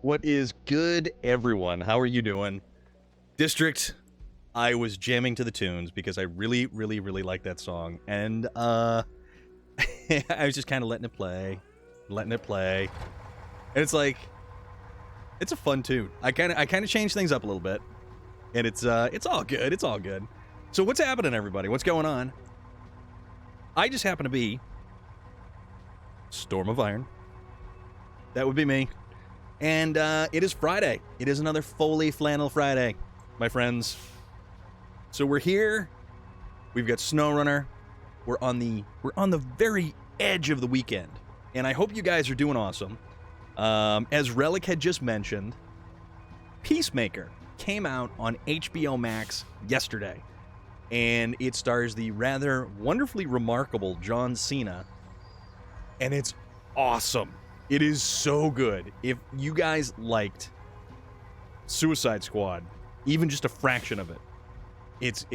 What is good, everyone? How are you doing? District, I was jamming to the tunes because I really, really, really like that song. And, I was just kind of letting it play. And it's like, it's a fun tune. I kind of changed things up a little bit. And it's all good. It's all good. So what's happening, everybody? What's going on? I just happen to be Storm of Iron. That would be me. And it is Friday. It is another Foley Flannel Friday, my friends. So we're here. We've got SnowRunner. We're on the very edge of the weekend, and I hope you guys are doing awesome. As Relic had just mentioned, Peacemaker came out on HBO Max yesterday, and it stars the rather wonderfully remarkable John Cena, and it's awesome. It is so good. If you guys liked Suicide Squad, even just a fraction of it, it's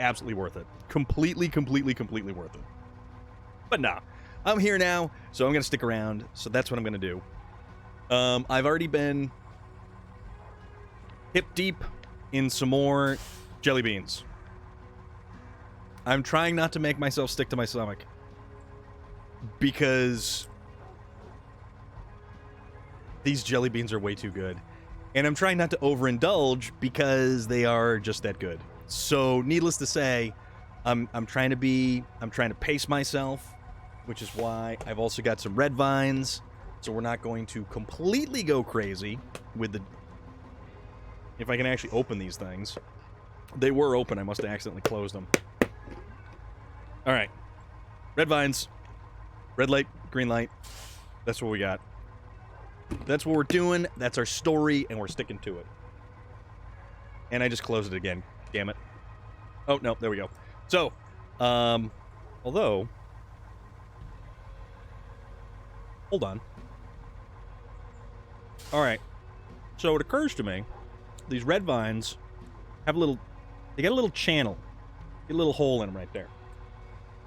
absolutely worth it. Completely worth it. But nah, I'm here now, so I'm going to stick around. So that's what I'm going to do. I've already been hip deep in some more jelly beans. I'm trying not to make myself stick to my stomach because these jelly beans are way too good. And I'm trying not to overindulge because they are just that good. So, needless to say, I'm trying to pace myself, which is why I've also got some red vines. So we're not going to completely go crazy with the... If I can actually open these things. They were open. I must have accidentally closed them. All right. Red vines. Red light, green light. That's what we got. That's what we're doing. That's our story, and we're sticking to it. And I just closed it again. Damn it. Oh, no. There we go. So, although... Hold on. All right. So it occurs to me, these red vines have a little... They got a little channel. Get a little hole in them right there.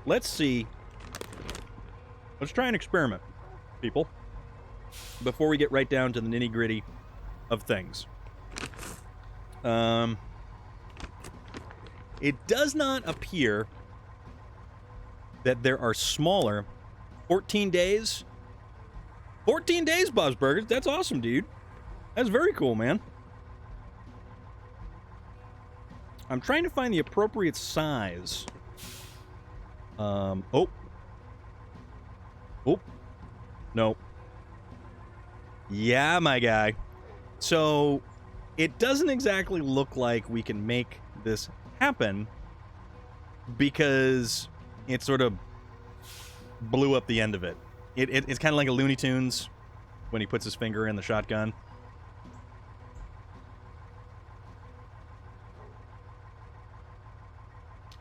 Let's see. Let's try an experiment, people, before we get right down to the nitty-gritty of things. It does not appear that there are smaller 14 days. 14 days, Bob's Burgers. That's awesome, dude. That's very cool, man. I'm trying to find the appropriate size. Oh. No. Yeah, my guy. So, it doesn't exactly look like we can make this happen because it sort of blew up the end of it. It's kind of like a Looney Tunes when he puts his finger in the shotgun.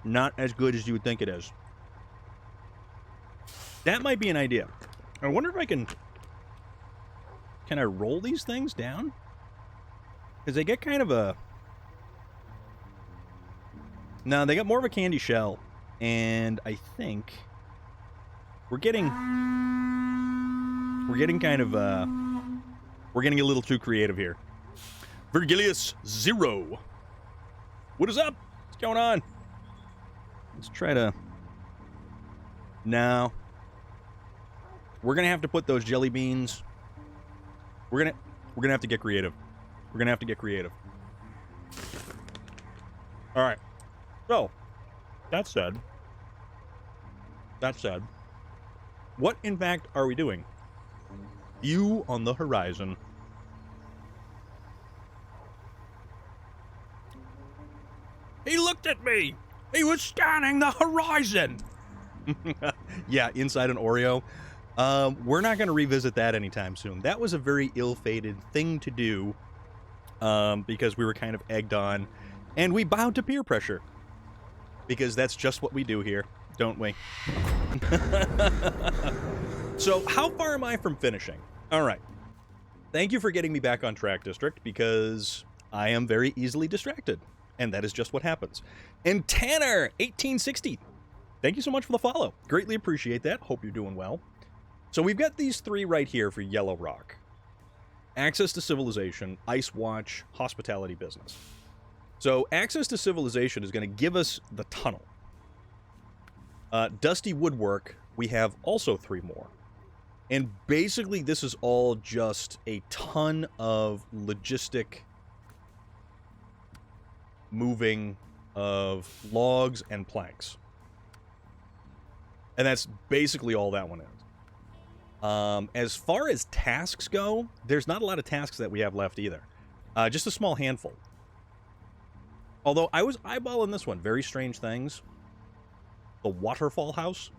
Not as good as you would think it is. That might be an idea. I wonder if I can... Can I roll these things down? Because they get kind of a... No, they got more of a candy shell. And I think... We're getting kind of, we're getting a little too creative here. Virgilius Zero. What is up? What's going on? Let's try to... No. We're going to have to put those jelly beans... We're gonna have to get creative. We're gonna have to get creative. All right. So, that said, what in fact are we doing? View on the horizon. He looked at me. He was scanning the horizon. Yeah, inside an Oreo. We're not going to revisit that anytime soon. That was a very ill-fated thing to do because we were kind of egged on, and we bowed to peer pressure because that's just what we do here, don't we? So, how far am I from finishing? All right. Thank you for getting me back on track, District, because I am very easily distracted, and that is just what happens. And Tanner, 1860, thank you so much for the follow. Greatly appreciate that. Hope you're doing well. So we've got these three right here for Yellow Rock. Access to Civilization, Ice Watch, Hospitality Business. So Access to Civilization is going to give us the tunnel. Dusty Woodwork, we have also 3 more. And basically this is all just a ton of logistic moving of logs and planks. And that's basically all that one is. As far as tasks go, there's not a lot of tasks that we have left either. Just a small handful. Although I was eyeballing this one. Very strange things. The Waterfall House.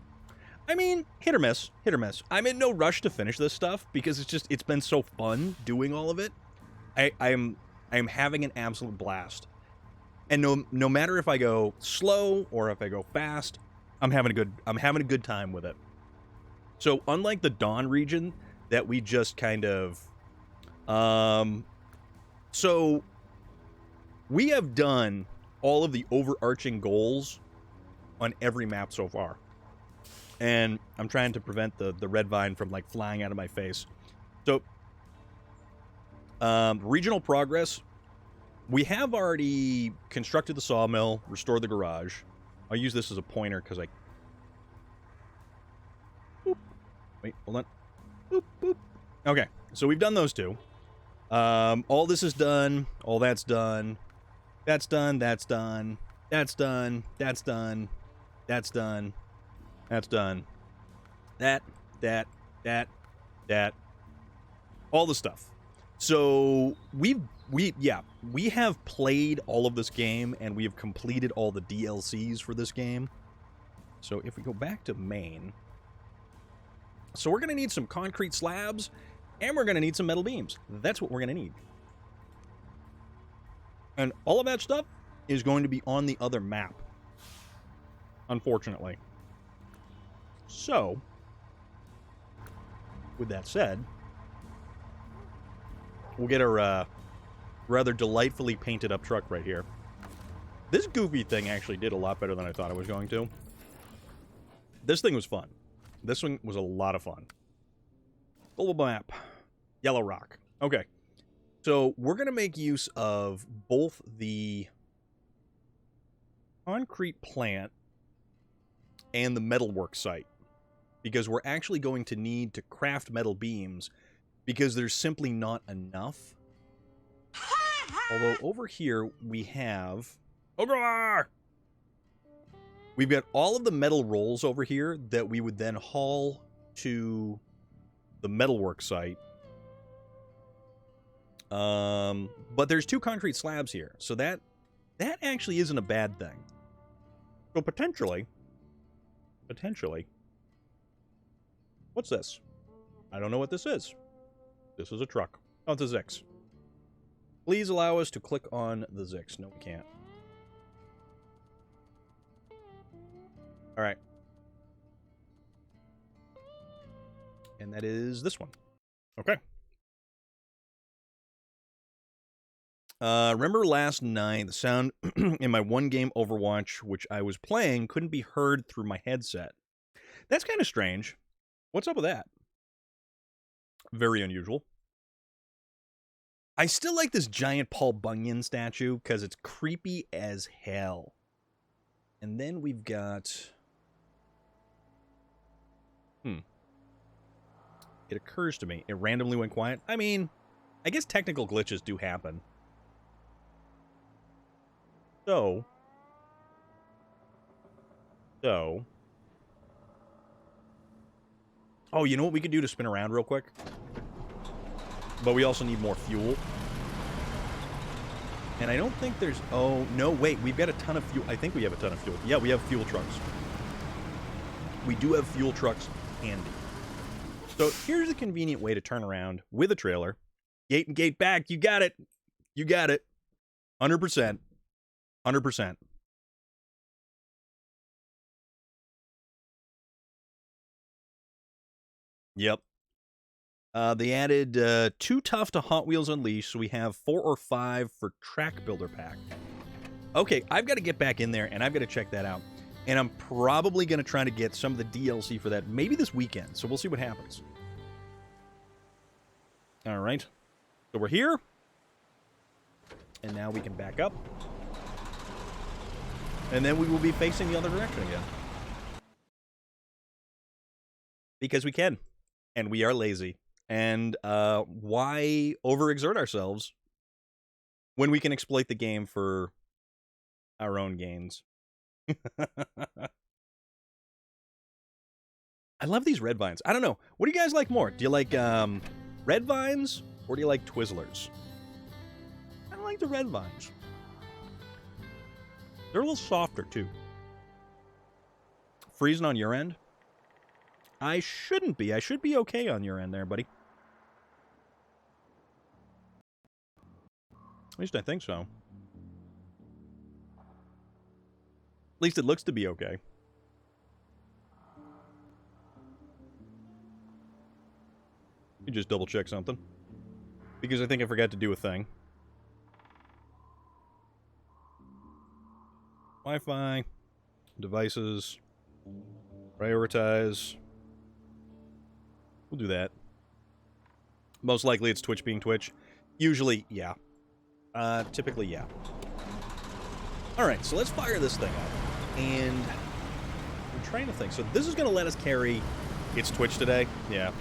I mean, hit or miss. Hit or miss. I'm in no rush to finish this stuff because it's been so fun doing all of it. I'm having an absolute blast. And no matter if I go slow or if I go fast, I'm having a good time with it. So unlike the Dawn region that we just kind of so we have done all of the overarching goals on every map so far. And I'm trying to prevent the red vine from like flying out of my face. So regional progress, we have already constructed the sawmill, restored the garage. I'll use this as a pointer because I... Boop. Wait, hold on. Boop, boop. Okay, so we've done those 2. All this is done. All that's done. That's done. That's done. That's done. That's done. That's done. That's done. That. All the stuff. So we have played all of this game and we have completed all the DLCs for this game. So if we go back to Maine, so we're going to need some concrete slabs and we're going to need some metal beams. That's what we're going to need. And all of that stuff is going to be on the other map, unfortunately. So, with that said, we'll get our rather delightfully painted up truck right here. This goofy thing actually did a lot better than I thought it was going to. This thing was fun. This one was a lot of fun. Global map. Yellow rock. Okay. So we're going to make use of both the concrete plant and the metalwork site, because we're actually going to need to craft metal beams because there's simply not enough. Although over here we have... Ogre! We've got all of the metal rolls over here that we would then haul to the metalwork site. But there's 2 concrete slabs here, so that actually isn't a bad thing. So potentially, what's this? I don't know what this is. This is a truck. Oh, it's a Zix. Please allow us to click on the Zix. No, we can't. All right. And that is this one. Okay. Remember last night, the sound in my one game Overwatch, which I was playing, couldn't be heard through my headset. That's kind of strange. What's up with that? Very unusual. I still like this giant Paul Bunyan statue because it's creepy as hell. And then we've got... It occurs to me. It randomly went quiet. I mean, I guess technical glitches do happen. So... Oh, you know what we could do to spin around real quick? But we also need more fuel. And I don't think there's... Oh, no, wait. We've got a ton of fuel. I think we have a ton of fuel. Yeah, we have fuel trucks. We do have fuel trucks handy. So here's a convenient way to turn around with a trailer. Gate and gate back. You got it. You got it. 100%. 100%. Yep. They added 2 tough to Hot Wheels Unleashed, so we have 4 or 5 for Track Builder Pack. Okay, I've got to get back in there, and I've got to check that out. And I'm probably going to try to get some of the DLC for that, maybe this weekend, so we'll see what happens. All right. So we're here. And now we can back up. And then we will be facing the other direction again. Because we can. And we are lazy. And why overexert ourselves when we can exploit the game for our own gains? I love these red vines. I don't know. What do you guys like more? Do you like red vines or do you like Twizzlers? I like the red vines. They're a little softer, too. Freezing on your end? I shouldn't be. I should be okay on your end there, buddy. At least I think so. At least it looks to be okay. You just double check something. Because I think I forgot to do a thing. Wi-Fi. Devices. Prioritize. We'll do that. Most likely it's Twitch being Twitch. Usually, yeah. Typically, yeah. Alright, so let's fire this thing up. And I'm trying to think. So this is going to let us carry its Twitch today. Yeah.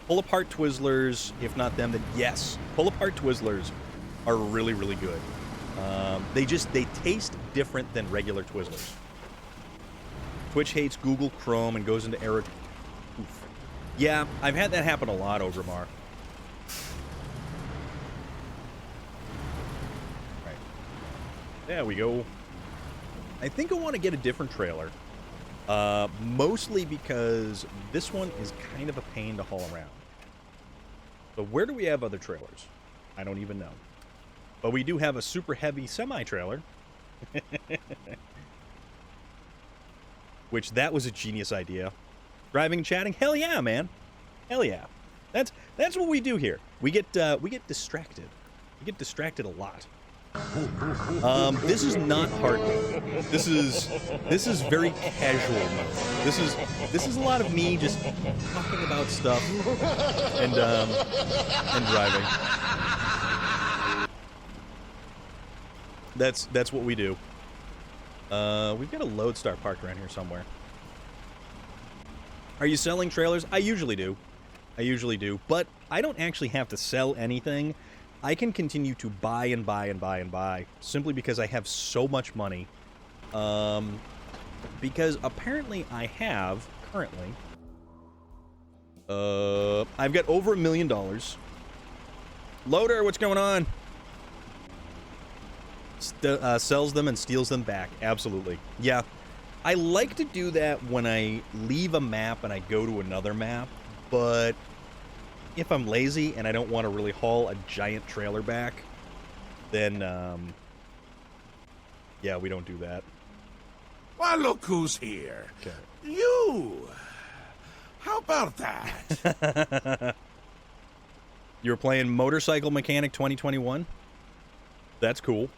Pull apart Twizzlers. If not them, then yes. Pull apart Twizzlers are really, really good. They taste different than regular Twizzlers. Twitch hates Google Chrome and goes into error. Oof. Yeah, I've had that happen a lot, Ogrimmar. Right. There we go. I think I want to get a different trailer. Mostly because this one is kind of a pain to haul around. So where do we have other trailers? I don't even know. But we do have a super heavy semi-trailer. Which, that was a genius idea. Driving and chatting? Hell yeah, man. Hell yeah. That's what we do here. We get distracted. We get distracted a lot. This is not hard mode. This is very casual mode. This is a lot of me just talking about stuff and driving. That's what we do. We've got a Lodestar parked around here somewhere. Are you selling trailers? I usually do. But I don't actually have to sell anything. I can continue to buy and buy and buy and buy simply because I have so much money. Because apparently I have, currently, I've got over $1 million. Loader, what's going on? Sells them and steals them back. Absolutely. Yeah. I like to do that when I leave a map and I go to another map, but if I'm lazy and I don't want to really haul a giant trailer back, then, yeah, we don't do that. Well, look who's here. Okay. You! How about that? You were playing Motorcycle Mechanic 2021? That's cool.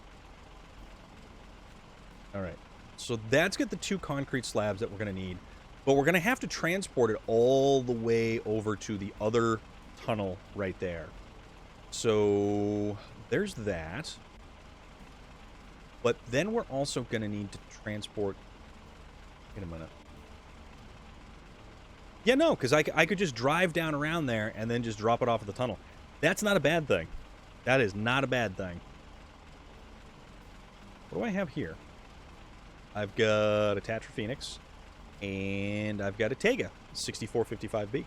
Alright. So that's got the 2 concrete slabs that we're going to need. But we're going to have to transport it all the way over to the other tunnel right there. So there's that. But then we're also going to need to transport... Wait a minute. Yeah, no, because I could just drive down around there and then just drop it off at the tunnel. That's not a bad thing. That is not a bad thing. What do I have here? I've got a Tatra Phoenix, and I've got a Tega 6455B.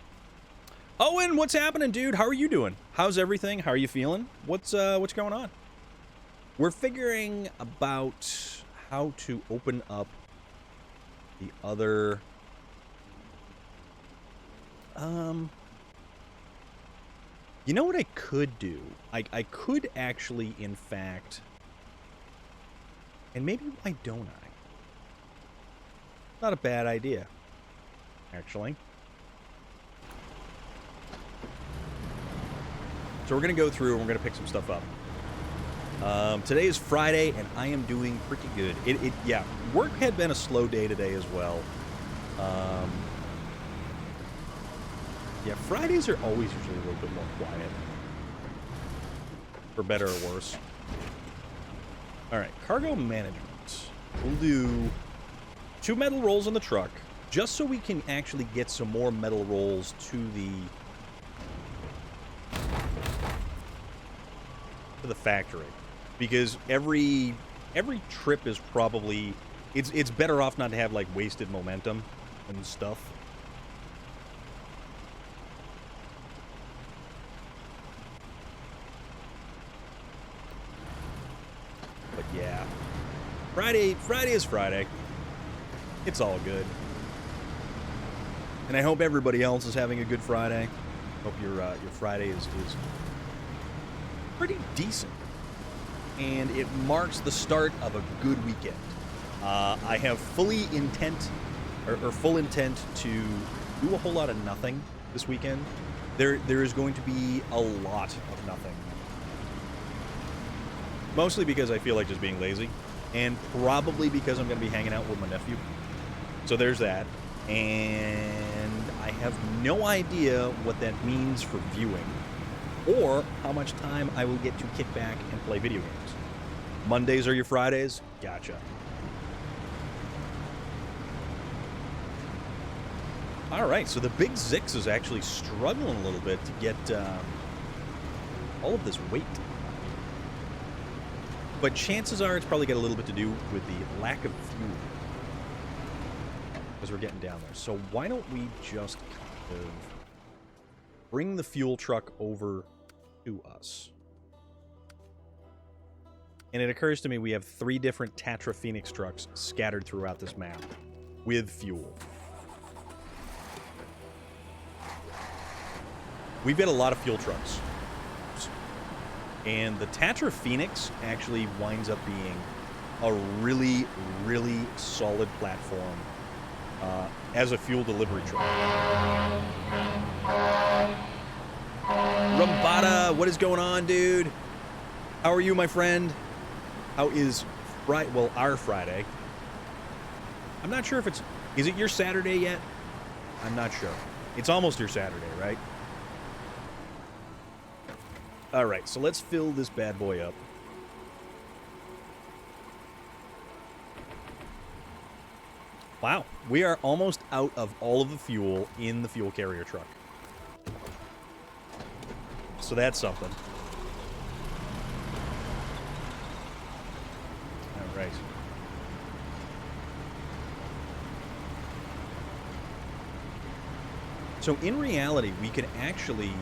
Owen, what's happening, dude? How are you doing? How's everything? How are you feeling? What's going on? We're figuring about how to open up the other... You know what I could do? I could actually, in fact... And maybe why don't I? Not a bad idea, actually. So we're going to go through and we're going to pick some stuff up. Today is Friday, and I am doing pretty good. Yeah, work had been a slow day today as well. Yeah, Fridays are always usually a little bit more quiet. for better or worse. All right, cargo management. We'll do 2 metal rolls on the truck, just so we can actually get some more metal rolls to the factory, because every trip is probably it's better off not to have like wasted momentum and stuff. But yeah, Friday is Friday. It's all good. And I hope everybody else is having a good Friday. Hope your Friday is pretty decent. And it marks the start of a good weekend. I have full intent to do a whole lot of nothing this weekend. There is going to be a lot of nothing. Mostly because I feel like just being lazy. And probably because I'm going to be hanging out with my nephew. So there's that. And I have no idea what that means for viewing. Or how much time I will get to kick back and play video games. Mondays are your Fridays? Gotcha. Alright, so the Big Zix is actually struggling a little bit to get all of this weight. But chances are it's probably got a little bit to do with the lack of fuel. Because we're getting down there. So why don't we just kind of bring the fuel truck over to us. And it occurs to me we have 3 different Tatra Phoenix trucks scattered throughout this map with fuel. We've got a lot of fuel trucks. And the Tatra Phoenix actually winds up being a really, really solid platform as a fuel delivery truck. Rumbada, what is going on, dude? How are you, my friend? How is our Friday? I'm not sure if is it your Saturday yet? I'm not sure. It's almost your Saturday, right? Alright, so let's fill this bad boy up. Wow, we are almost out of all of the fuel in the fuel carrier truck. So that's something. Alright. So in reality, we could actually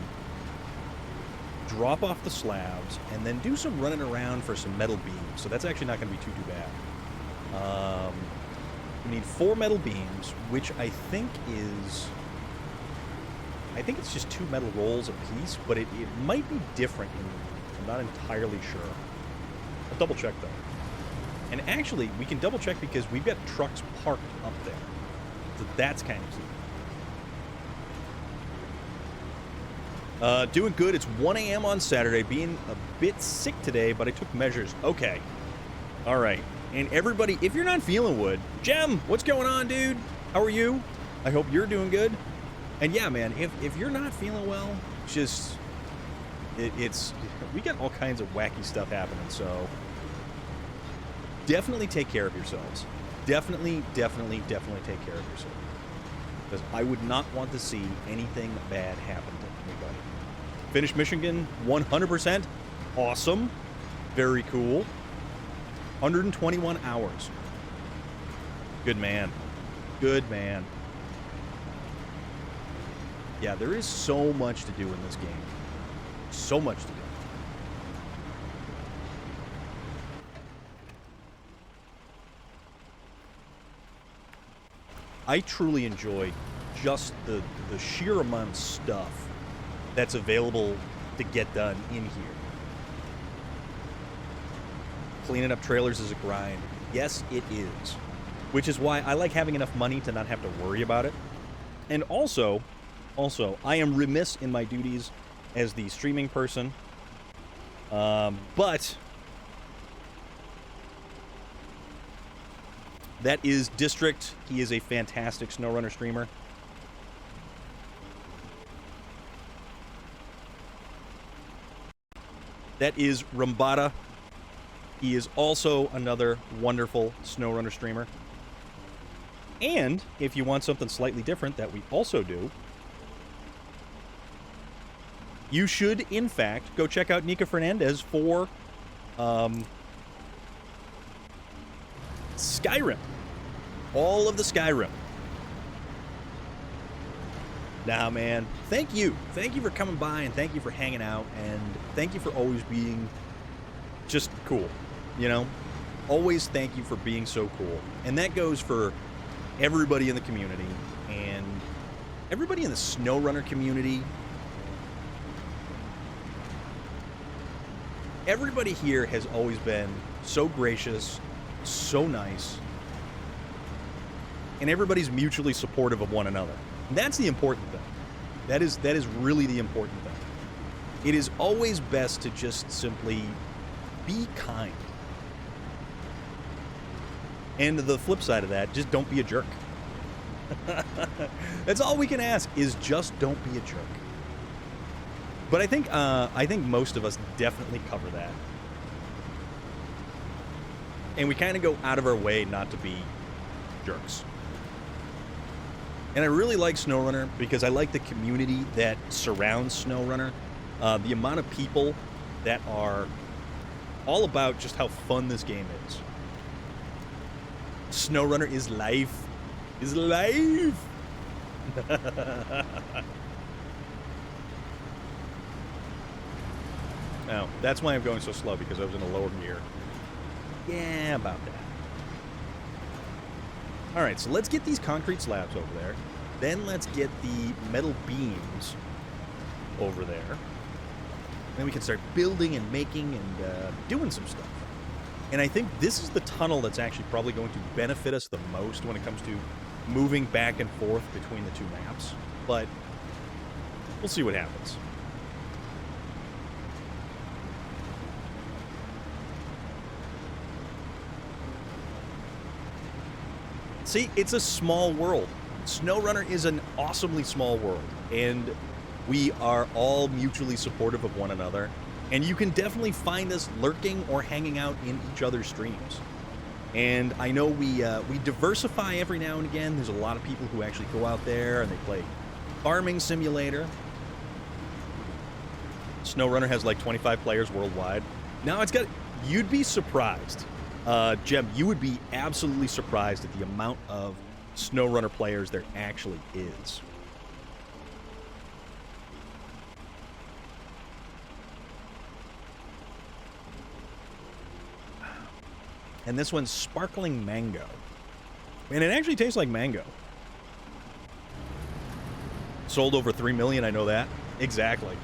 drop off the slabs and then do some running around for some metal beams. So that's actually not going to be too bad. We need 4 metal beams, which I think it's just 2 metal rolls apiece, but it might be different. I'm not entirely sure. I'll double check though. And actually, we can double check because we've got trucks parked up there. So that's kind of key. Doing good. It's 1 a.m. on Saturday. Being a bit sick today, but I took measures. Okay. All right. And everybody, if you're not feeling wood, Jem, what's going on, dude? How are you? I hope you're doing good. And yeah, man, if you're not feeling well, just we got all kinds of wacky stuff happening. So definitely take care of yourselves. Definitely take care of yourselves. Because I would not want to see anything bad happen to anybody. Finish Michigan 100%. Awesome. Very cool. 121 hours. Good man. Good man. Yeah, there is so much to do in this game. So much to do. I truly enjoy just the sheer amount of stuff that's available to get done in here. Cleaning up trailers is a grind. Yes, it is. Which is why I like having enough money to not have to worry about it. And also, I am remiss in my duties as the streaming person. But that is District. He is a fantastic SnowRunner streamer. That is Rumbata. He is also another wonderful SnowRunner streamer. And if you want something slightly different that we also do, you should, in fact, go check out Nika Fernandez for Skyrim. All of the Skyrim. Nah, man. Thank you. Thank you for coming by, and thank you for hanging out, and thank you for always being just cool. You know? Always thank you for being so cool. And that goes for everybody in the community, and everybody in the SnowRunner community. Everybody here has always been so gracious, so nice, and everybody's mutually supportive of one another. And that's the important thing. That is really the important thing. It is always best to just simply be kind. And the flip side of that, just don't be a jerk. That's all we can ask, is just don't be a jerk. But I think most of us definitely cover that. And we kind of go out of our way not to be jerks. And I really like SnowRunner because I like the community that surrounds SnowRunner. The amount of people that are all about just how fun this game is. SnowRunner is life. Is life. Now, that's why I'm going so slow, because I was in a lower gear. Yeah, about that. Alright, so let's get these concrete slabs over there. Then let's get the metal beams over there. Then we can start building and making and doing some stuff. And I think this is the tunnel that's actually probably going to benefit us the most when it comes to moving back and forth between the two maps. But we'll see what happens. See, it's a small world. SnowRunner is an awesomely small world, and we are all mutually supportive of one another. And you can definitely find us lurking or hanging out in each other's streams. And I know we diversify every now and again. There's a lot of people who actually go out there and they play Farming Simulator. SnowRunner has like 25 players worldwide. Now it's got... You'd be surprised. Jem, you would be absolutely surprised at the amount of SnowRunner players there actually is. And this one's Sparkling Mango. And it actually tastes like mango. Sold over 3 million, I know that. Exactly.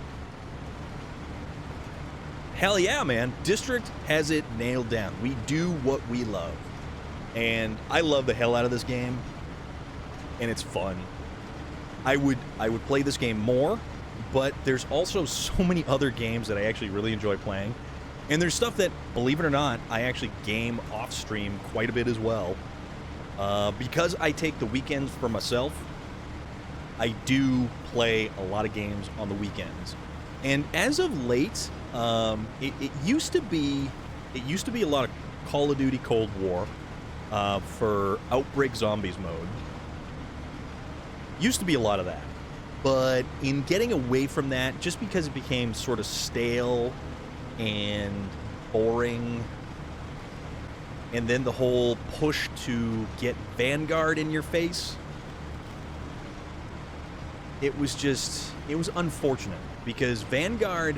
Hell yeah, man. District has it nailed down. We do what we love. And I love the hell out of this game. And it's fun. I would play this game more, but there's also so many other games that I actually really enjoy playing. And there's stuff that, believe it or not, I actually game off stream quite a bit as well. Because I take the weekends for myself, I do play a lot of games on the weekends. And as of late, it used to be a lot of Call of Duty Cold War for Outbreak Zombies mode. Used to be a lot of that. But in getting away from that, just because it became sort of stale and boring, and then the whole push to get Vanguard in your face, it was unfortunate, because Vanguard,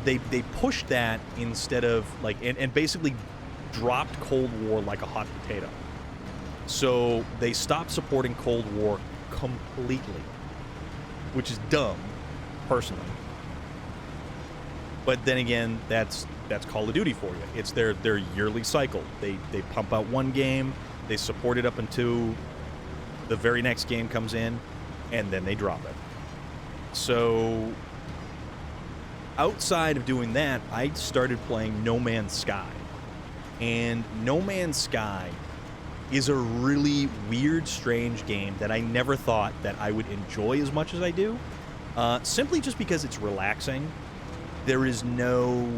they pushed that instead of, like, and basically dropped Cold War like a hot potato. So they stopped supporting Cold War completely, which is dumb, personally. But then again, that's Call of Duty for you. It's their yearly cycle. They pump out one game, they support it up until the very next game comes in, and then they drop it. So outside of doing that, I started playing No Man's Sky. And No Man's Sky is a really weird, strange game that I never thought that I would enjoy as much as I do. Simply just because it's relaxing. there's no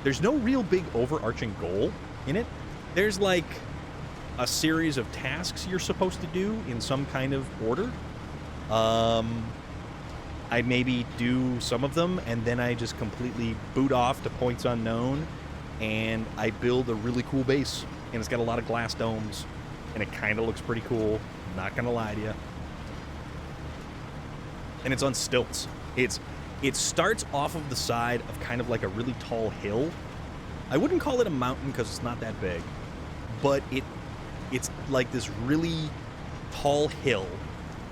real big overarching goal in it. There's like a series of tasks you're supposed to do in some kind of order. I maybe do some of them, and then I just completely boot off to points unknown, and I build a really cool base, and it's got a lot of glass domes, and it kind of looks pretty cool, I'm not gonna lie to you. And it's on stilts. It starts off of the side of kind of like a really tall hill. I wouldn't call it a mountain because it's not that big, but it's like this really tall hill,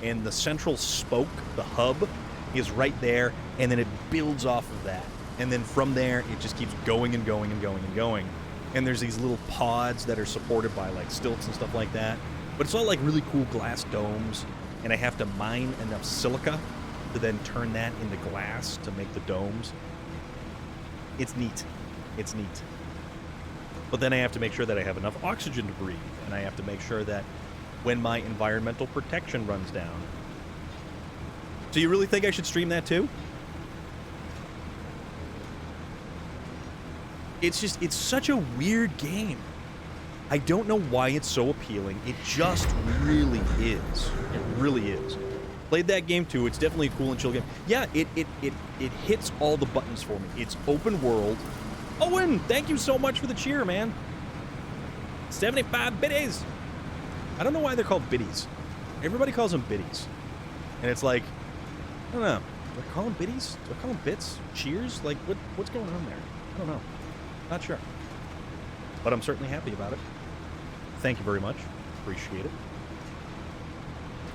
and the central spoke, the hub, is right there, and then it builds off of that. And then from there, it just keeps going and going and going and going. And there's these little pods that are supported by like stilts and stuff like that. But it's all like really cool glass domes, and I have to mine enough silica to then turn that into glass to make the domes. It's neat. It's neat. But then I have to make sure that I have enough oxygen to breathe, and I have to make sure that when my environmental protection runs down. So you really think I should stream that too? It's such a weird game. I don't know why it's so appealing. It just really is. It really is. Played that game too. It's definitely a cool and chill game. Yeah, it hits all the buttons for me. It's open world. Owen, thank you so much for the cheer, man. 75 biddies. I don't know why they're called biddies. Everybody calls them biddies. And it's like, I don't know. Do I call them biddies? Do I call them bits? Cheers? Like, what's going on there? I don't know. Not sure. But I'm certainly happy about it. Thank you very much. Appreciate it.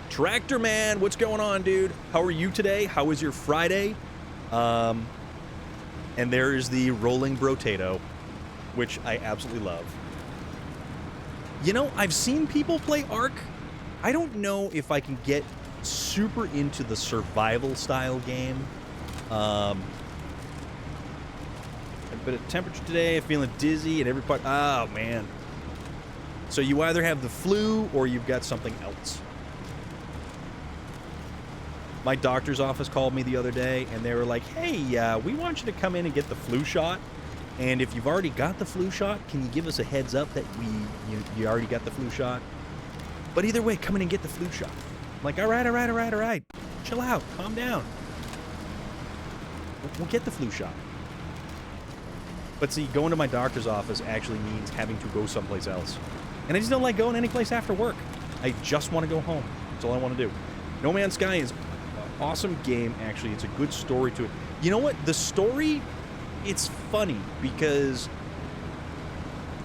Tractor Man, what's going on, dude? How are you today? How was your Friday? And there's the rolling brotato, which I absolutely love. You know, I've seen people play Ark. I don't know if I can get super into the survival style game. A bit of temperature today, feeling dizzy and every part. Oh, man. So you either have the flu or you've got something else. My doctor's office called me the other day, and they were like, hey, we want you to come in and get the flu shot. And if you've already got the flu shot, can you give us a heads up that you already got the flu shot? But either way, come in and get the flu shot. I'm like, all right. Chill out. Calm down. We'll get the flu shot. But see, going to my doctor's office actually means having to go someplace else. And I just don't like going any place after work. I just want to go home. That's all I want to do. No Man's Sky is an awesome game, actually. It's a good story to it. You know what? The story, it's funny because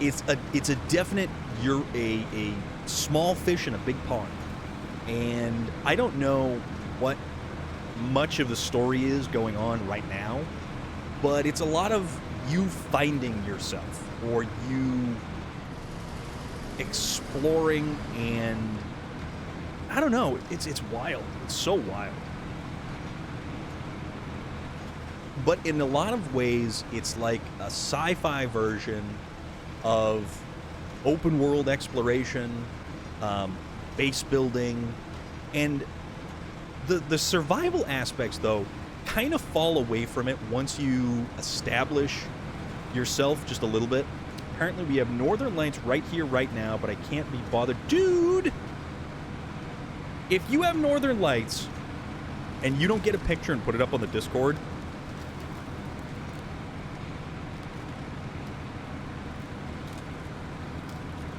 it's a definite, you're a small fish in a big pond. And I don't know what much of the story is going on right now, but it's a lot of you finding yourself or you exploring, and I don't know, it's wild. It's so wild. But in a lot of ways, it's like a sci-fi version of open world exploration, base building, and the survival aspects, though, kind of fall away from it once you establish yourself just a little bit. Apparently we have northern lights right here, right now, but I can't be bothered. Dude! If you have northern lights and you don't get a picture and put it up on the Discord,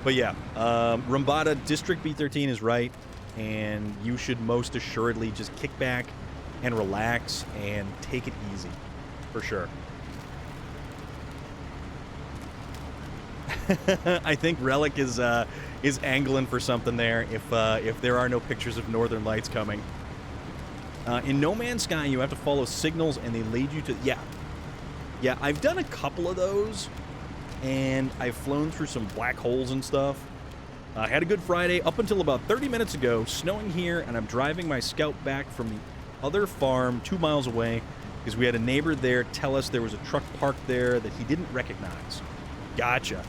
but yeah, Rumbada, District B13 is right, and you should most assuredly just kick back and relax and take it easy, for sure. I think Relic is angling for something there if there are no pictures of northern lights coming. In No Man's Sky, you have to follow signals, and they lead you to... Yeah, I've done a couple of those, and I've flown through some black holes and stuff. I had a good Friday up until about 30 minutes ago, snowing here, and I'm driving my Scout back from the other farm 2 miles away because we had a neighbor there tell us there was a truck parked there that he didn't recognize. Gotcha.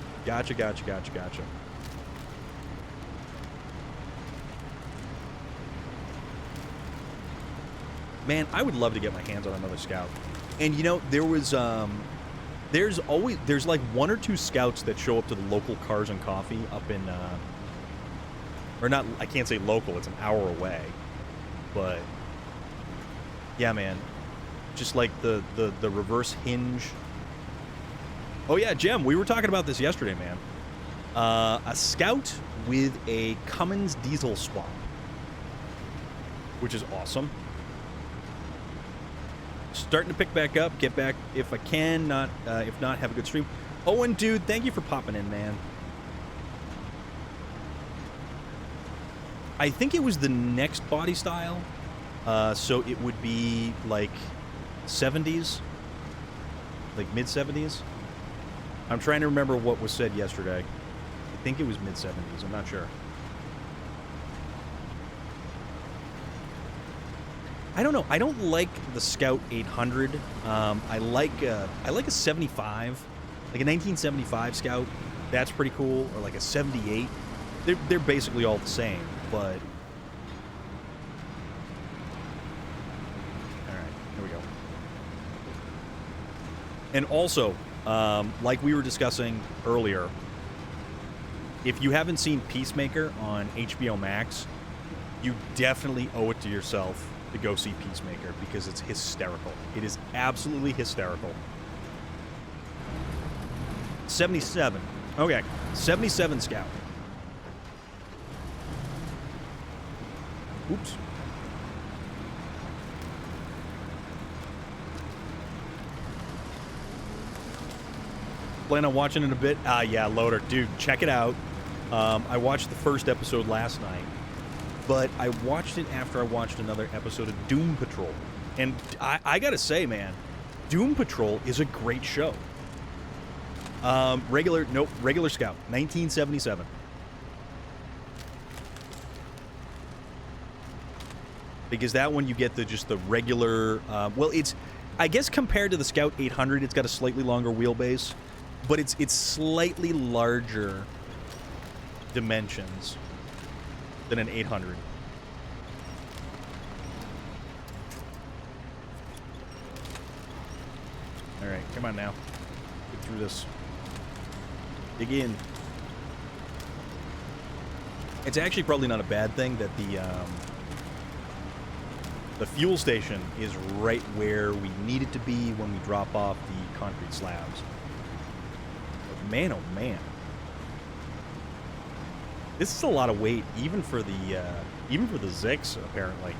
Man, I would love to get my hands on another scout. And you know, there was there's like 1 or 2 scouts that show up to the local Cars and Coffee up in or not, I can't say local, it's an hour away. But yeah, man. Just like the reverse hinge. Oh yeah, Jem, we were talking about this yesterday, man. A scout with a Cummins diesel swap, which is awesome. Starting to pick back up, get back if I can, not if not, have a good stream. Owen, dude, thank you for popping in, man. I think it was the next body style, so it would be like 70s, like mid-70s. I'm trying to remember what was said yesterday. I think it was mid-70s, I'm not sure. I don't know. I don't like the Scout 800. I like a 75, like a 1975 Scout. That's pretty cool. Or like a 78. They're basically all the same, but all right, here we go. And also, like we were discussing earlier, if you haven't seen Peacemaker on HBO Max, you definitely owe it to yourself to go see Peacemaker because it's hysterical. It is absolutely hysterical. 77. Okay, 77 Scout. Oops. Plan on watching it a bit? Yeah, Loader. Dude, check it out. I watched the first episode last night. But I watched it after I watched another episode of Doom Patrol. And I gotta say, man, Doom Patrol is a great show. Regular Scout, 1977. Because that one you get just the regular, well, it's, I guess compared to the Scout 800, it's got a slightly longer wheelbase, but it's slightly larger dimensions than an 800. All right, come on now. Get through this. Dig in. It's actually probably not a bad thing that the fuel station is right where we need it to be when we drop off the concrete slabs. But man, oh man. This is a lot of weight, even for the Zix, apparently.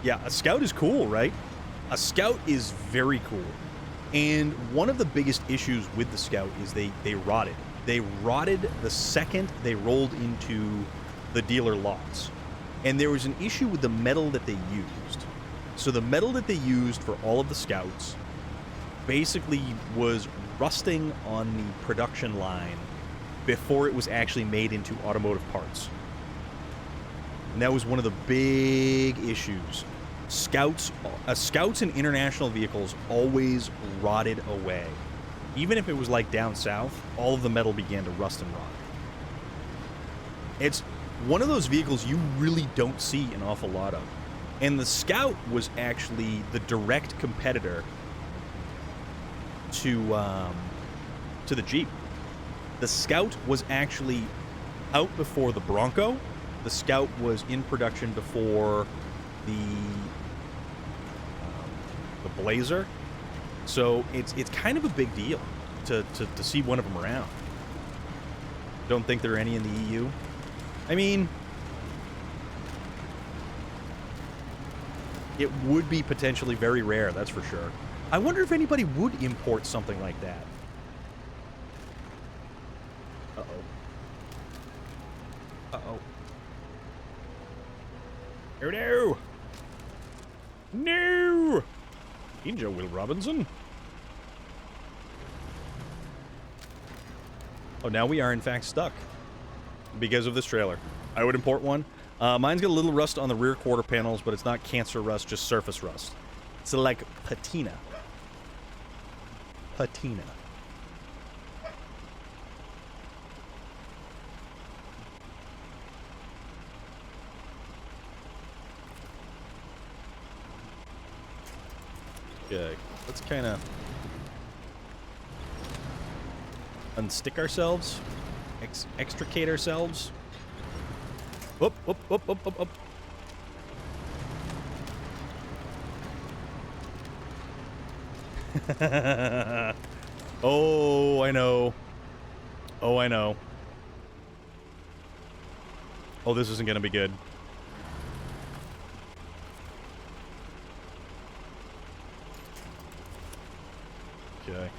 Yeah, a Scout is cool, right? A Scout is very cool. And one of the biggest issues with the Scout is they rotted. They rotted the second they rolled into the dealer lots. And there was an issue with the metal that they used. So the metal that they used for all of the Scouts basically was rusting on the production line before it was actually made into automotive parts. And that was one of the big issues. Scouts in international vehicles always rotted away. Even if it was like down south, all of the metal began to rust and rot. It's one of those vehicles you really don't see an awful lot of. And the Scout was actually the direct competitor to the Jeep. The Scout was actually out before the Bronco. The Scout was in production before the Blazer. So it's kind of a big deal to see one of them around. Don't think there are any in the EU. I mean, it would be potentially very rare, that's for sure. I wonder if anybody would import something like that. Uh-oh. Uh-oh. Oh, no! No! Ninja Will Robinson. Oh, now we are in fact stuck because of this trailer. I would import one. Mine's got a little rust on the rear quarter panels, but it's not cancer rust, just surface rust. It's like patina. Patina. Okay, let's kind of unstick ourselves, extricate ourselves. Whoop, whoop, whoop, whoop, whoop, whoop. Oh, I know. Oh, I know. Oh, this isn't gonna be good. Okay.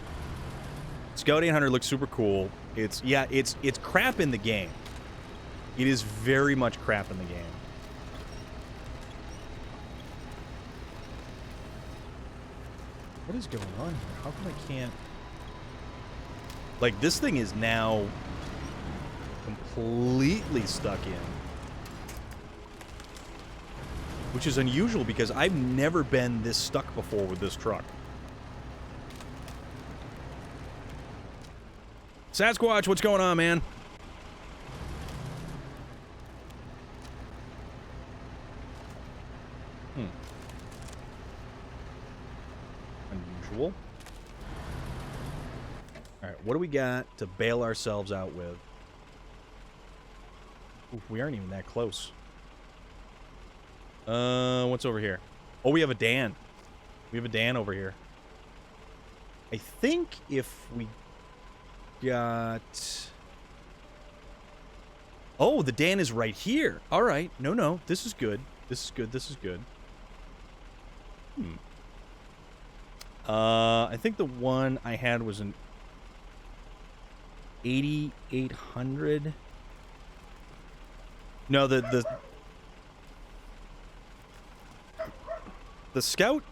Scout 800 looks super cool. It's crap in the game. It is very much crap in the game. What is going on here? How come I can't... Like, this thing is now completely stuck in. Which is unusual because I've never been this stuck before with this truck. Sasquatch, what's going on, man? Unusual. Alright, what do we got to bail ourselves out with? Oof, we aren't even that close. What's over here? Oh, we have a Dan. We have a Dan over here. I think if we got... Oh, the Dan is right here. All right. No. This is good. This is good. This is good. I think the one I had was an 8800. No, the Scout.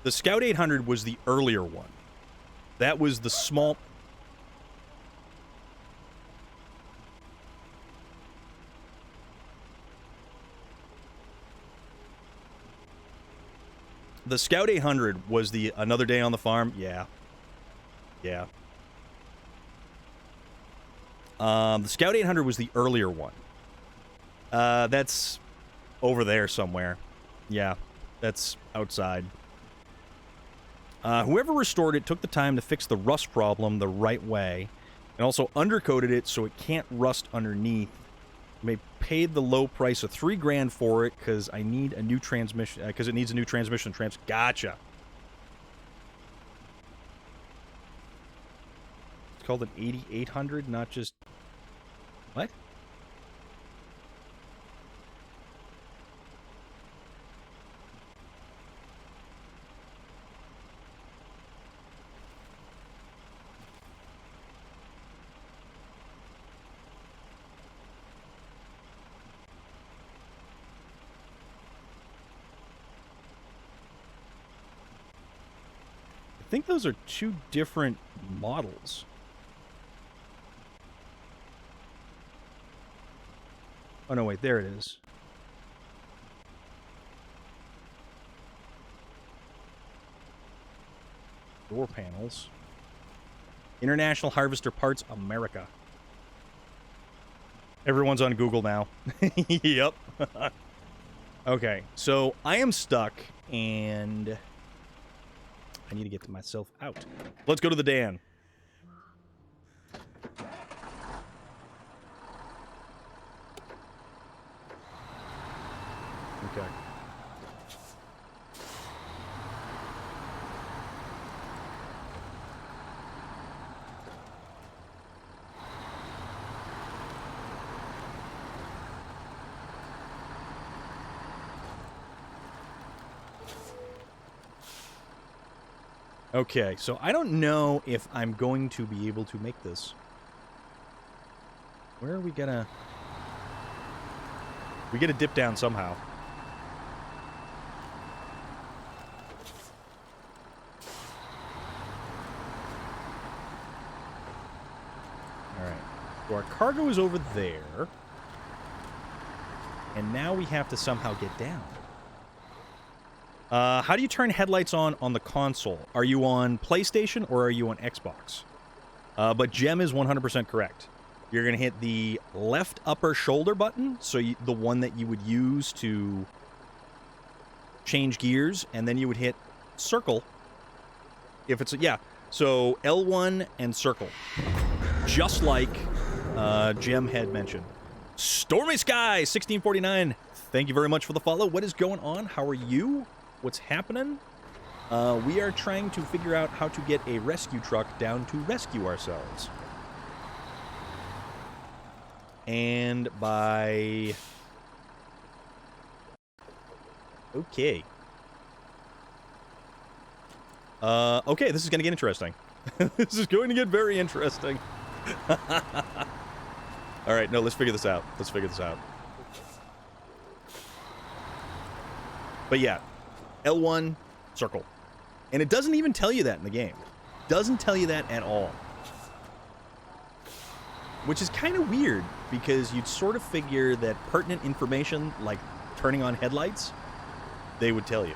The Scout 800 was the earlier one. That was the small... The Scout 800 was the Another Day on the Farm. Yeah. Yeah. The Scout 800 was the earlier one. That's over there somewhere. Yeah, that's outside. Whoever restored it took the time to fix the rust problem the right way, and also undercoated it so it can't rust underneath. They paid the low price of $3 grand for it because I need a new transmission. Because it needs a new transmission. Gotcha. It's called an 8800, not just... What? I think those are two different models. Oh, no, wait, there it is. Door panels. International Harvester Parts, America. Everyone's on Google now. Yep. Okay, so I am stuck, and I need to get myself out. Let's go to the Dan. Okay. Okay, so I don't know if I'm going to be able to make this. Where are we gonna... We gotta dip down somehow. Alright. So our cargo is over there. And now we have to somehow get down. How do you turn headlights on the console? Are you on PlayStation or are you on Xbox? But Gem is 100% correct. You're going to hit the left upper shoulder button, so the one that you would use to change gears, and then you would hit circle. If it's, yeah, so L1 and circle. Just like Jem had mentioned. Stormy Sky, 1649. Thank you very much for the follow. What is going on? How are you? What's happening? We are trying to figure out how to get a rescue truck down to rescue ourselves. And by... Okay. Okay, this is going to get interesting. This is going to get very interesting. Alright, no, let's figure this out. Let's figure this out. But yeah, L1, circle. And it doesn't even tell you that in the game. Doesn't tell you that at all. Which is kind of weird, because you'd sort of figure that pertinent information, like turning on headlights, they would tell you.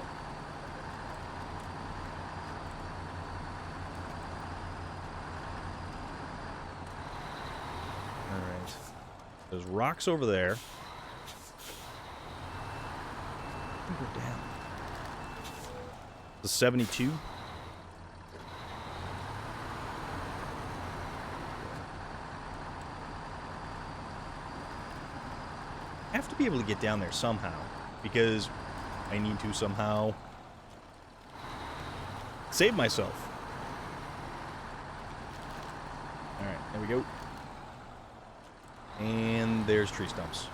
Alright. There's rocks over there. Go down. The 72. I have to be able to get down there somehow, because I need to somehow save myself. Alright, there we go. And there's tree stumps.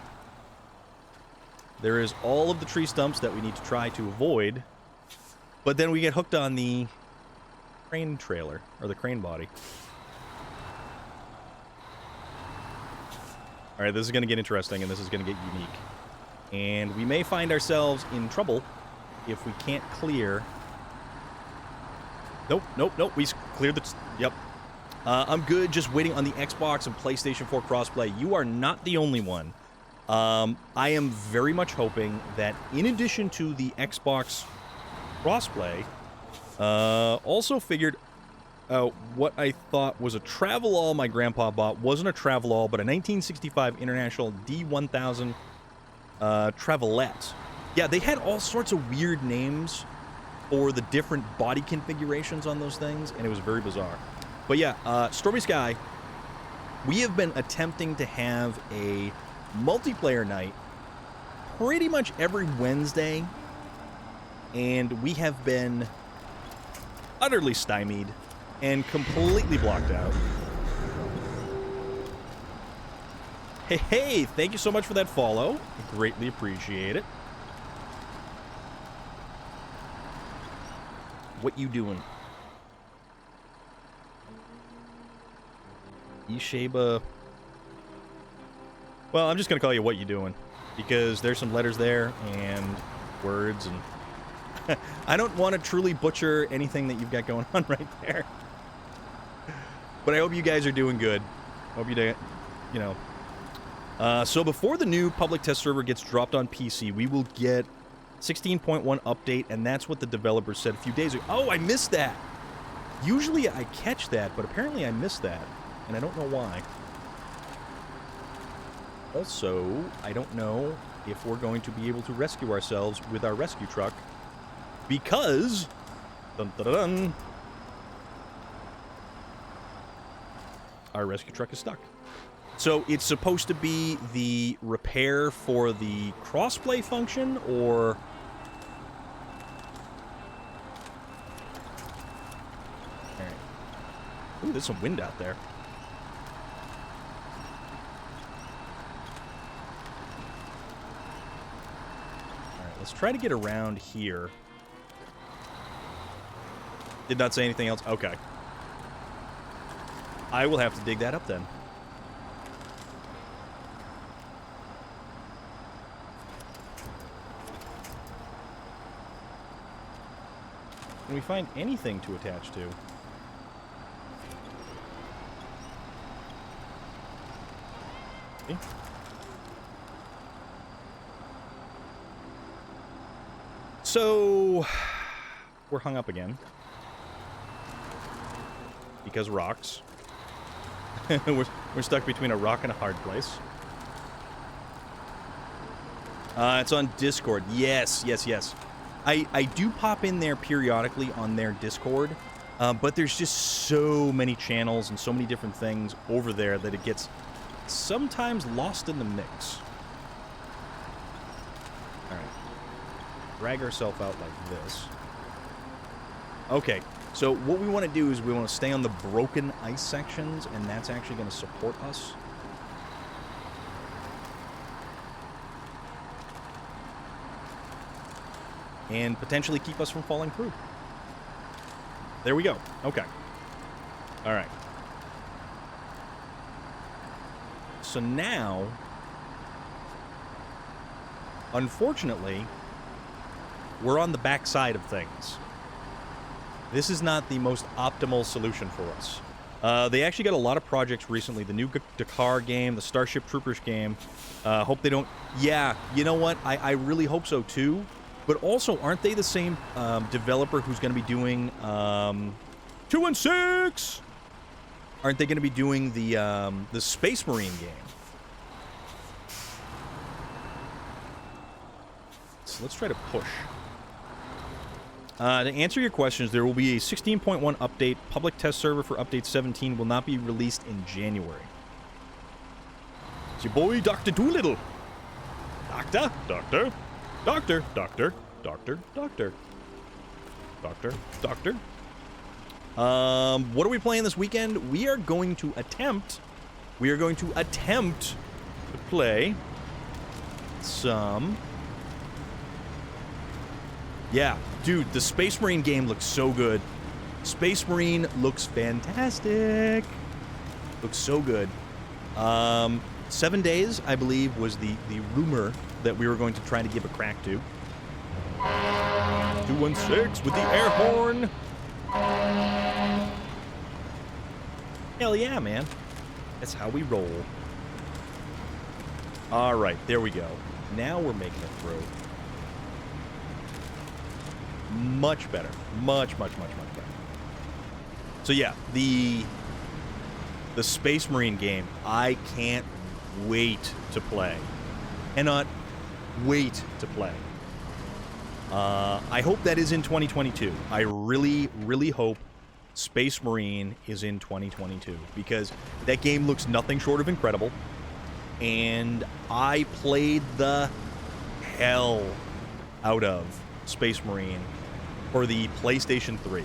There is all of the tree stumps that we need to try to avoid, but then we get hooked on the crane trailer, or the crane body. Alright, this is going to get interesting, and this is going to get unique. And we may find ourselves in trouble if we can't clear... Nope, nope, nope, we cleared the... Yep. I'm good just waiting on the Xbox and PlayStation 4 crossplay. You are not the only one. I am very much hoping that in addition to the Xbox crossplay, also figured out what I thought was a travel-all my grandpa bought. Wasn't a travel-all, but a 1965 International D1000 Travelette. Yeah, they had all sorts of weird names for the different body configurations on those things, and it was very bizarre. But yeah, Stormy Sky, we have been attempting to have a multiplayer night pretty much every Wednesday, and we have been utterly stymied and completely blocked out. Hey, thank you so much for that follow. Greatly appreciate it. What you doing? Ishaba. Well, I'm just going to call you what you doing, because there's some letters there and words, and I don't want to truly butcher anything that you've got going on right there. But I hope you guys are doing good. Hope you do, you know. So before the new public test server gets dropped on PC, we will get 16.1 update, and that's what the developers said a few days ago. Oh, I missed that! Usually I catch that, but apparently I missed that, and I don't know why. Also, I don't know if we're going to be able to rescue ourselves with our rescue truck, because... Dun, dun, dun, dun, our rescue truck is stuck. So it's supposed to be the repair for the crossplay function, or... Alright. Ooh, there's some wind out there. Alright, let's try to get around here. Did not say anything else? Okay. I will have to dig that up then. Can we find anything to attach to? Okay. So, we're hung up again. Because rocks. we're stuck between a rock and a hard place. It's on Discord. Yes. I do pop in there periodically on their Discord, but there's just so many channels and so many different things over there that it gets sometimes lost in the mix. All right. Drag ourselves out like this. Okay. So what we want to do is we want to stay on the broken ice sections, and that's actually going to support us. And potentially keep us from falling through. There we go. Okay. All right. So now, unfortunately, we're on the back side of things. This is not the most optimal solution for us. They actually got a lot of projects recently. The new Dakar game, the Starship Troopers game. Hope they don't... Yeah, you know what? I really hope so, too. But also, aren't they the same developer who's going to be doing 2 and 6? Aren't they going to be doing the Space Marine game? So let's try to push. To answer your questions, there will be a 16.1 update. Public test server for update 17 will not be released in January. It's your boy, Dr. Doolittle. Doctor. What are we playing this weekend? We are going to attempt to play some... Yeah, dude, the Space Marine game looks so good. Space Marine looks fantastic. Looks so good. 7 days, I believe, was the rumor that we were going to try to give a crack to. 216 with the air horn. Hell yeah, man. That's how we roll. All right, there we go. Now we're making it through. Much better. Much better. So yeah, the Space Marine game, I can't wait to play. Cannot wait to play. I hope that is in 2022. I really hope Space Marine is in 2022, because that game looks nothing short of incredible. And I played the hell out of Space Marine for the PlayStation 3.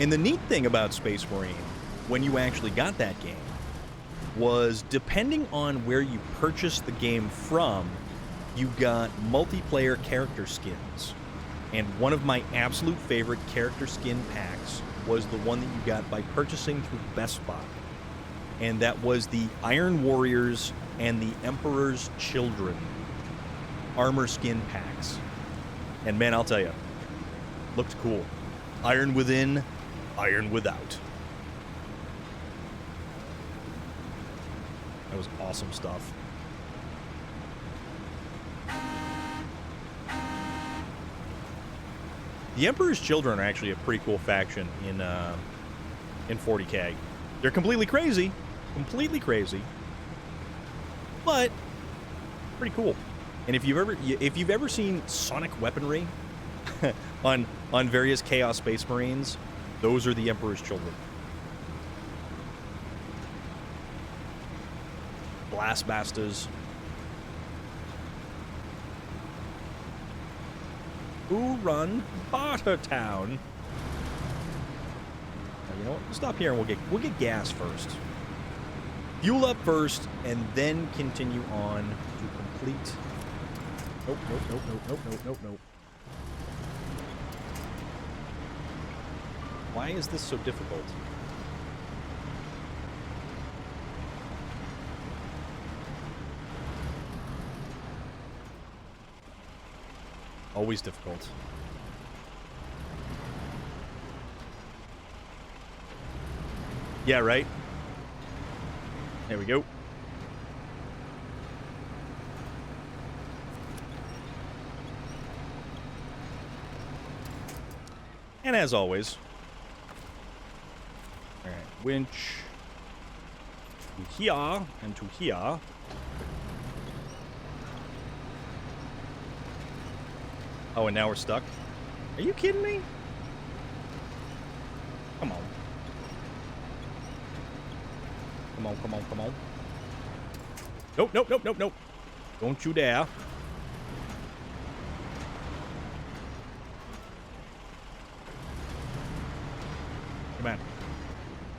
And the neat thing about Space Marine, when you actually got that game, was depending on where you purchased the game from, you got multiplayer character skins. And one of my absolute favorite character skin packs was the one that you got by purchasing through Best Buy. And that was the Iron Warriors and the Emperor's Children armor skin packs. And man, I'll tell you, looked cool. Iron within, iron without. That was awesome stuff. The Emperor's Children are actually a pretty cool faction in 40K. They're completely crazy, but pretty cool. And if you've ever seen Sonic weaponry on various Chaos Space Marines, those are the Emperor's Children. Blastbusters. Who run Bartertown? Now, you know what? We'll stop here and we'll get gas first. Fuel up first, and then continue on to complete. Nope. Why is this so difficult? Always difficult. Yeah, right? There we go. And as always... Alright, winch to here and to here. Oh, and now we're stuck? Are you kidding me? Come on. Come on, come on, come on. Nope, nope, nope, nope, nope. Don't you dare. Come on.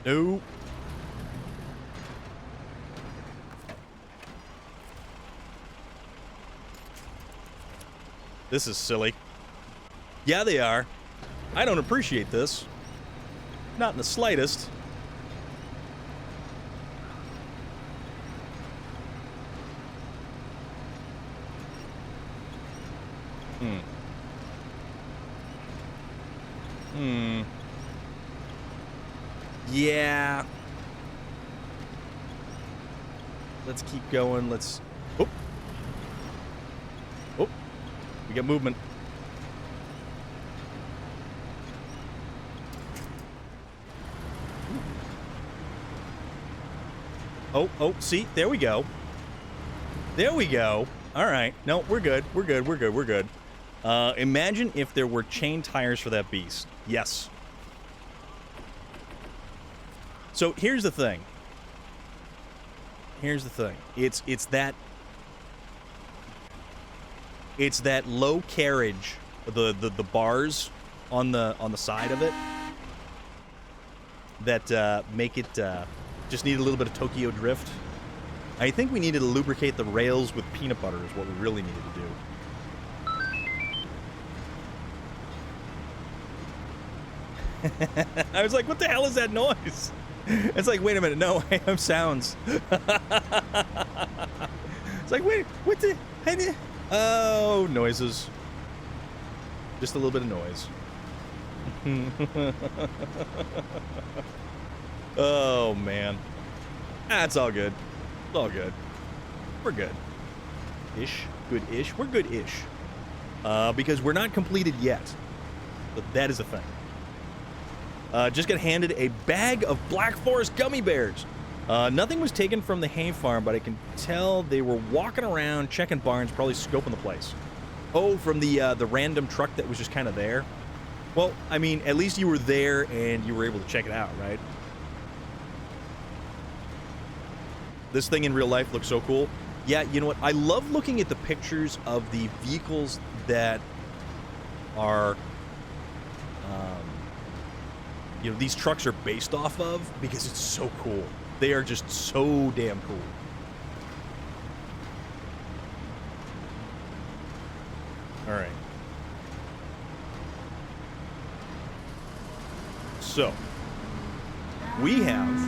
No. This is silly. Yeah, they are. I don't appreciate this. Not in the slightest. Yeah. Let's keep going. Let's... Oh. Oh. We got movement. Oh, oh, see? There we go. There we go. All right. No, we're good. We're good. We're good. We're good. Imagine if there were chain tires for that beast. Yes. So here's the thing. Here's the thing. It's that low carriage, the bars on the side of it that make it just need a little bit of Tokyo drift. I think we needed to lubricate the rails with peanut butter is what we really needed to do. I was like, what the hell is that noise? It's like, wait a minute, no, I have sounds. It's like, wait, what the? Oh, noises. Just a little bit of noise. Oh, man. That's all good. It's all good. We're good. Ish. Good-ish. We're good-ish. Because we're not completed yet. But that is a thing. Just got handed a bag of Black Forest gummy bears. Nothing was taken from the hay farm, but I can tell they were walking around, checking barns, probably scoping the place. Oh, from the random truck that was just kind of there? Well, I mean, at least you were there and you were able to check it out, right? This thing in real life looks so cool. Yeah, you know what? I love looking at the pictures of the vehicles that are... you know, these trucks are based off of, because it's so cool. They are just so damn cool. All right. So, we have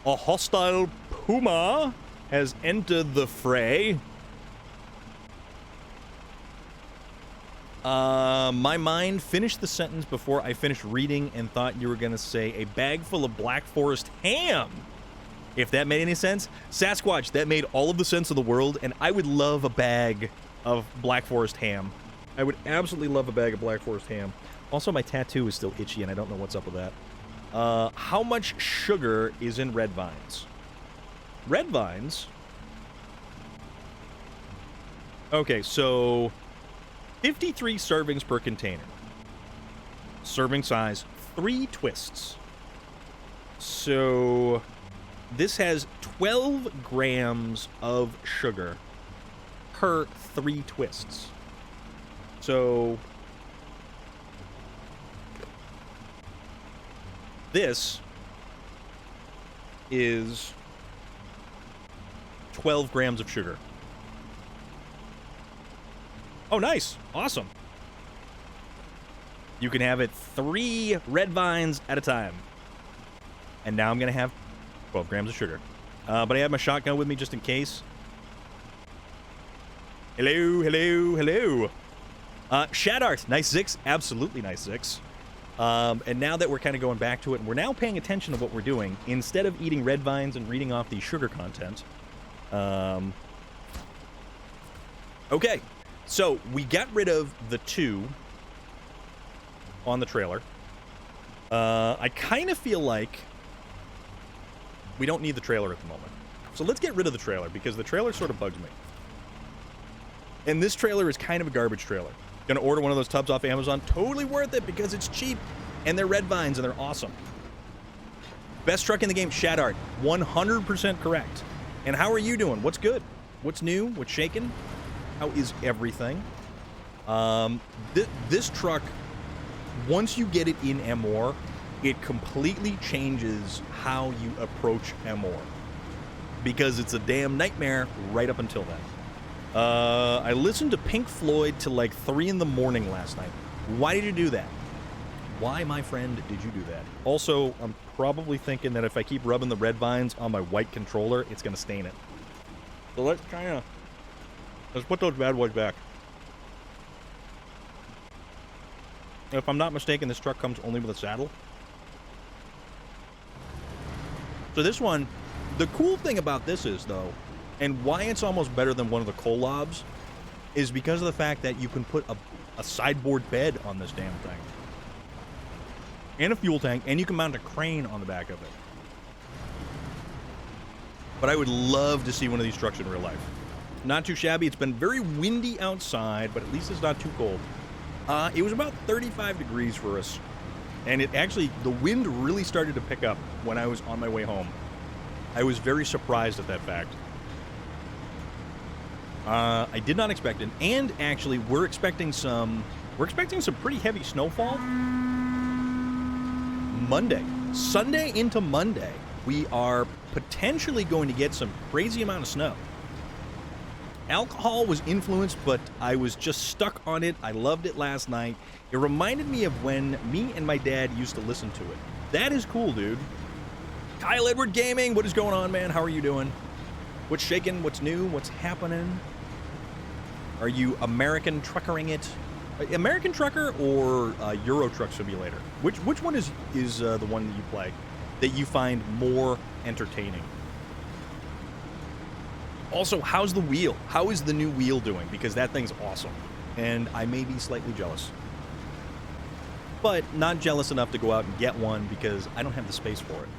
a hostile puma has entered the fray. My mind finished the sentence before I finished reading and thought you were going to say a bag full of Black Forest ham. If that made any sense. Sasquatch, that made all of the sense of the world, and I would love a bag of Black Forest ham. I would absolutely love a bag of Black Forest ham. Also, my tattoo is still itchy, and I don't know what's up with that. How much sugar is in red vines? Red vines? Okay, so... 53 servings per container. Serving size, 3 twists. So, this has 12 grams of sugar per 3 twists. So, this is 12 grams of sugar. Oh, nice. Awesome. You can have it 3 red vines at a time. And now I'm going to have 12 grams of sugar. But I have my shotgun with me just in case. Hello, hello, hello. Shadart, nice 6. Absolutely nice 6. And now that we're kind of going back to it, and we're now paying attention to what we're doing, instead of eating red vines and reading off the sugar content. Okay. So, we got rid of the 2 on the trailer. I kind of feel like we don't need the trailer at the moment. So let's get rid of the trailer, because the trailer sort of bugs me. And this trailer is kind of a garbage trailer. Gonna order one of those tubs off Amazon. Totally worth it because it's cheap. And they're red vines and they're awesome. Best truck in the game, Shadart. 100% correct. And how are you doing? What's good? What's new? What's shaking? How is everything? This truck, once you get it in M4, it completely changes how you approach M4. Because it's a damn nightmare right up until then. I listened to Pink Floyd till like 3 in the morning last night. Why did you do that? Why, my friend, did you do that? Also, I'm probably thinking that if I keep rubbing the red vines on my white controller, it's going to stain it. So let's put those bad boys back. If I'm not mistaken, this truck comes only with a saddle. So this one, the cool thing about this is, though, and why it's almost better than one of the Kolobs, is because of the fact that you can put a sideboard bed on this damn thing. And a fuel tank, and you can mount a crane on the back of it. But I would love to see one of these trucks in real life. Not too shabby. It's been very windy outside, but at least it's not too cold. It was about 35 degrees for us. And it actually, the wind really started to pick up when I was on my way home. I was very surprised at that fact. I did not expect it. And actually, we're expecting some pretty heavy snowfall Monday. Sunday into Monday, we are potentially going to get some crazy amount of snow. Alcohol was influenced, but I was just stuck on it. I loved it last night. It reminded me of when me and my dad used to listen to it. That is cool, dude. Kyle Edward Gaming, what is going on, man? How are you doing? What's shaking? What's new? What's happening? Are you American truckering it? American Trucker or Euro Truck Simulator? Which one is the one that you play that you find more entertaining? Also, how's the wheel? How is the new wheel doing? Because that thing's awesome. And I may be slightly jealous. But not jealous enough to go out and get one because I don't have the space for it.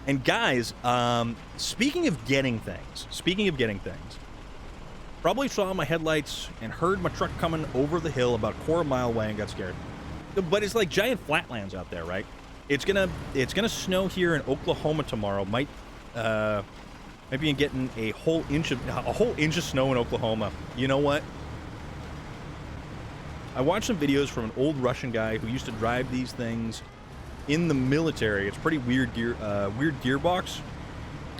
And guys, speaking of getting things, probably saw my headlights and heard my truck coming over the hill about a quarter mile away and got scared. But it's like giant flatlands out there, right? It's gonna snow here in Oklahoma tomorrow. Might be getting a whole inch of snow in Oklahoma. You know what? I watched some videos from an old Russian guy who used to drive these things in the military. It's pretty weird gearbox.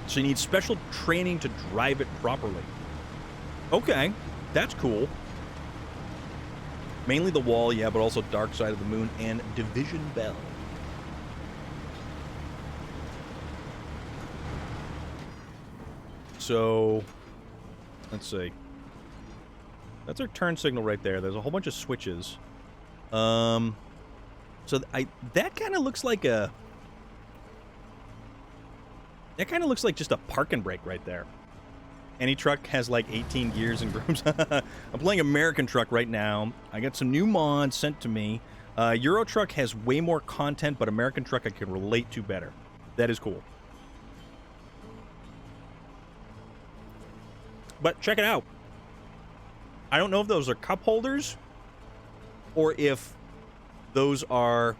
So you need special training to drive it properly. Okay, that's cool. Mainly the wall, yeah, but also Dark Side of the Moon and Division Bell. So, let's see. That's our turn signal right there. There's a whole bunch of switches. So that kind of looks like just a park and brake right there. Any truck has like 18 gears and grooves. I'm playing American Truck right now. I got some new mods sent to me. Euro Truck has way more content, but American Truck I can relate to better. That is cool. But check it out. I don't know if those are cup holders or if those are...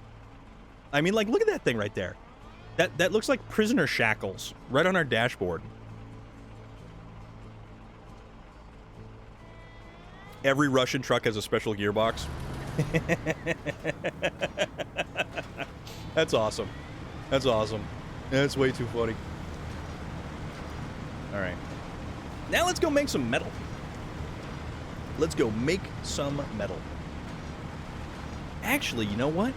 I mean, like, look at that thing right there. That looks like prisoner shackles right on our dashboard. Every Russian truck has a special gearbox. That's awesome. That's awesome. That's way too funny. All right. Now let's go make some metal. Let's go make some metal. Actually, you know what?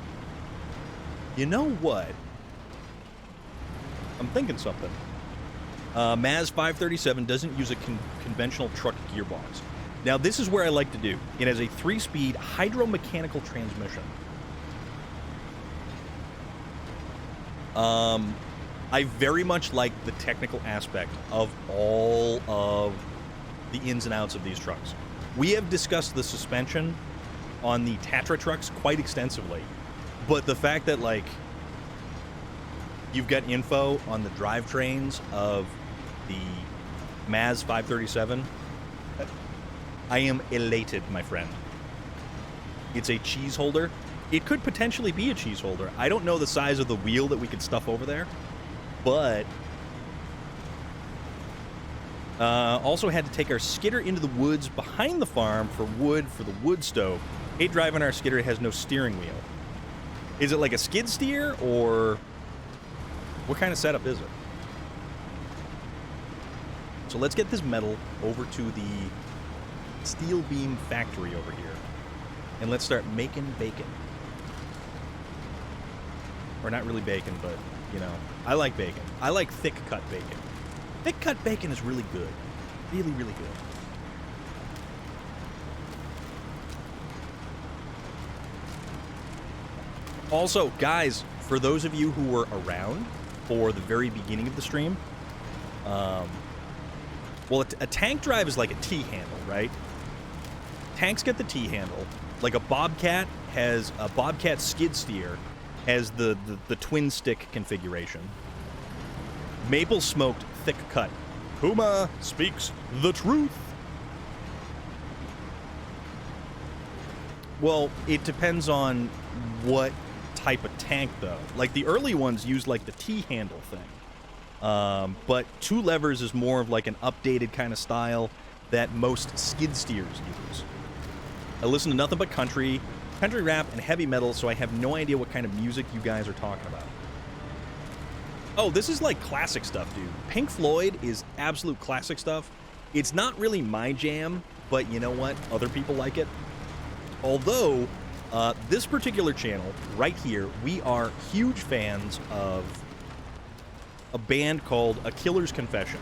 I'm thinking something. Maz 537 doesn't use a conventional truck gearbox. Now, this is where I like to do. It has a 3-speed hydromechanical transmission. I very much like the technical aspect of all of the ins and outs of these trucks. We have discussed the suspension on the Tatra trucks quite extensively, but the fact that, like, you've got info on the drivetrains of the Maz 537, I am elated, my friend. It's a cheese holder. It could potentially be a cheese holder. I don't know the size of the wheel that we could stuff over there, but also had to take our skidder into the woods behind the farm for wood for the wood stove. Hate driving our skidder. It has no steering wheel. Is it like a skid steer, or what kind of setup is it? So let's get this metal over to the steel beam factory over here, and let's start making bacon. Or not really bacon, but, you know, I like bacon. I like thick-cut bacon. Thick-cut bacon is really good. Really, really good. Also, guys, for those of you who were around for the very beginning of the stream, well, a tank drive is like a T-handle, right? Tanks get the T-handle. Like a Bobcat has a Bobcat skid steer has the twin stick configuration. Maple smoked thick cut. Puma speaks the truth. Well, it depends on what type of tank, though. Like the early ones used like the T-handle thing. But two levers is more of like an updated kind of style that most skid steers use. I listen to nothing but country rap, and heavy metal, so I have no idea what kind of music you guys are talking about. Oh, this is like classic stuff, dude. Pink Floyd is absolute classic stuff. It's not really my jam, but you know what? Other people like it. Although, this particular channel, right here, we are huge fans of a band called A Killer's Confession.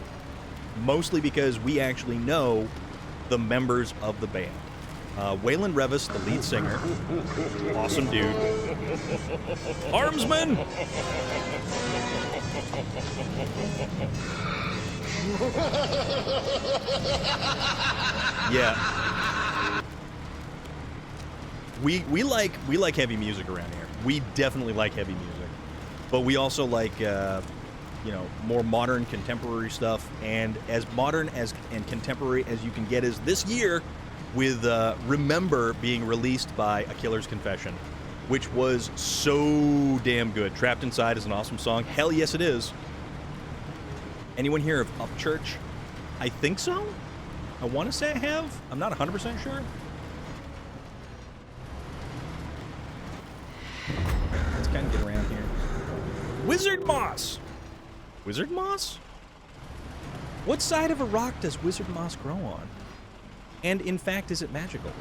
Mostly because we actually know the members of the band. Waylon Revis, the lead singer. Awesome dude. Armsman! Yeah. We like heavy music around here. We definitely like heavy music. But we also like you know, more modern contemporary stuff, and as modern as and contemporary as you can get is this year with Remember being released by A Killer's Confession, which was so damn good. Trapped Inside is an awesome song. Hell yes it is. Anyone here of Upchurch? I think so. I want to say I have. I'm not 100% sure. Let's kind of get around here. Wizard moss! Wizard moss? What side of a rock does wizard moss grow on? And in fact, is it magical?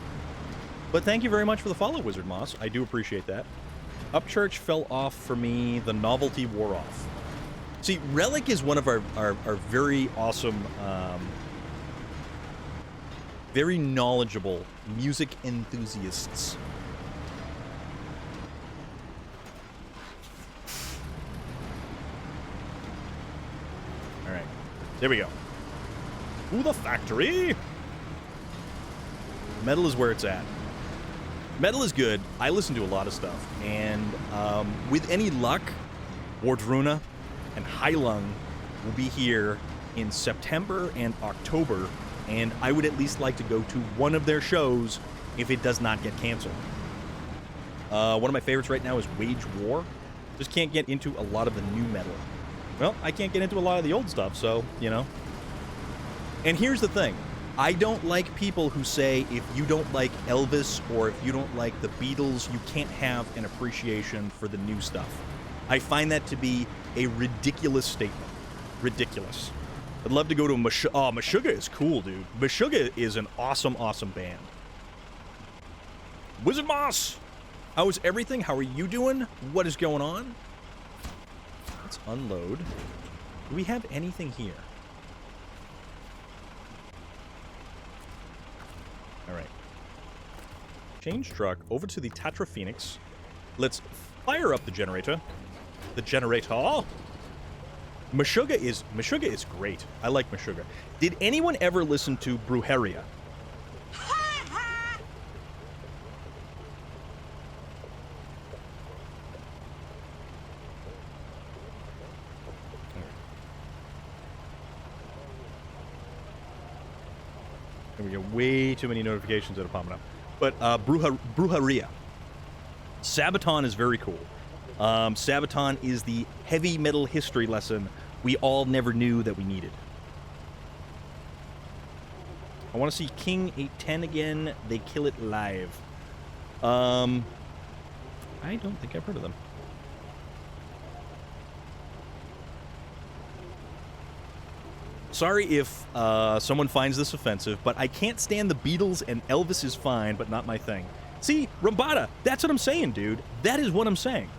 But thank you very much for the follow, Wizard Moss. I do appreciate that. Upchurch fell off for me. The novelty wore off. See, Relic is one of our very awesome, very knowledgeable music enthusiasts. All right. There we go. Ooh, the factory! Metal is where it's at. Metal is good. I listen to a lot of stuff. And with any luck, Wardruna and Heilung will be here in September and October. And I would at least like to go to one of their shows if it does not get canceled. One of my favorites right now is Wage War. Just can't get into a lot of the new metal. Well, I can't get into a lot of the old stuff, so, you know. And here's the thing. I don't like people who say if you don't like Elvis or if you don't like the Beatles, you can't have an appreciation for the new stuff. I find that to be a ridiculous statement. Ridiculous. I'd love to go to Meshuggah. Oh, Meshuggah is cool, dude. Meshuggah is an awesome, awesome band. Wizard Moss! How is everything? How are you doing? What is going on? Let's unload. Do we have anything here? All right. Change truck over to the Tatra Phoenix. Let's fire up the generator. The generator. Meshuggah is great. I like Meshuggah. Did anyone ever listen to Brujeria? And we get way too many notifications that are popping up. But Brujeria. Sabaton is very cool. Sabaton is the heavy metal history lesson we all never knew that we needed. I want to see King 810 again. They kill it live. I don't think I've heard of them. Sorry if someone finds this offensive, but I can't stand the Beatles, and Elvis is fine, but not my thing. See, Rambada, that's what I'm saying, dude. That is what I'm saying.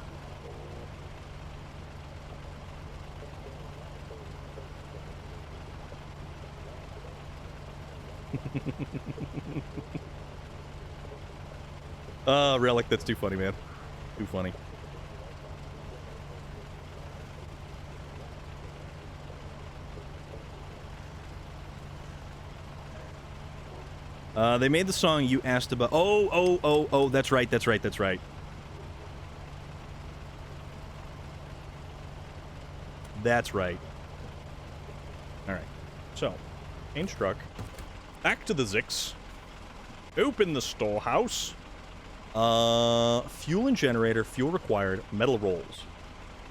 Relic, that's too funny, man. Too funny. They made the song you asked about. Oh, that's right. That's right. Alright. So, change truck. Back to the Zix. Open the storehouse. Fuel and generator, fuel required, metal rolls.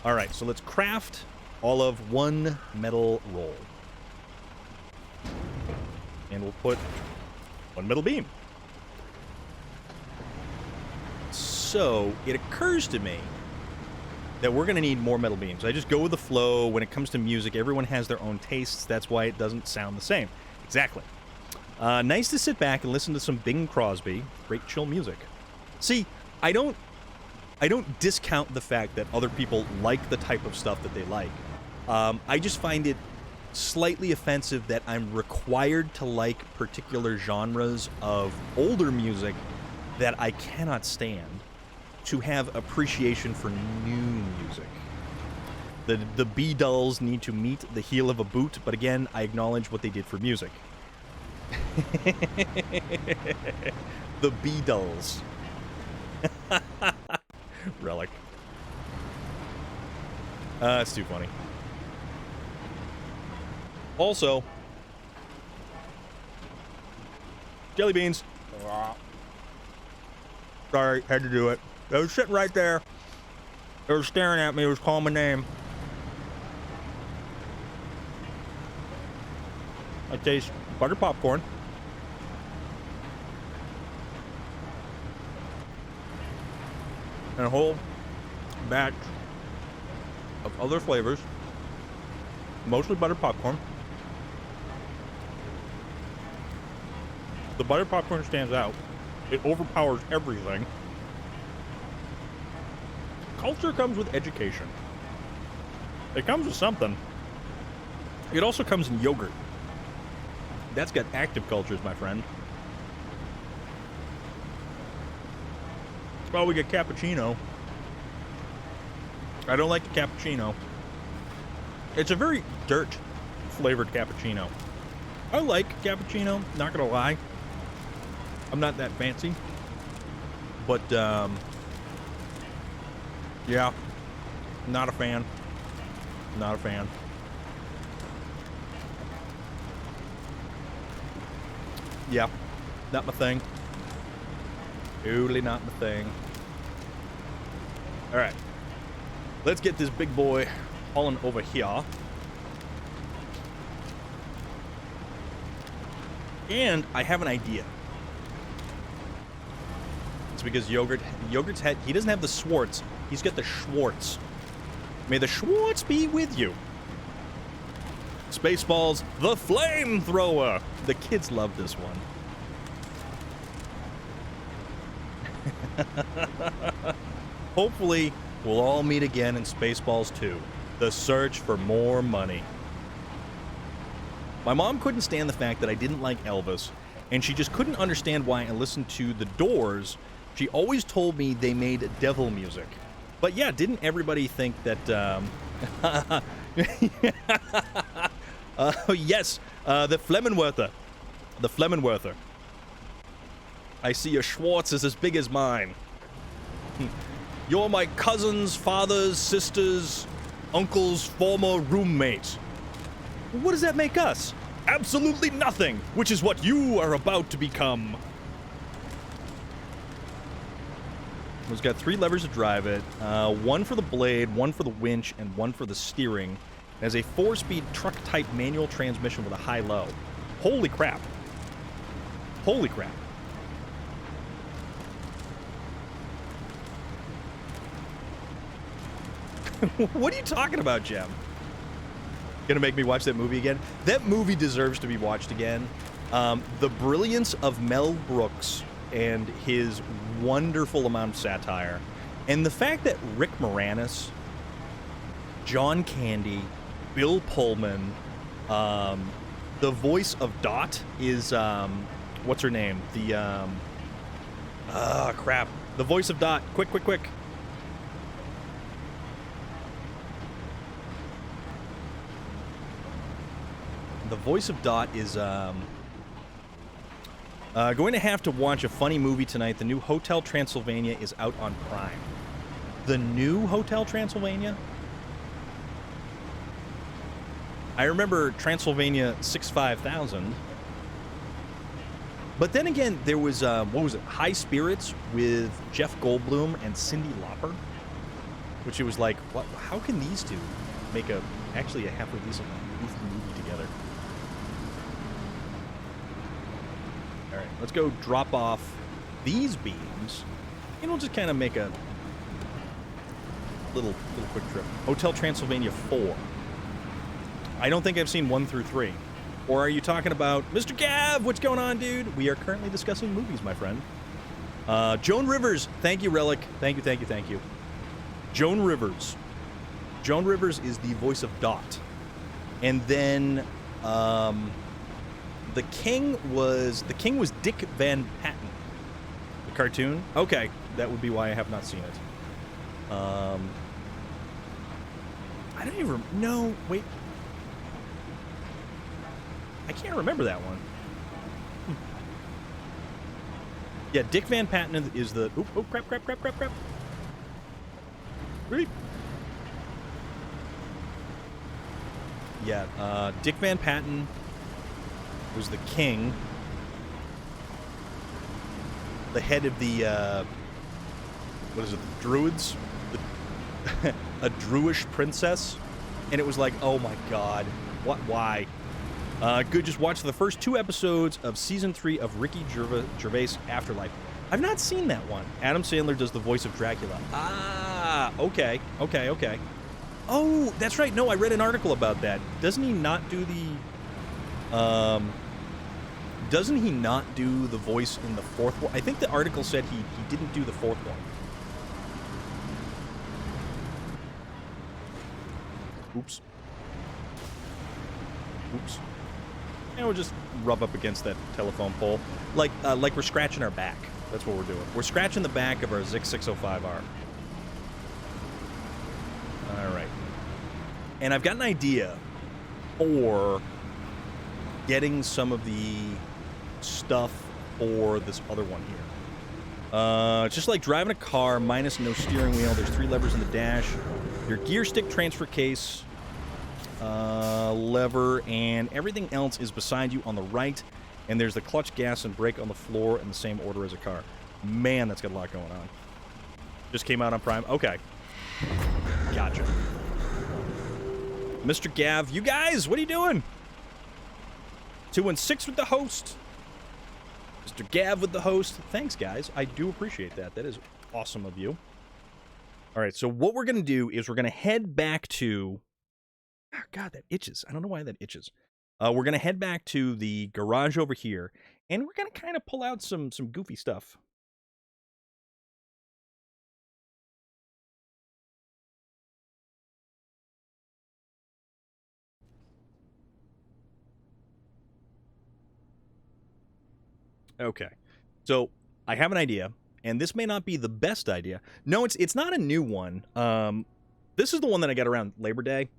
Alright, so let's craft all of one metal roll. And we'll put one metal beam. So, it occurs to me that we're going to need more metal beams. I just go with the flow. When it comes to music, everyone has their own tastes. That's why it doesn't sound the same. Exactly. Nice to sit back and listen to some Bing Crosby. Great chill music. See, I don't discount the fact that other people like the type of stuff that they like. I just find it slightly offensive that I'm required to like particular genres of older music that I cannot stand to have appreciation for new music. The Beatles need to meet the heel of a boot, but again, I acknowledge what they did for music. The Beatles. Relic. It's too funny. Also, jelly beans. Sorry, had to do it. They was sitting right there. They were staring at me. It was calling my name. I taste butter popcorn. And a whole batch of other flavors. Mostly butter popcorn. The butter popcorn stands out. It overpowers everything. Culture comes with education. It comes with something. It also comes in yogurt. That's got active cultures, my friend. Well, we get cappuccino. I don't like the cappuccino. It's a very dirt-flavored cappuccino. I like cappuccino, not gonna lie. I'm not that fancy. But, yeah. Not a fan. Not a fan. Yeah. Not my thing. Totally not my thing. Alright. Let's get this big boy hauling over here. And I have an idea. It's because Yogurt's head, he doesn't have the Swartz. He's got the Schwartz. May the Schwartz be with you. Spaceballs, the flamethrower. The kids love this one. Hopefully, we'll all meet again in Spaceballs 2. The search for more money. My mom couldn't stand the fact that I didn't like Elvis, and she just couldn't understand why I listened to The Doors. She always told me they made devil music. But yeah, didn't everybody think that, yes, the Flemmenwerther. The Flemmenwerther. I see your Schwartz is as big as mine. You're my cousin's, father's, sister's, uncle's former roommate. What does that make us? Absolutely nothing, which is what you are about to become. It's got 3 levers to drive it. 1 for the blade, 1 for the winch, and 1 for the steering. It has a 4-speed truck-type manual transmission with a high-low. Holy crap. Holy crap. What are you talking about, Jem? Gonna make me watch that movie again? That movie deserves to be watched again. The brilliance of Mel Brooks and his wonderful amount of satire, and the fact that Rick Moranis, John Candy, Bill Pullman, the voice of Dot is, what's her name? The, crap. The voice of Dot. Quick, quick, quick. The voice of Dot is, going to have to watch a funny movie tonight. The new Hotel Transylvania is out on Prime. The new Hotel Transylvania? I remember Transylvania 65000. But then again, there was, what was it? High Spirits with Jeff Goldblum and Cyndi Lauper. Which it was like, what? How can these two make actually a halfway decent movie together? All right, let's go drop off these beams, and we'll just kind of make a little quick trip. Hotel Transylvania 4. I don't think I've seen 1 through 3. Or are you talking about Mr. Gav? What's going on, dude? We are currently discussing movies, my friend. Joan Rivers. Thank you, Relic. Thank you, thank you, thank you. Joan Rivers. Joan Rivers is the voice of Dot. And then the king was Dick Van Patten. The cartoon? Okay, that would be why I have not seen it. I don't even no, wait. I can't remember that one. Yeah, Dick Van Patten is the... Oh, crap. Really? Yeah, Dick Van Patten was the king. The head of the, what is it, the Druids? A Druish princess. And it was like, oh my god. What? Why? Good, just watch the first 2 episodes of Season 3 of Ricky Gervais' Afterlife. I've not seen that one. Adam Sandler does the voice of Dracula. Ah, okay. Oh, that's right. No, I read an article about that. Doesn't he not do the... Doesn't he not do the voice in the 4th one? I think the article said he didn't do the 4th one. Oops. And we'll just rub up against that telephone pole. Like we're scratching our back. That's what we're doing. We're scratching the back of our Zik 605R. Alright. And I've got an idea for getting some of the stuff for this other one here. It's just like driving a car minus no steering wheel. There's 3 levers in the dash. Your gear stick transfer case... lever, and everything else is beside you on the right, and there's the clutch, gas, and brake on the floor in the same order as a car. Man, that's got a lot going on. Just came out on Prime. Okay. Gotcha. Mr. Gav, you guys, what are you doing? 216 with the host. Mr. Gav with the host. Thanks, guys. I do appreciate that. That is awesome of you. All right, so what we're going to do is we're going to head back to... Oh, God, that itches. I don't know why that itches. We're going to head back to the garage over here, and we're going to kind of pull out some goofy stuff. Okay, so I have an idea, and this may not be the best idea. No, it's not a new one. This is the one that I got around Labor Day.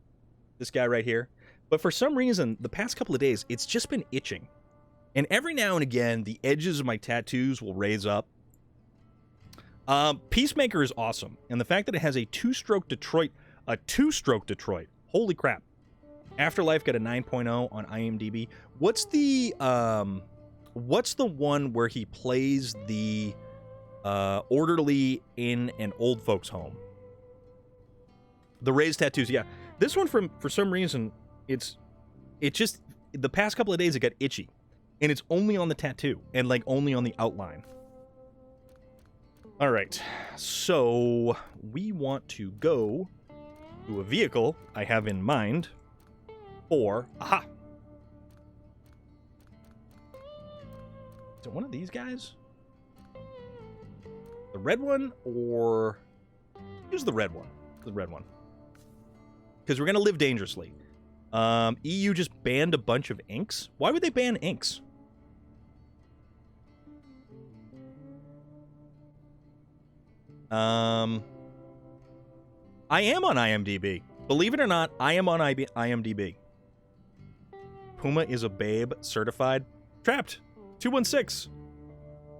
This guy right here. But for some reason, the past couple of days, it's just been itching. And every now and again, the edges of my tattoos will raise up. Peacemaker is awesome. And the fact that it has a two-stroke Detroit, holy crap. Afterlife got a 9.0 on IMDb. What's the one where he plays the orderly in an old folks home? The raised tattoos, yeah. This one, for some reason, it just, the past couple of days it got itchy. And it's only on the tattoo, and like only on the outline. All right, so we want to go to a vehicle I have in mind for, aha! Is it one of these guys? The red one, or use the red one. The red one. Because we're going to live dangerously. EU just banned a bunch of inks. Why would they ban inks? I am on IMDb. Believe it or not, I am on IMDb. Puma is a babe, certified. Trapped. 216.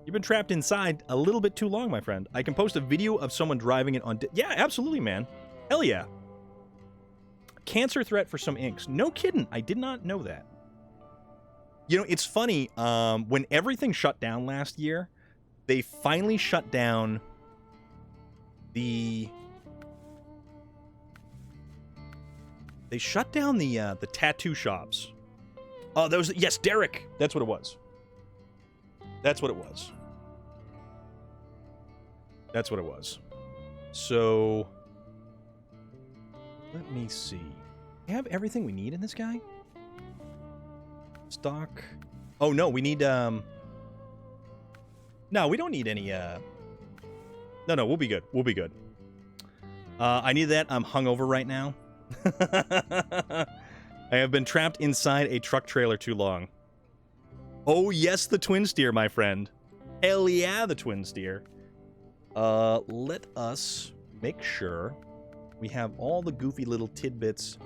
You've been trapped inside a little bit too long, my friend. I can post a video of someone driving it on... Yeah, absolutely, man. Hell yeah. Cancer threat for some inks. No kidding. I did not know that. You know, it's funny. When everything shut down last year, they finally shut down the... They shut down the tattoo shops. Oh, that was... Yes, Derek. That's what it was. That's what it was. That's what it was. So... Let me see. We have everything we need in this guy? Stock. Oh, no, we need, No, we don't need any, No, we'll be good. We'll be good. I need that. I'm hungover right now. I have been trapped inside a truck trailer too long. Oh, yes, the twin steer, my friend. Hell yeah, the twin steer. Let us make sure we have all the goofy little tidbits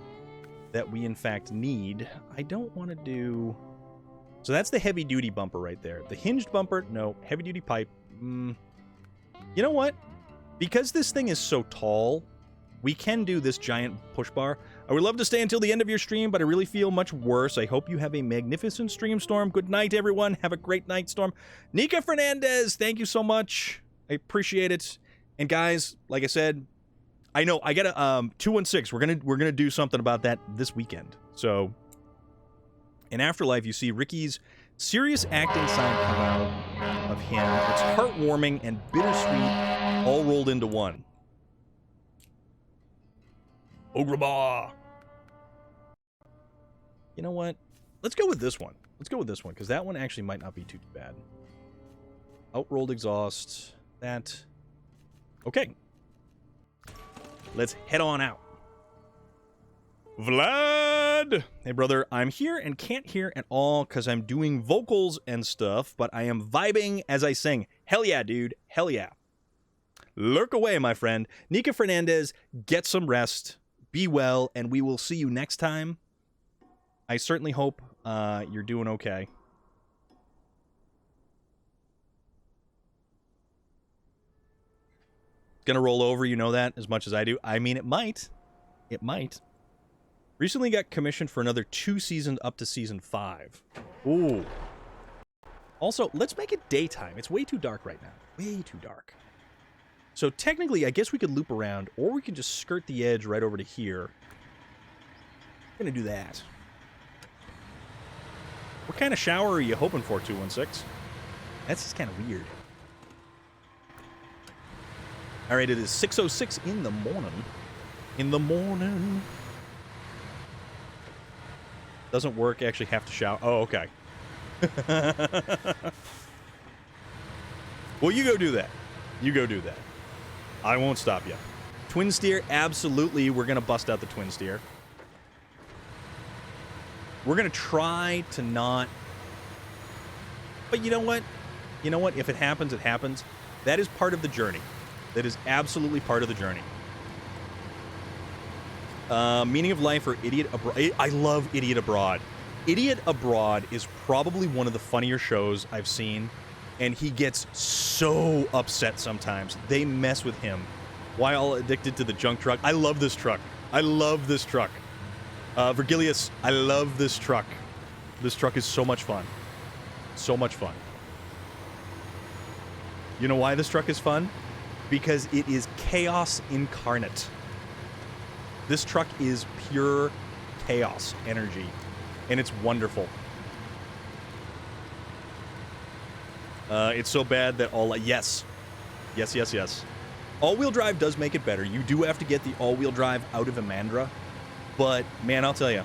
that we, in fact, need. I don't want to do... So that's the heavy-duty bumper right there. The hinged bumper, no. Heavy-duty pipe. You know what? Because this thing is so tall, we can do this giant push bar. I would love to stay until the end of your stream, but I really feel much worse. I hope you have a magnificent stream, Storm. Good night, everyone. Have a great night, Storm. Nika Fernandez, thank you so much. I appreciate it. And guys, like I said... I know, I gotta, 216, we're gonna do something about that this weekend. So, in Afterlife, you see Ricky's serious acting side come out of him. It's heartwarming and bittersweet, all rolled into one. Ograbah! You know what? Let's go with this one. Let's go with this one, because that one actually might not be too bad. Outrolled exhaust, that. Okay. Let's head on out. Vlad! Hey, brother, I'm here and can't hear at all because I'm doing vocals and stuff, but I am vibing as I sing. Hell yeah, dude. Hell yeah. Lurk away, my friend. Nika Fernandez, get some rest, be well, and we will see you next time. I certainly hope you're doing okay. Gonna roll over, you know that, as much as I do. I mean, it might. It might. Recently got commissioned for another 2 seasons up to season 5. Ooh. Also, let's make it daytime. It's way too dark right now. Way too dark. So technically, I guess we could loop around, or we can just skirt the edge right over to here. I'm gonna do that. What kind of shower are you hoping for, 216? That's just kind of weird. All right, it is 6:06 in the morning. In the morning. Doesn't work. Actually have to shower. Oh, okay. Well, you go do that. You go do that. I won't stop you. Twin steer, absolutely. We're going to bust out the twin steer. We're going to try to not... But you know what? You know what? If it happens, it happens. That is part of the journey. That is absolutely part of the journey. Meaning of Life or Idiot Abroad. I love Idiot Abroad. Idiot Abroad is probably one of the funnier shows I've seen, and he gets so upset sometimes. They mess with him while addicted to the junk truck. I love this truck. I love this truck. Virgilius, I love this truck. This truck is so much fun. So much fun. You know why this truck is fun? Because it is chaos incarnate. This truck is pure chaos energy, and it's wonderful. It's so bad that yes. All-wheel drive does make it better. You do have to get the all-wheel drive out of Amandra, but man, I'll tell you,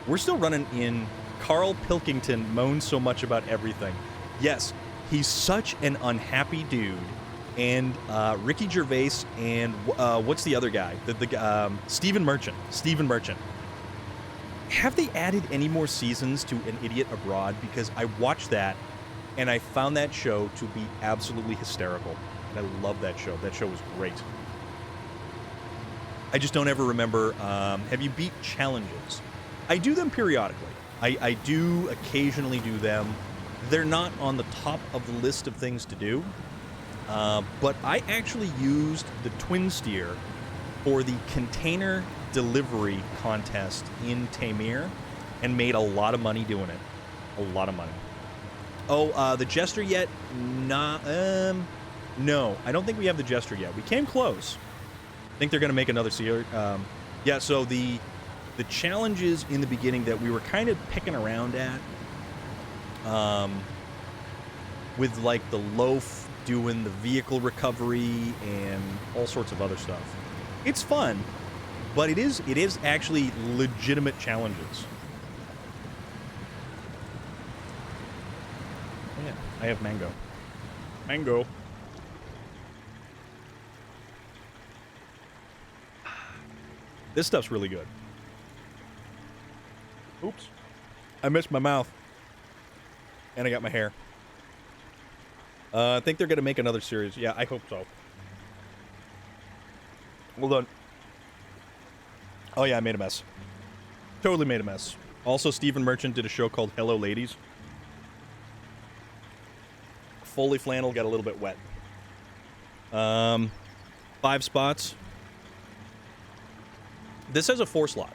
we're still running in. Carl Pilkington moans so much about everything. Yes, he's such an unhappy dude. And Ricky Gervais and what's the other guy? Stephen Merchant. Stephen Merchant. Have they added any more seasons to An Idiot Abroad? Because I watched that, and I found that show to be absolutely hysterical. And I love that show. That show was great. I just don't ever remember. Have you beat challenges? I do them periodically. I do occasionally do them. They're not on the top of the list of things to do. But I actually used the Twin Steer for the container delivery contest in Tamir and made a lot of money doing it. A lot of money. Oh, the Jester yet? No, I don't think we have the Jester yet. We came close. I think they're going to make another series. Yeah, so the challenges in the beginning that we were kind of picking around at, with like the loaf doing the vehicle recovery and all sorts of other stuff. It's fun, but it is actually legitimate challenges. Oh, yeah, I have mango. Mango. This stuff's really good. Oops. I missed my mouth. And I got my hair. I think they're going to make another series. Yeah, I hope so. Hold on. Oh, yeah, I made a mess. Totally made a mess. Also, Stephen Merchant did a show called Hello Ladies. Foley Flannel got a little bit wet. 5 spots. This has a 4 slot.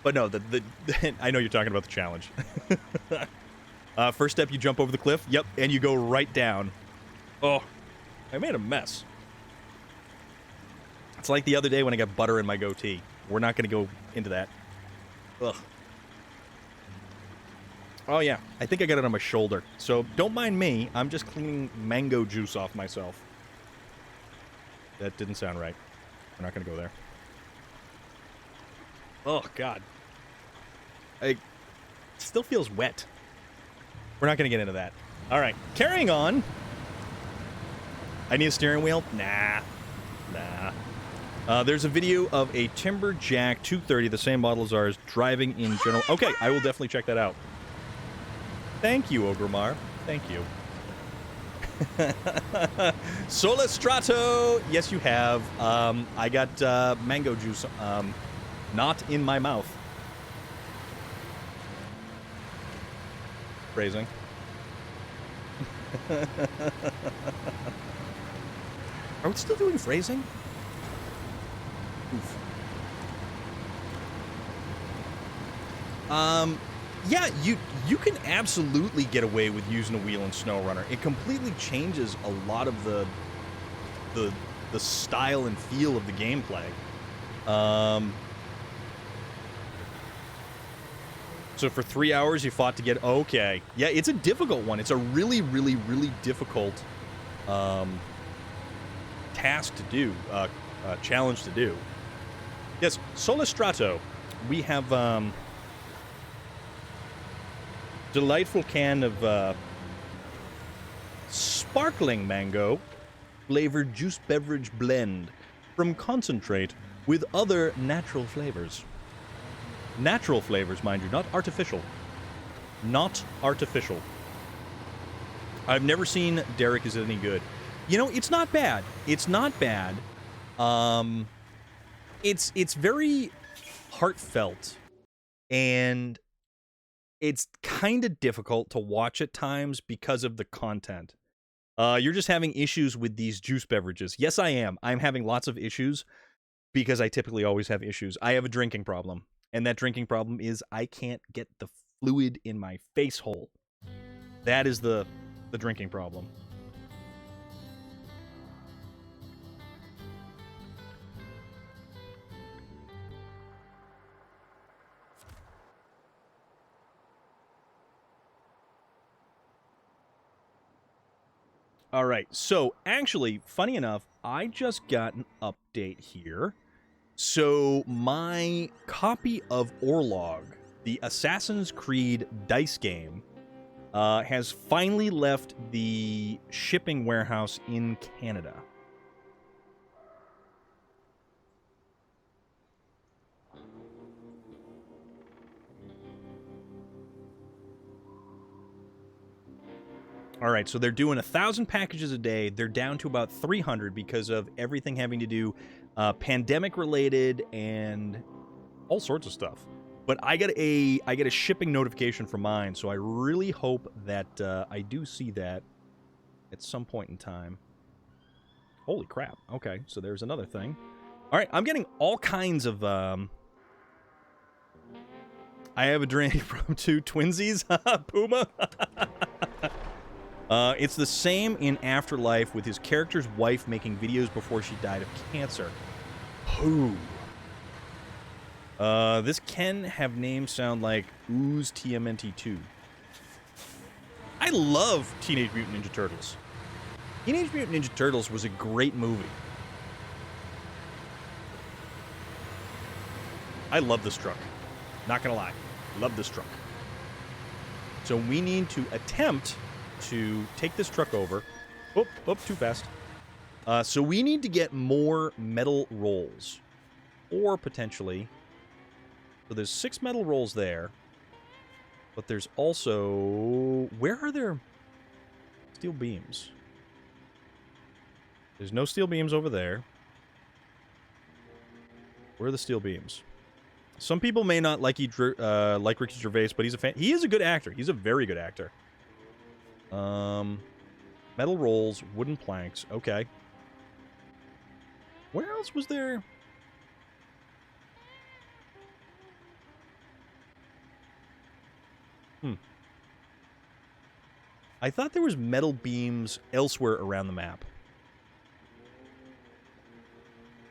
But no, I know you're talking about the challenge. First step, you jump over the cliff. Yep, and you go right down. Oh, I made a mess. It's like the other day when I got butter in my goatee. We're not going to go into that. Ugh. Oh, yeah. I think I got it on my shoulder. So don't mind me. I'm just cleaning mango juice off myself. That didn't sound right. We're not going to go there. Oh, God. It still feels wet. We're not going to get into that. All right. Carrying on. I need a steering wheel? Nah. There's a video of a Timberjack 230, the same model as ours, driving in general. Okay, I will definitely check that out. Thank you, Ogremar. Thank you. Solastrato! Yes, you have. I got mango juice not in my mouth. Phrasing. Are we still doing phrasing? Oof. Yeah, you can absolutely get away with using a wheel in SnowRunner. It completely changes a lot of the style and feel of the gameplay. So for 3 hours you fought to get... Okay. Yeah, it's a difficult one. It's a really, really, really difficult task to do. Challenge to do. Yes, Solastrato. We have... delightful can of sparkling mango flavored juice beverage blend from concentrate with other natural flavors. Natural flavors, mind you, not artificial. Not artificial. I've never seen Derek Is It Any Good. You know, it's not bad. It's not bad. It's very heartfelt, and it's kind of difficult to watch at times because of the content. You're just having issues with these juice beverages. Yes, I am. I'm having lots of issues because I typically always have issues. I have a drinking problem, and that drinking problem is I can't get the fluid in my face hole. That is the drinking problem. All right, so actually, funny enough, I just got an update here. So my copy of Orlog, the Assassin's Creed dice game, has finally left the shipping warehouse in Canada. All right, so they're doing 1,000 packages a day. They're down to about 300 because of everything having to do pandemic-related and all sorts of stuff. But I get a shipping notification from mine, so I really hope that I do see that at some point in time. Holy crap. Okay, so there's another thing. All right, I'm getting all kinds of... I have a drink from two twinsies. Puma. It's the same in Afterlife with his character's wife making videos before she died of cancer. Who? This can have names sound like Ooze TMNT2. I love Teenage Mutant Ninja Turtles. Teenage Mutant Ninja Turtles was a great movie. I love this truck. Not gonna lie. Love this truck. So we need to attempt to take this truck over. Oop, too fast. So we need to get more metal rolls. Or potentially... So there's 6 metal rolls there. But there's also... Where are there steel beams? There's no steel beams over there. Where are the steel beams? Some people may not like Ricky Gervais, but he's a fan. He is a good actor. He's a very good actor. Metal rolls, wooden planks. Okay. Where else was there? I thought there was metal beams elsewhere around the map.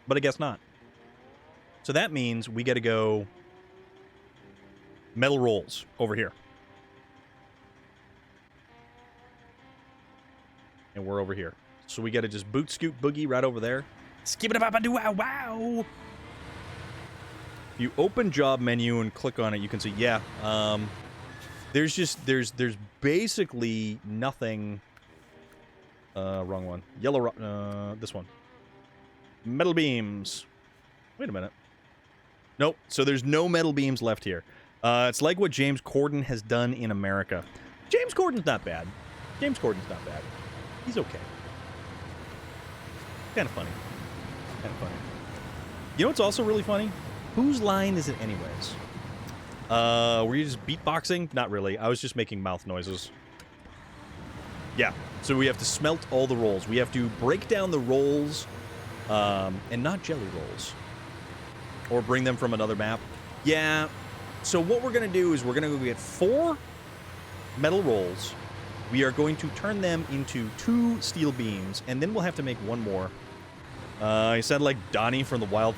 But I guess not. So that means we got to go metal rolls over here. And we're over here. So we got to just boot scoot boogie right over there. Skip it up, do wow wow. If you open job menu and click on it, you can see, yeah, there's basically nothing. Wrong one. Yellow. This one. Metal beams. Wait a minute. Nope. So there's no metal beams left here. It's like what James Corden has done in America. James Corden's not bad. James Corden's not bad. He's okay. Kind of funny. Kind of funny. You know what's also really funny? Whose line is it anyways? Were you just beatboxing? Not really. I was just making mouth noises. Yeah. So we have to smelt all the rolls. We have to break down the rolls, and not jelly rolls. Or bring them from another map. Yeah. So what we're going to do is we're going to go get 4 metal rolls. We are going to turn them into 2 steel beams, and then we'll have to make 1 more. He sounded like Donnie from the Wild...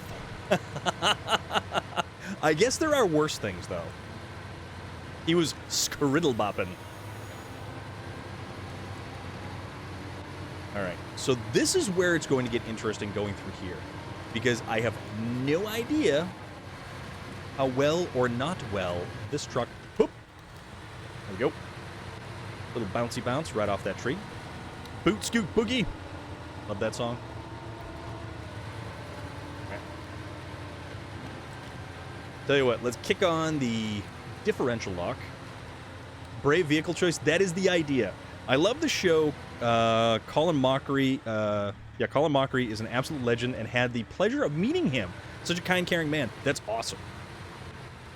I guess there are worse things, though. He was skriddle-bopping. Alright, so this is where it's going to get interesting going through here. Because I have no idea how well or not well this truck... Whoop! There we go. Little bouncy bounce right off that tree. Boot scoot boogie. Love that song. Okay. Tell you what, let's kick on the differential lock. Brave vehicle choice. That is the idea. I love the show. Colin Mockery. Colin Mockery is an absolute legend and had the pleasure of meeting him. Such a kind, caring man. That's awesome.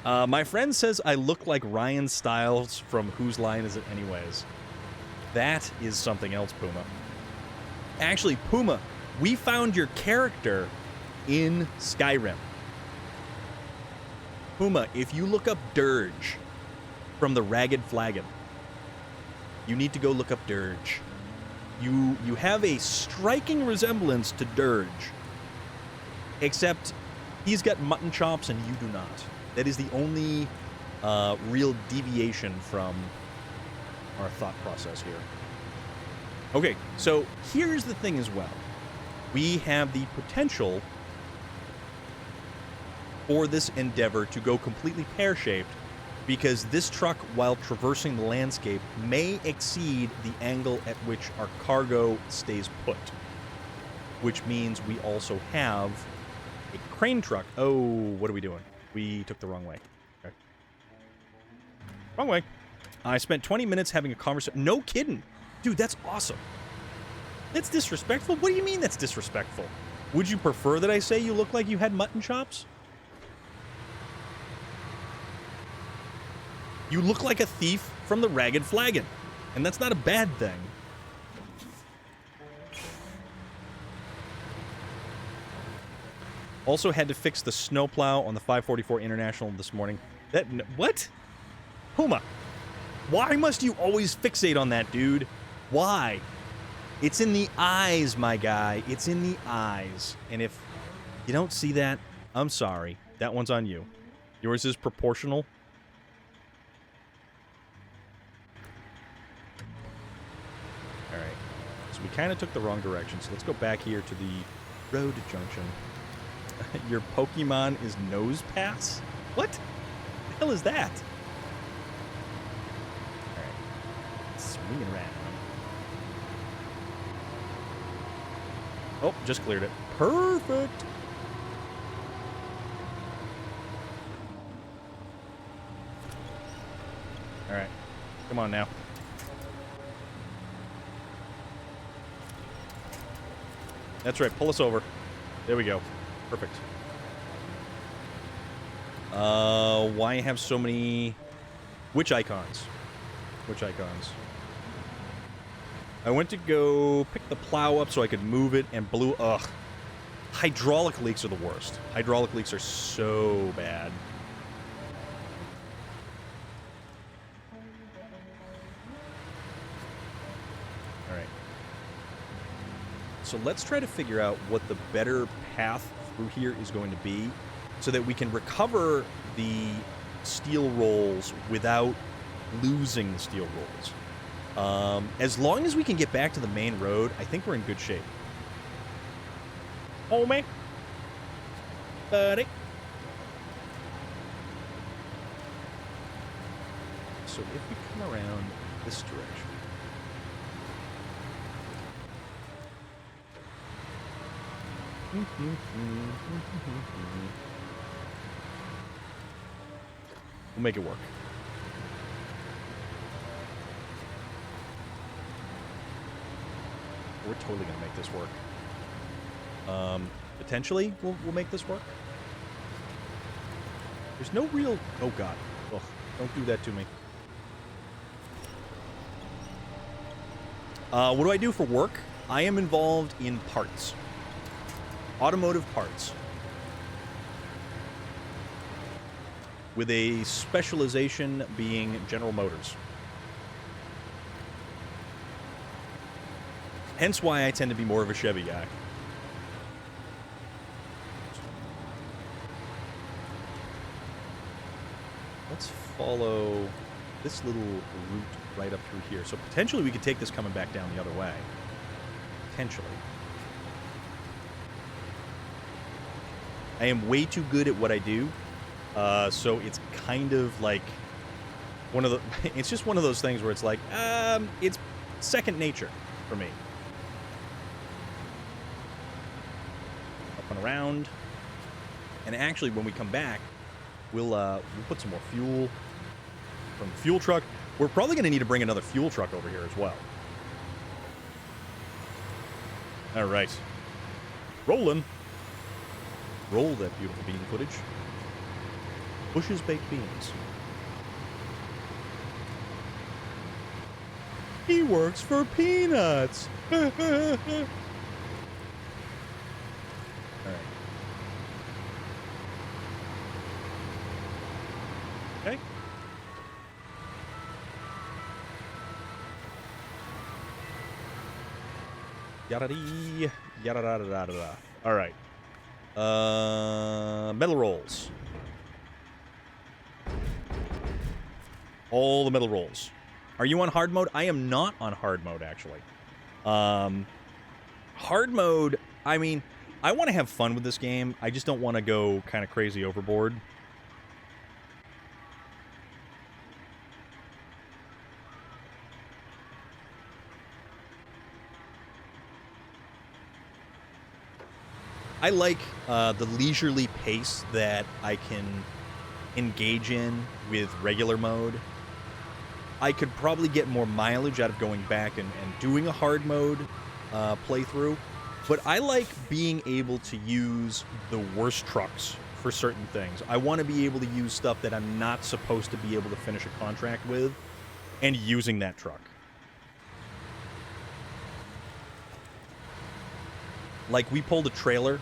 My friend says I look like Ryan Stiles from Whose Line Is It Anyways? That is something else, Puma. Actually, Puma, we found your character in Skyrim. Puma, if you look up Dirge from the Ragged Flagon, you need to go look up Dirge. You have a striking resemblance to Dirge, except he's got mutton chops and you do not. That is the only real deviation from our thought process here. Okay, so here's the thing as well. We have the potential for this endeavor to go completely pear-shaped because this truck, while traversing the landscape, may exceed the angle at which our cargo stays put, which means we also have a crane truck. Oh, what are we doing? We took the wrong way. Okay. Wrong way. I spent 20 minutes having a conversation. No kidding. Dude, that's awesome. That's disrespectful? What do you mean that's disrespectful? Would you prefer that I say you look like you had mutton chops? You look like a thief from the Ragged Flagon, and that's not a bad thing. Also had to fix the snowplow on the 544 International this morning. What? Puma, why must you always fixate on that, dude? Why? It's in the eyes, my guy. It's in the eyes. And if you don't see that, I'm sorry. That one's on you. Yours is proportional. All right. So we kind of took the wrong direction. So let's go back here to the road junction. Your Pokemon is Nose Pass? What? The hell is that? All right. Swinging around. Oh, just cleared it. Perfect. All right. Come on now. That's right. Pull us over. There we go. Perfect. Why have so many... Which icons? Which icons? I went to go pick the plow up so I could move it and blew... Ugh. Hydraulic leaks are the worst. Hydraulic leaks are so bad. Alright. So let's try to figure out what the better path through here is going to be so that we can recover the steel rolls without losing the steel rolls. As long as we can get back to the main road, I think we're in good shape. Oh, man. Buddy. So if we come around this direction. We'll make it work. We're totally going to make this work. Potentially, we'll make this work. There's no real... Oh, God. Ugh, don't do that to me. What do I do for work? I am involved in parts. Automotive parts. With a specialization being General Motors. Hence why I tend to be more of a Chevy guy. Let's follow this little route right up through here. So potentially we could take this coming back down the other way. Potentially. I am way too good at what I do. So it's kind of like one of the... It's just one of those things where it's like, it's second nature for me. Up and around. And actually, when we come back, we'll put some more fuel from the fuel truck. We're probably going to need to bring another fuel truck over here as well. All right. Rolling. Roll that beautiful bean footage. Bush's baked beans. He works for peanuts. Okay. Yada-dee. Yada-da-da-da-da. All right. Metal rolls. All the metal rolls. Are you on hard mode? I am not on hard mode, actually. Hard mode, I mean, I want to have fun with this game. I just don't want to go kind of crazy overboard. I like the leisurely pace that I can engage in with regular mode. I could probably get more mileage out of going back and doing a hard mode playthrough, but I like being able to use the worst trucks for certain things. I want to be able to use stuff that I'm not supposed to be able to finish a contract with, and using that truck. Like, we pulled a trailer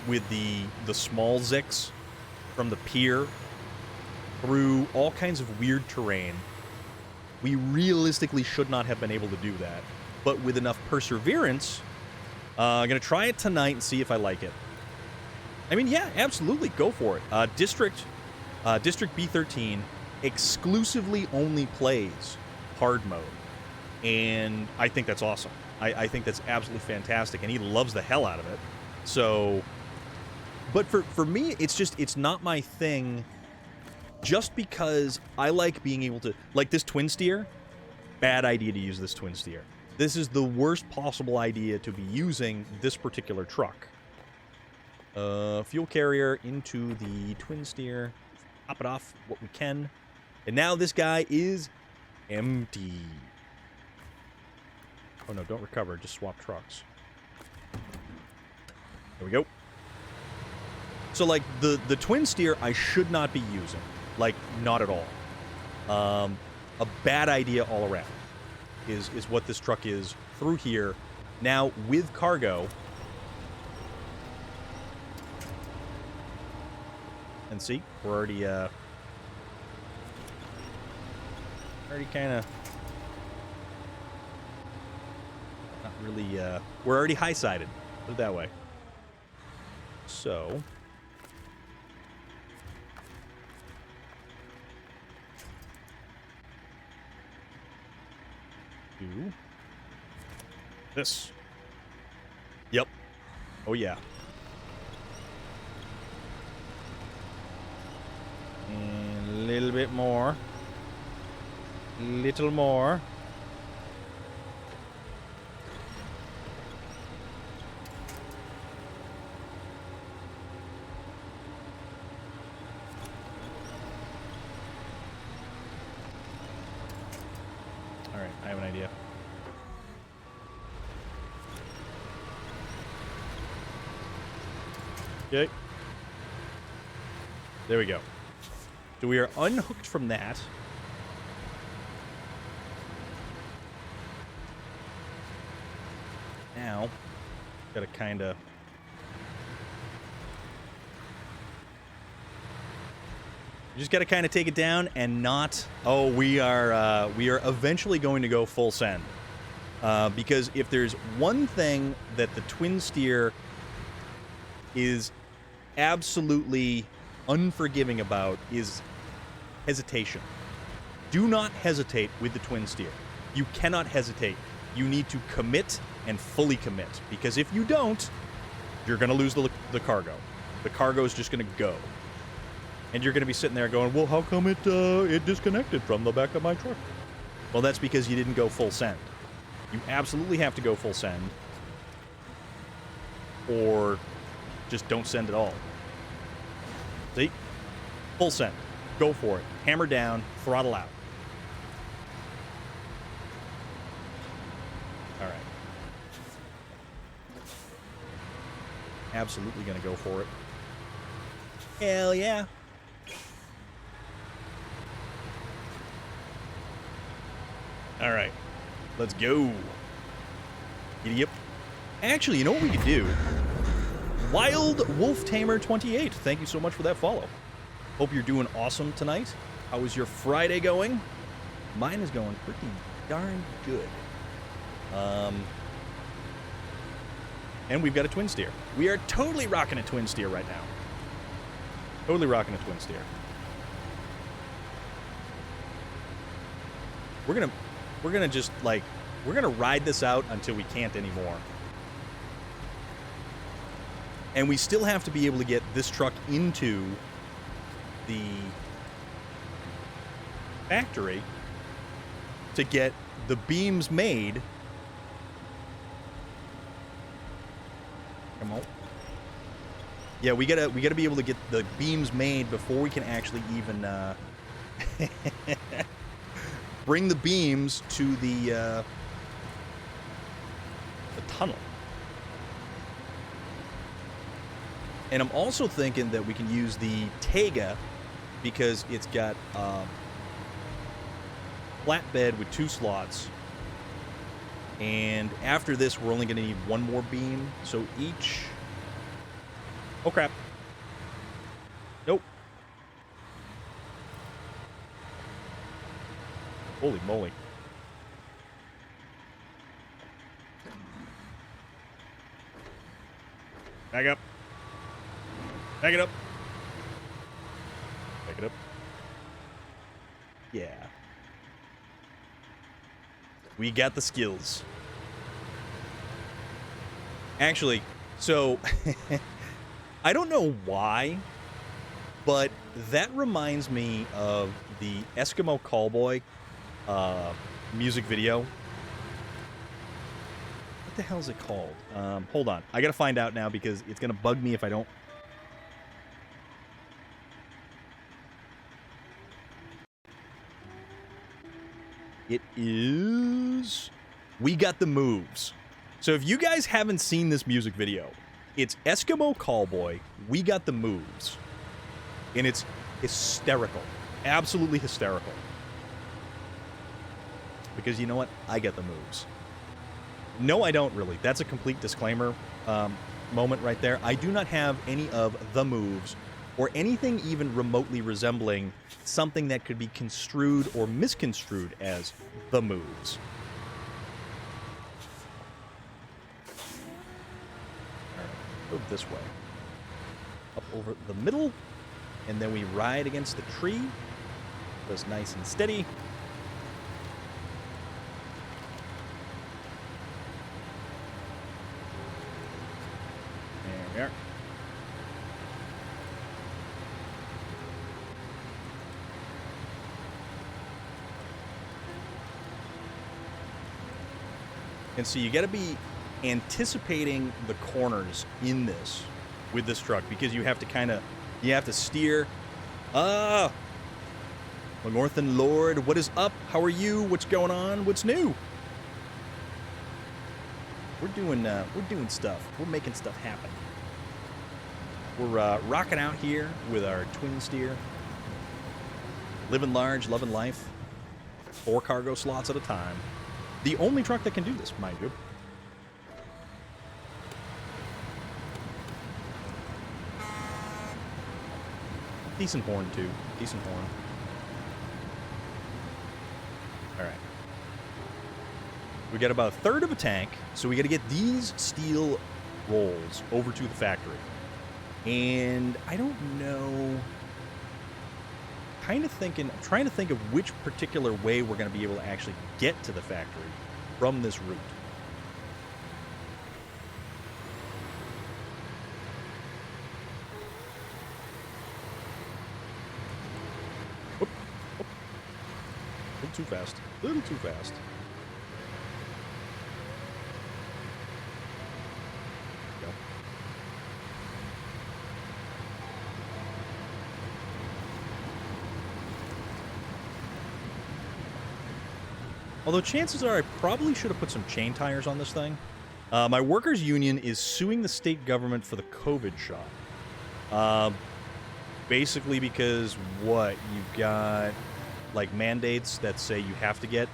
with the small Zix from the pier through all kinds of weird terrain. We realistically should not have been able to do that, but with enough perseverance, I'm going to try it tonight and see if I like it. I mean, yeah, absolutely, go for it. District B13 exclusively only plays hard mode, and I think that's awesome. I think that's absolutely fantastic, and he loves the hell out of it. So, but for me, it's not my thing, just because I like being able to, like this twin steer, bad idea to use this twin steer. This is the worst possible idea to be using this particular truck. Fuel carrier into the twin steer, top it off what we can, and now this guy is empty. Oh no, don't recover, just swap trucks. There we go. So, like, the twin steer I should not be using. Like, not at all. A bad idea all around is what this truck is through here. Now, with cargo... And see, we're already kind of... Not really, we're already high-sided. Put it that way. So... do this. Yep. Oh, yeah. And a little bit more. Little more. Alright, I have an idea. Okay. There we go. So we are unhooked from that. Now, gotta kind of... You just gotta kind of take it down and not... Oh, we are eventually going to go full send. Because if there's one thing that the twin steer is absolutely unforgiving about, is hesitation. Do not hesitate with the twin steer. You cannot hesitate. You need to commit and fully commit, because if you don't, you're going to lose the cargo. The cargo is just going to go. And you're going to be sitting there going, well, how come it disconnected from the back of my truck? Well, that's because you didn't go full send. You absolutely have to go full send, or just don't send at all. See? Full send. Go for it. Hammer down, throttle out. All right. Absolutely going to go for it. Hell yeah. All right. Let's go. Yep. Actually, you know what we could do? Wild Wolf Tamer 28. Thank you so much for that follow. Hope you're doing awesome tonight. How is your Friday going? Mine is going pretty darn good. And we've got a twin steer. We are totally rocking a twin steer right now. Totally rocking a twin steer. We're gonna just like, we're gonna ride this out until we can't anymore. And we still have to be able to get this truck into the factory to get the beams made. Come on. Yeah, we gotta be able to get the beams made before we can actually even bring the beams to the tunnel. And I'm also thinking that we can use the Tega because it's got flatbed with 2 slots. And after this, we're only going to need 1 more beam. So each... Oh, crap. Nope. Holy moly. Back up. Back it up. Back it up. Yeah. We got the skills. Actually, so I don't know why, but that reminds me of the Eskimo Callboy music video. What the hell is it called? Hold on. I gotta find out now because it's gonna bug me if I don't. It is... We Got the Moves. So if you guys haven't seen this music video, it's Eskimo Callboy, We Got the Moves. And it's hysterical. Absolutely hysterical. Because you know what? I get the moves. No, I don't really. That's a complete disclaimer moment right there. I do not have any of the moves or anything even remotely resembling something that could be construed or misconstrued as the moves. All right, go this way. Up over the middle, and then we ride against the tree. Goes nice and steady. There we are. And so you got to be anticipating the corners in this with this truck because you have to steer. McNorthan Lord, what is up? How are you? What's going on? What's new? We're doing stuff. We're making stuff happen. We're rocking out here with our twin steer. Living large, loving life. 4 cargo slots at a time. The only truck that can do this, mind you. Decent horn, too. Decent horn. Alright. We got about a third of a tank, so we got to get these steel rolls over to the factory. And I don't know... I'm trying to think of which particular way we're going to be able to actually get to the factory from this route. Whoop, whoop. A little too fast. A little too fast. Go. Although chances are I probably should have put some chain tires on this thing. My workers' union is suing the state government for the COVID shot. Basically because, what, you've got, like, mandates that say you have to get...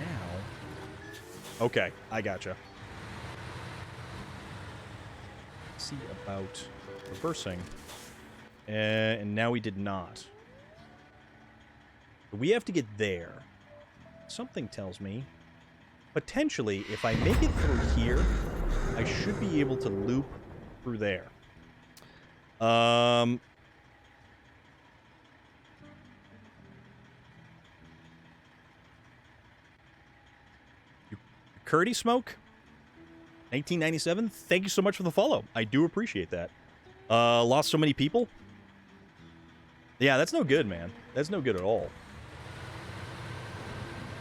Now, Okay, I gotcha. Let's see about reversing. And now we did not. We have to get there. Something tells me, potentially, if I make it through here, I should be able to loop through there. Curdy Smoke, 1997. Thank you so much for the follow. I do appreciate that. Lost so many people. Yeah, that's no good, man. That's no good at all.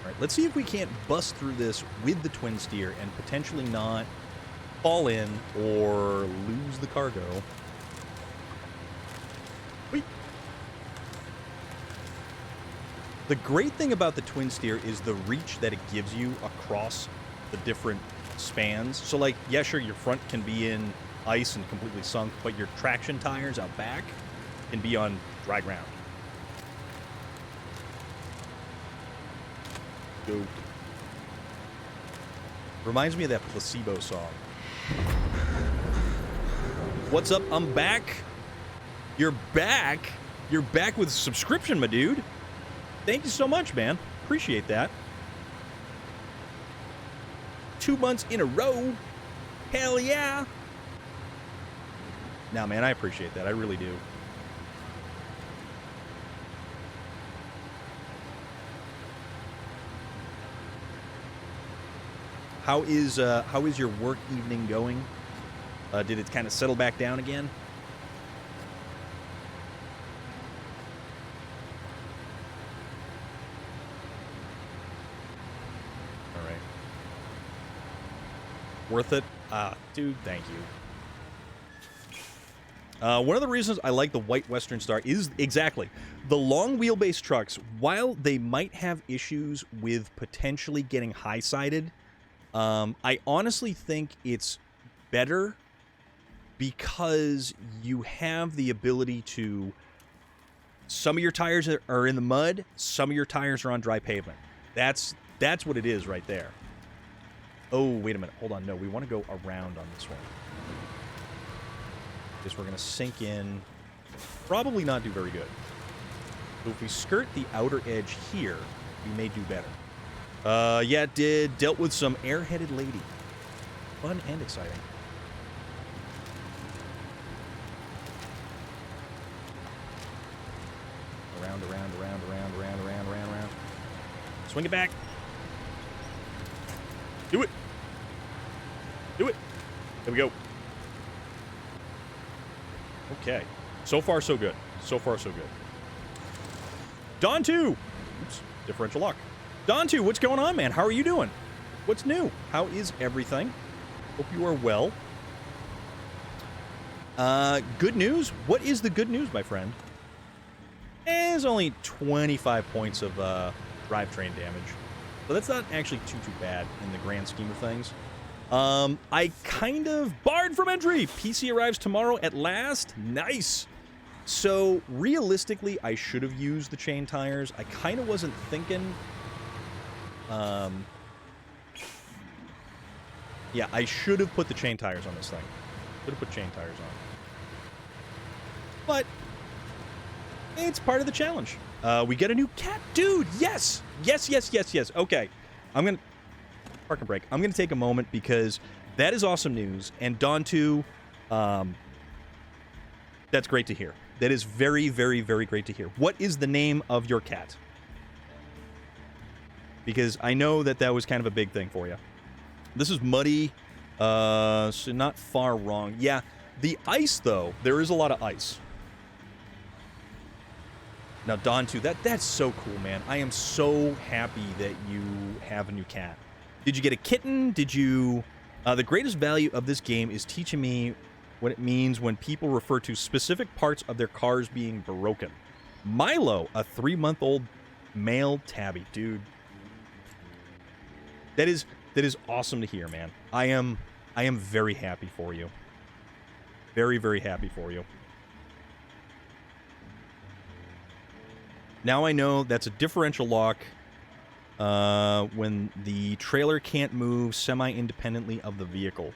All right, let's see if we can't bust through this with the twin steer and potentially not fall in or lose the cargo. Wait. The great thing about the twin steer is the reach that it gives you across the different spans. So, like, yeah, sure, your front can be in ice and completely sunk, but your traction tires out back can be on dry ground. Go. Reminds me of that Placebo song. What's up? I'm back. You're back? You're back with a subscription, my dude. Thank you so much, man. Appreciate that. 2 months in a row. Hell yeah. Nah, man, I appreciate that. I really do. How is your work evening going? Did it kind of settle back down again? All right. Worth it? Dude, thank you. One of the reasons I like the white Western Star is exactly the long wheelbase trucks. While they might have issues with potentially getting high-sided, I honestly think it's better because you have the ability to... Some of your tires are in the mud, some of your tires are on dry pavement. That's what it is right there. Oh, wait a minute. Hold on. No, we want to go around on this one. Because we're going to sink in. Probably not do very good. So if we skirt the outer edge here, we may do better. Yeah, it did. Dealt with some airheaded lady. Fun and exciting. Around. Swing it back. Do it. Do it. There we go. Okay. So far, so good. So far, so good. Don 2. Oops. Differential lock. Don 2, what's going on, man? How are you doing? What's new? How is everything? Hope you are well. Good news? What is the good news, my friend? It's only 25 points of drivetrain damage. So that's not actually too bad in the grand scheme of things. I kind of barred from entry. PC arrives tomorrow at last. Nice. So realistically, I should have used the chain tires. I kind of wasn't thinking. Yeah, I should have put the chain tires on this thing. Should have put chain tires on. But it's part of the challenge. We get a new cat, dude. Yes. Yes. Okay, I'm gonna park and break. I'm gonna take a moment because that is awesome news. And Dawn 2, that's great to hear. That is very, very, very great to hear. What is the name of your cat? Because I know that was kind of a big thing for you. This is muddy, so not far wrong. Yeah, the ice, though, there is a lot of ice. Now, Dawn 2, that's so cool, man. I am so happy that you have a new cat. Did you get a kitten? Did you... the greatest value of this game is teaching me what it means when people refer to specific parts of their cars being broken. Milo, a 3-month-old male tabby. Dude. That is awesome to hear, man. I am very happy for you. Very, very happy for you. Now I know that's a differential lock. when the trailer can't move semi-independently of the vehicle.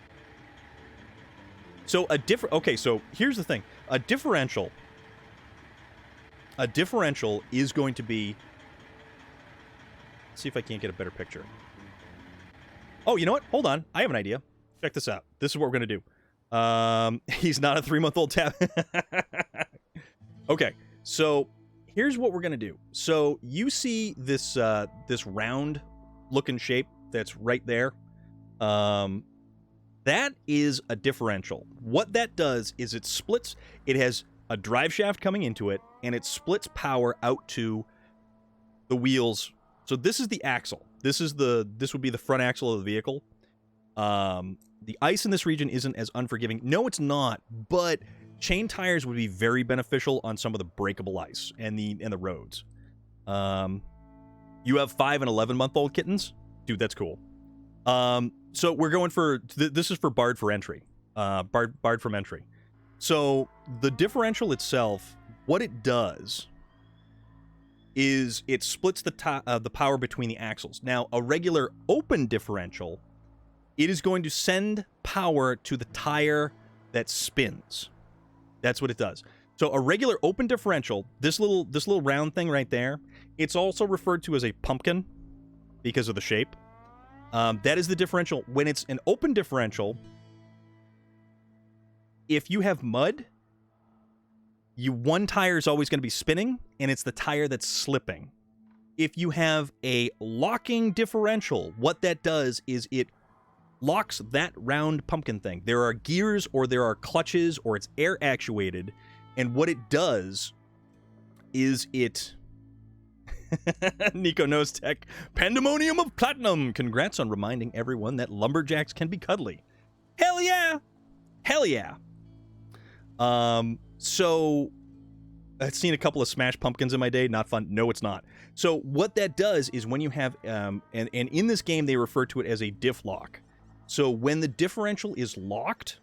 So okay, so here's the thing. A differential is going to be... Let's see if I can't get a better picture. Oh, you know what? Hold on. I have an idea. Check this out. This is what we're going to do. He's not a 3-month-old tab. Okay, so here's what we're going to do. So you see this this round-looking shape that's right there? That is a differential. What that does is it splits... It has a drive shaft coming into it, and it splits power out to the wheels. So this is the axle. This would be the front axle of the vehicle. The ice in this region isn't as unforgiving. No, it's not, but chain tires would be very beneficial on some of the breakable ice and the roads. You have 5 and 11-month-old kittens? Dude, that's cool. So we're going for... This is for barred for entry. Barred from entry. So the differential itself, what it does is it splits the power between the axles. Now, a regular open differential, it is going to send power to the tire that spins. That's what it does. So a regular open differential, this little round thing right there, it's also referred to as a pumpkin because of the shape. That is the differential. When it's an open differential, if you have mud, one tire is always going to be spinning, and it's the tire that's slipping. If you have a locking differential, what that does is it locks that round pumpkin thing. There are gears, or there are clutches, or it's air actuated, and what it does is it... Nico knows tech. Pandemonium of Platinum! Congrats on reminding everyone that lumberjacks can be cuddly. Hell yeah! Hell yeah! So, I've seen a couple of smashed pumpkins in my day. Not fun. No, it's not. So, what that does is when you have... and in this game, they refer to it as a diff lock. So, when the differential is locked...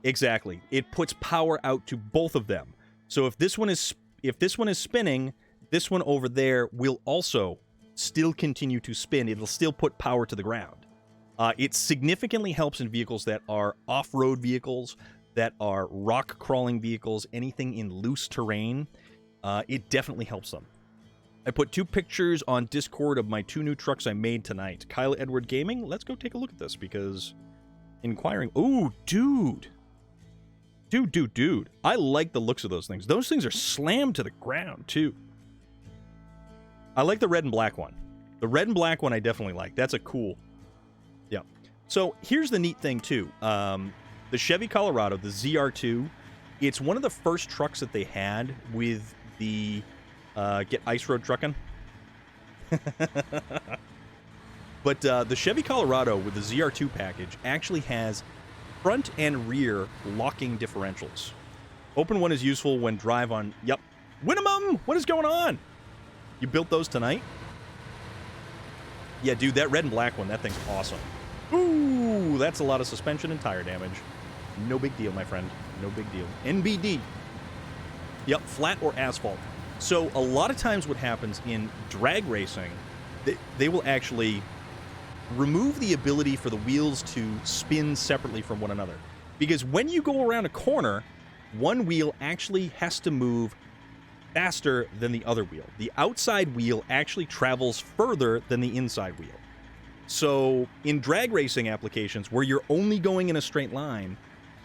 Exactly. It puts power out to both of them. So, if this one is spinning... This one over there will also still continue to spin. It'll still put power to the ground. It significantly helps in vehicles that are off-road vehicles, that are rock-crawling vehicles, anything in loose terrain. It definitely helps them. I put 2 pictures on Discord of my 2 new trucks I made tonight. Kyle Edward Gaming, let's go take a look at this, because inquiring... Ooh, dude. Dude. I like the looks of those things. Those things are slammed to the ground, too. I like the red and black one. The red and black one I definitely like. That's a cool... Yeah. So here's the neat thing, too. The Chevy Colorado, the ZR2, it's one of the first trucks that they had with the... get ice road trucking. But the Chevy Colorado with the ZR2 package actually has front and rear locking differentials. Open one is useful when drive on... Yep. Winnemum! What is going on? You built those tonight? Yeah, dude, that red and black one, that thing's awesome. Ooh, that's a lot of suspension and tire damage. No big deal, my friend. No big deal. NBD. Yep, flat or asphalt. So a lot of times what happens in drag racing, they will actually remove the ability for the wheels to spin separately from one another. Because when you go around a corner, one wheel actually has to move faster than the other wheel. The outside wheel actually travels further than the inside wheel. So in drag racing applications where you're only going in a straight line,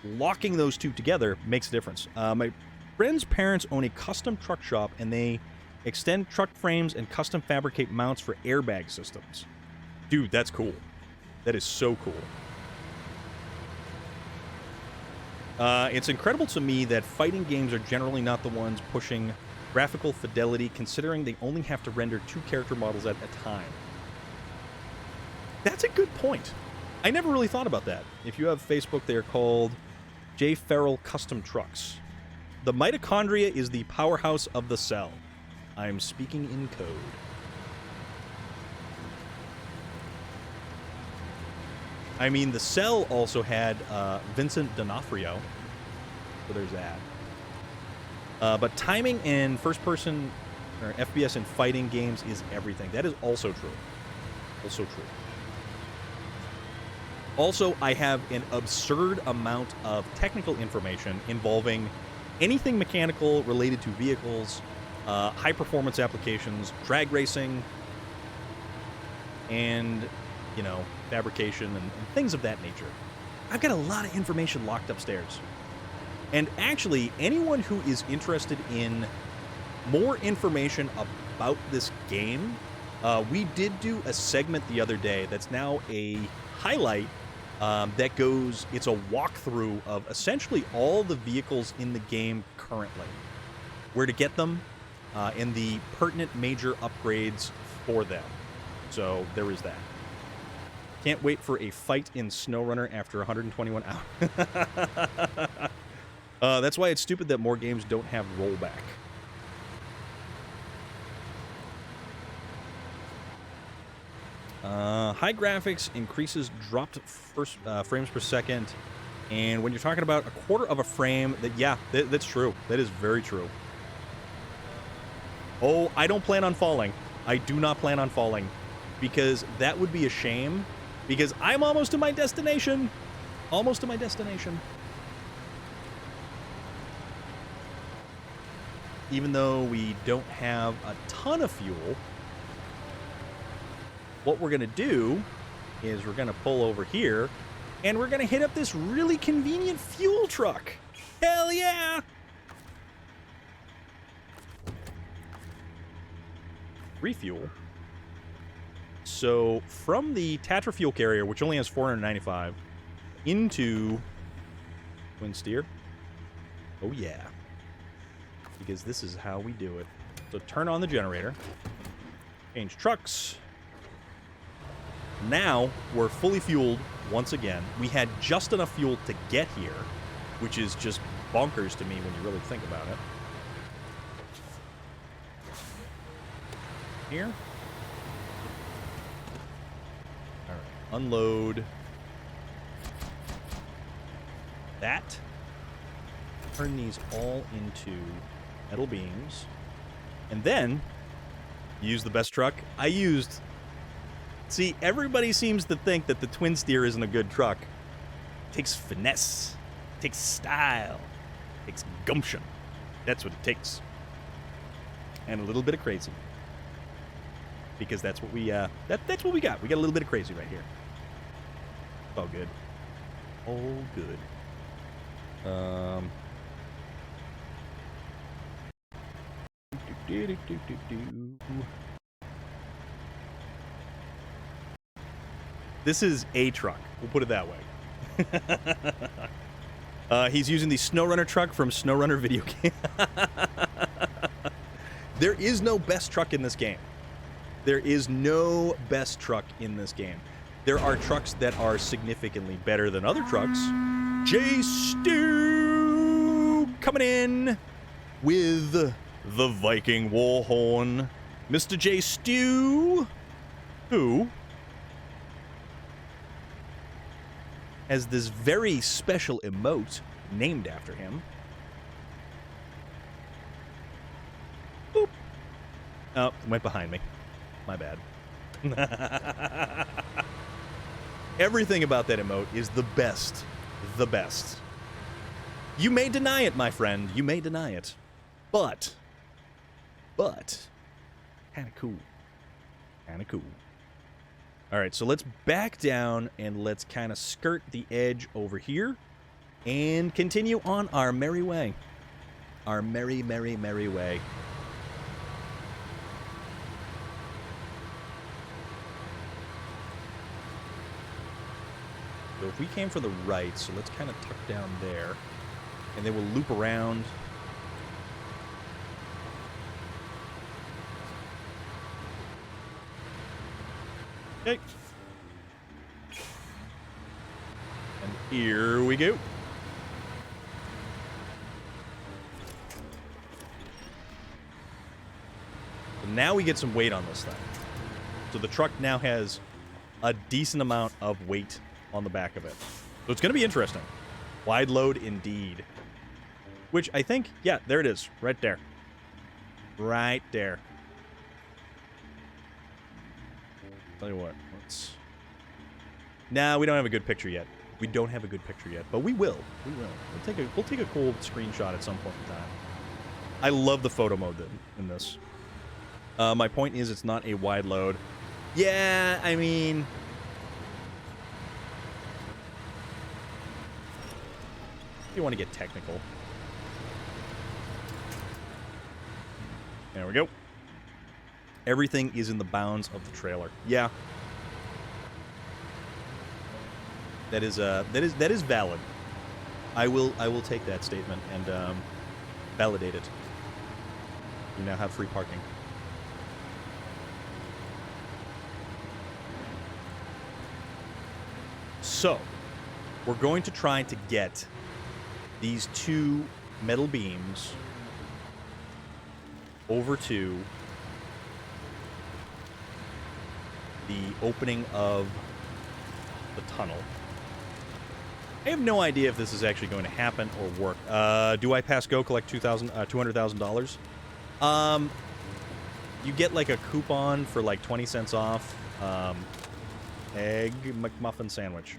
locking those two together makes a difference. My friend's parents own a custom truck shop, and they extend truck frames and custom fabricate mounts for airbag systems. Dude, that's cool. That is so cool. It's incredible to me that fighting games are generally not the ones pushing graphical fidelity, considering they only have to render 2 character models at a time. That's a good point. I never really thought about that. If you have Facebook, they are called J. Farrell Custom Trucks. The mitochondria is the powerhouse of the cell. I'm speaking in code. I mean, the cell also had Vincent D'Onofrio, so there's that. But timing and first-person or FPS in fighting games is everything. That is also true. Also true. Also, I have an absurd amount of technical information involving anything mechanical related to vehicles, high-performance applications, drag racing, and, you know, fabrication and things of that nature. I've got a lot of information locked upstairs. And actually, anyone who is interested in more information about this game, we did do a segment the other day that's now a highlight that goes, it's a walkthrough of essentially all the vehicles in the game currently, where to get them, and the pertinent major upgrades for them. So there is that. Can't wait for a fight in SnowRunner after 121 hours. That's why it's stupid that more games don't have rollback. High graphics increases dropped first frames per second, and when you're talking about a quarter of a frame, that's true. That is very true. Oh, I don't plan on falling. I do not plan on falling, because that would be a shame, because I'm almost to my destination. Almost to my destination. Even though we don't have a ton of fuel, what we're going to do is we're going to pull over here, and we're going to hit up this really convenient fuel truck. Hell yeah! Refuel. So from the Tatra fuel carrier, which only has 495, into Twin Steer. Oh yeah. Because this is how we do it. So turn on the generator. Change trucks. Now we're fully fueled once again. We had just enough fuel to get here, which is just bonkers to me when you really think about it. Here. All right. Unload that. Turn these all into metal beams. And then use the best truck. I used... See, everybody seems to think that the Twin Steer isn't a good truck. It takes finesse. It takes style. It takes gumption. That's what it takes. And a little bit of crazy. Because that's what we, that's what we got. We got a little bit of crazy right here. All good. All good. This is a truck. We'll put it that way. He's using the SnowRunner truck from SnowRunner video game. There is no best truck in this game. There is no best truck in this game. There are trucks that are significantly better than other trucks. J. Stu coming in with the Viking Warhorn. Mr. J. Stu, who has this very special emote named after him. Boop. Oh, went behind me. My bad. Everything about that emote is the best. The best. You may deny it, my friend. You may deny it. But, kind of cool. Kind of cool. All right, so let's back down and let's kind of skirt the edge over here and continue on our merry way. Our merry, merry, merry way. So if we came from the right, so let's kind of tuck down there, and then we'll loop around. Okay. And here we go. So now we get some weight on this thing. So the truck now has a decent amount of weight on the back of it. So it's going to be interesting. Wide load indeed. Which I think, yeah, there it is. Right there. Right there. Tell you what, let's... Nah, we don't have a good picture yet. We don't have a good picture yet, but we will. We will. We'll take a cool screenshot at some point in time. I love the photo mode in this. My point is, it's not a wide load. Yeah, I mean... if you want to get technical. There we go. Everything is in the bounds of the trailer. Yeah. That is valid. I will take that statement and validate it. You now have free parking. So, we're going to try to get these two metal beams over to the opening of the tunnel. I have no idea if this is actually going to happen or work. Do I pass go, collect $200,000? You get like a coupon for like 20 cents off. Egg McMuffin sandwich.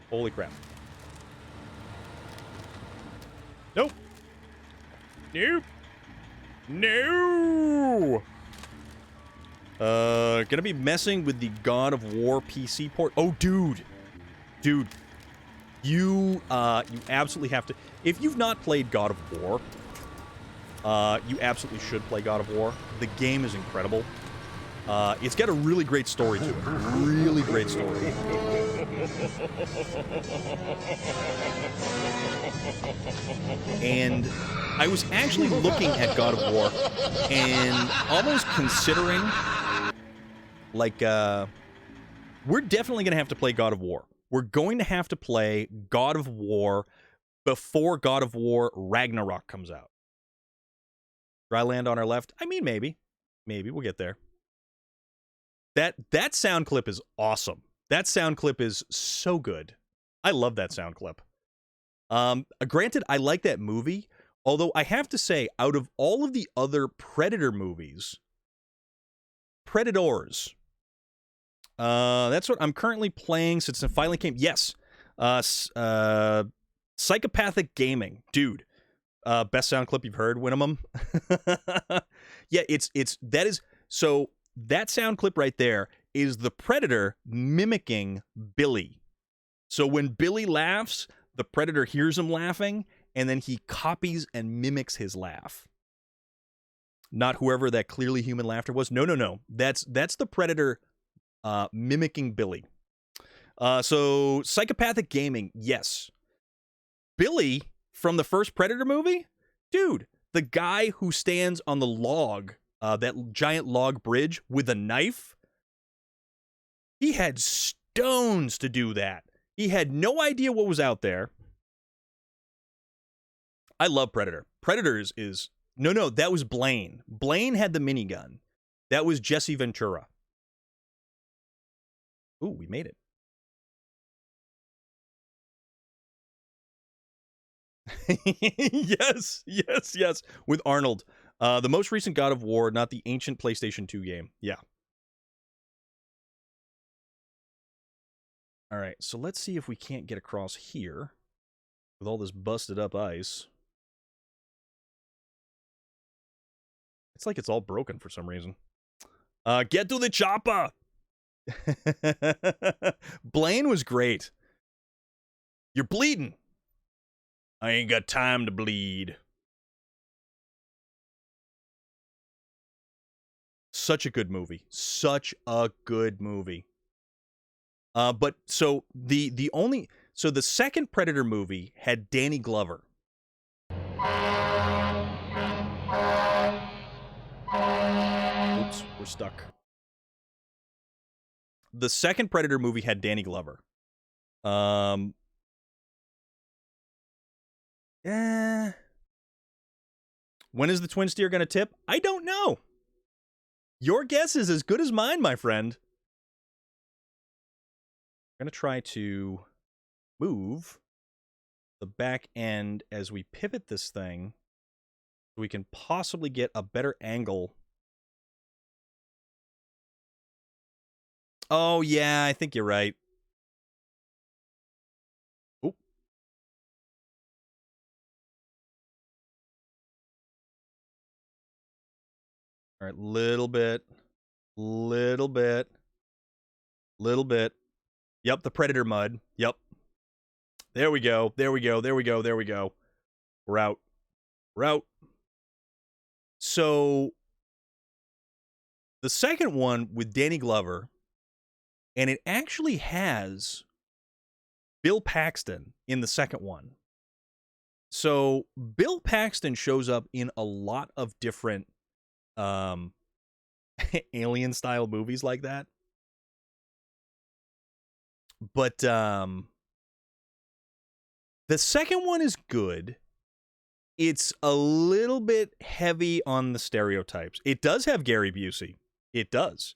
Holy crap. Nope. Nope. No! Gonna be messing with the God of War PC port. Oh, dude. Dude. You absolutely have to... if you've not played God of War, you absolutely should play God of War. The game is incredible. It's got a really great story to it. Really great story. And I was actually looking at God of War and almost considering, like, we're definitely going to have to play God of War. We're going to have to play God of War before God of War Ragnarok comes out. Dry land on our left? I mean, maybe. Maybe. We'll get there. That sound clip is awesome. That sound clip is so good. I love that sound clip. Granted, I like that movie, although I have to say, out of all of the other Predator movies, Predators, that's what I'm currently playing since it finally came. Yes. Psychopathic Gaming. Dude. Best sound clip you've heard, Winnemem. Yeah, so that sound clip right there is the Predator mimicking Billy. So when Billy laughs, the Predator hears him laughing, and then he copies and mimics his laugh. Not whoever that clearly human laughter was. No. That's the Predator mimicking Billy. So Psychopathic Gaming, yes. Billy from the first Predator movie? Dude, the guy who stands on the log, that giant log bridge with a knife, he had stones to do that. He had no idea what was out there. I love Predator. Predators is... No, that was Blaine. Blaine had the minigun. That was Jesse Ventura. Ooh, we made it. Yes. With Arnold. The most recent God of War, not the ancient PlayStation 2 game. Yeah. All right, so let's see if we can't get across here with all this busted up ice. It's like it's all broken for some reason. Get to the chopper! Blaine was great. You're bleeding. I ain't got time to bleed. Such a good movie. Such a good movie. But so the second Predator movie had Danny Glover. Oops, we're stuck. The second Predator movie had Danny Glover. Yeah. When is the twin steer going to tip? I don't know. Your guess is as good as mine, my friend. I'm going to try to move the back end as we pivot this thing so we can possibly get a better angle Oh, yeah, I think you're right. Oh. All right, little bit. Little bit. Little bit. Yep, the Predator mud. Yep. There we go. There we go. There we go. There we go. We're out. We're out. So, the second one with Danny Glover, and it actually has Bill Paxton in the second one. So, Bill Paxton shows up in a lot of different alien-style movies like that. But the second one is good. It's a little bit heavy on the stereotypes. It does have Gary Busey. It does.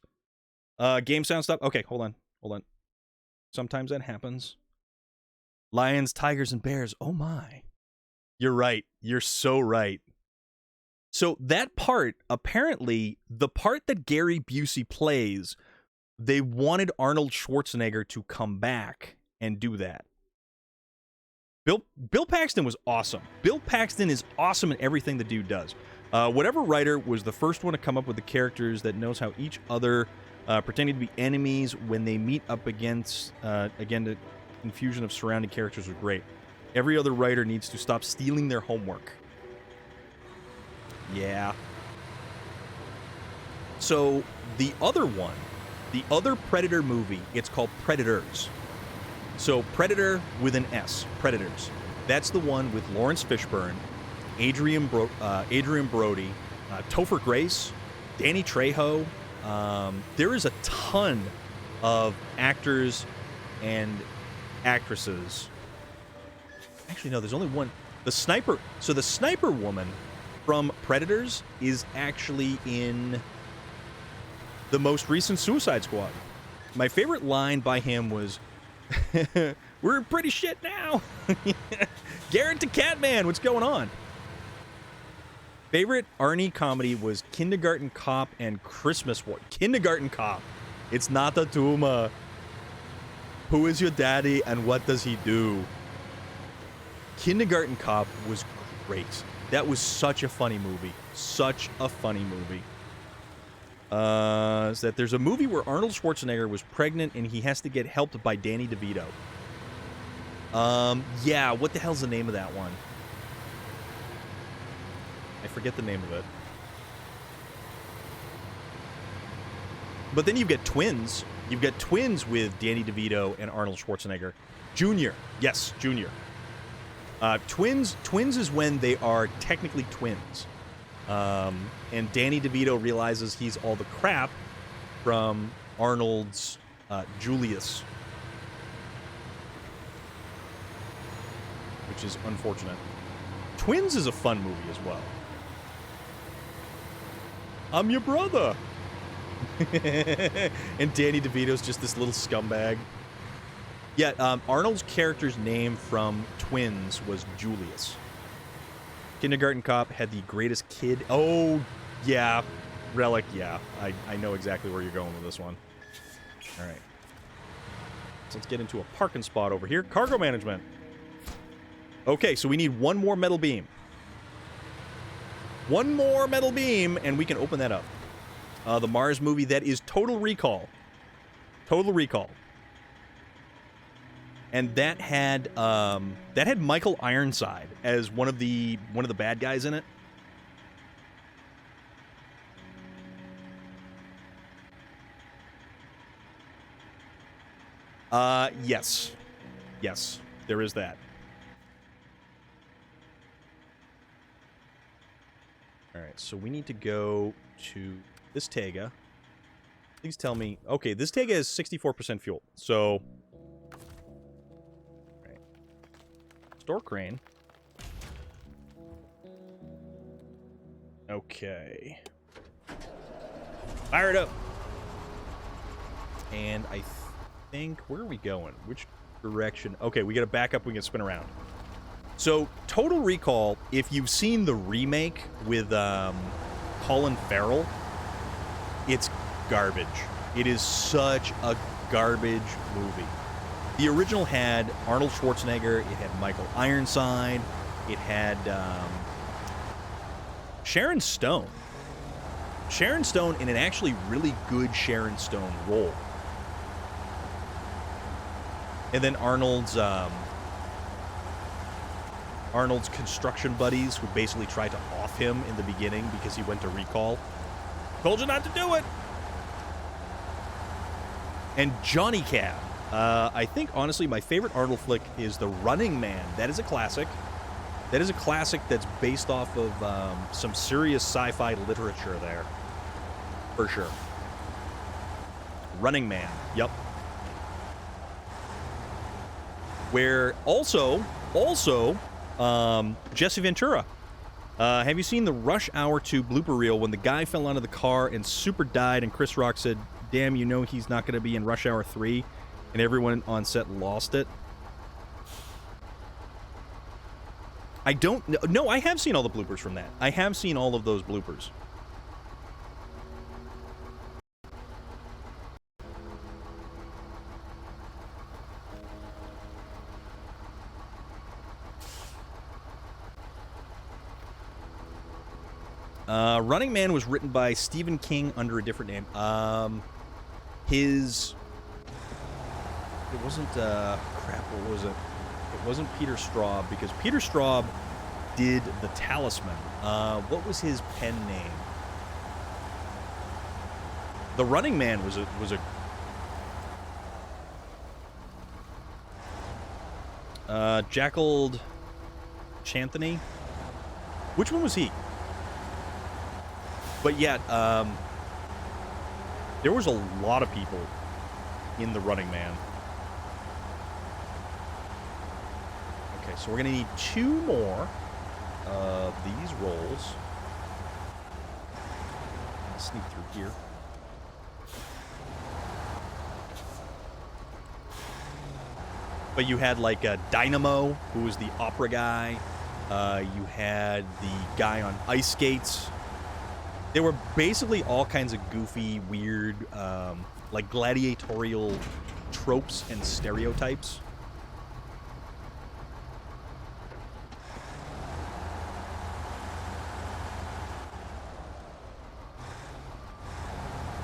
Game sound stuff. Okay, hold on. Hold on. Sometimes that happens. Lions, tigers, and bears. Oh my. You're right. You're so right. So that part, apparently, the part that Gary Busey plays, they wanted Arnold Schwarzenegger to come back and do that. Bill Paxton was awesome. Bill Paxton is awesome in everything the dude does. Whatever writer was the first one to come up with the characters that knows how each other pretending to be enemies when they meet up against, again, the confusion of surrounding characters was great. Every other writer needs to stop stealing their homework. Yeah. So, the other one, the other Predator movie, it's called Predators. So, Predator with an S, Predators. That's the one with Lawrence Fishburne, Adrian Brody, Topher Grace, Danny Trejo. There is a ton of actors and actresses. Actually, no, there's only one. The sniper. So, the sniper woman from Predators is actually in the most recent Suicide Squad. My favorite line by him was, "We're pretty shit now." Garrett to Catman, what's going on? Favorite Arnie comedy was Kindergarten Cop and Christmas War. Kindergarten Cop. It's not the Tuma. Who is your daddy and what does he do? Kindergarten Cop was great. That was such a funny movie. Such a funny movie. Is that there's a movie where Arnold Schwarzenegger was pregnant and he has to get helped by Danny DeVito. Yeah, what the hell's the name of that one? I forget the name of it. But then you've got twins. You've got twins with Danny DeVito and Arnold Schwarzenegger. Junior. Yes, Junior. Twins is when they are technically twins. And Danny DeVito realizes he's all the crap from Arnold's Julius. Which is unfortunate. Twins is a fun movie as well. I'm your brother. And Danny DeVito's just this little scumbag. Yeah, Arnold's character's name from Twins was Julius. Kindergarten Cop had the greatest kid. Oh, yeah. Relic, yeah. I know exactly where you're going with this one. All right. So let's get into a parking spot over here. Cargo management. Okay, so we need one more metal beam. One more metal beam, and we can open that up. The Mars movie, that is Total Recall. Total Recall. And that had Michael Ironside as one of the bad guys in it. Yes. Yes, there is that. All right, so we need to go to this Tega. Please tell me. Okay, this Tega is 64% fuel. So, right. Store crane. Okay. Fire it up. And I think, where are we going? Which direction? Okay, we got to back up. We can spin around. So, Total Recall, if you've seen the remake with Colin Farrell, it's garbage. It is such a garbage movie. The original had Arnold Schwarzenegger. It had Michael Ironside. It had Sharon Stone. Sharon Stone in an actually really good Sharon Stone role. And then Arnold's construction buddies would basically try to off him in the beginning because he went to recall. Told you not to do it. And Johnny Cab. I think, honestly, my favorite Arnold flick is The Running Man. That is a classic. That is a classic that's based off of some serious sci-fi literature there. For sure. Running Man. Yep. Where also, Jesse Ventura. Have you seen the Rush Hour 2 blooper reel when the guy fell out of the car and super died and Chris Rock said, damn, you know he's not going to be in Rush Hour 3, and everyone on set lost it? I don't know. No, I have seen all the bloopers from that. I have seen all of those bloopers. Running Man was written by Stephen King under a different name. It wasn't, crap, what was it? It wasn't Peter Straub, because Peter Straub did The Talisman. What was his pen name? The Running Man was a Jackled Chanthony? Which one was he? But yeah, there was a lot of people in The Running Man. Okay, so we're going to need 2 more of these rolls. Sneak through here. But you had like Dynamo, who was the opera guy. You had the guy on ice skates. They were basically all kinds of goofy, weird, like gladiatorial tropes and stereotypes.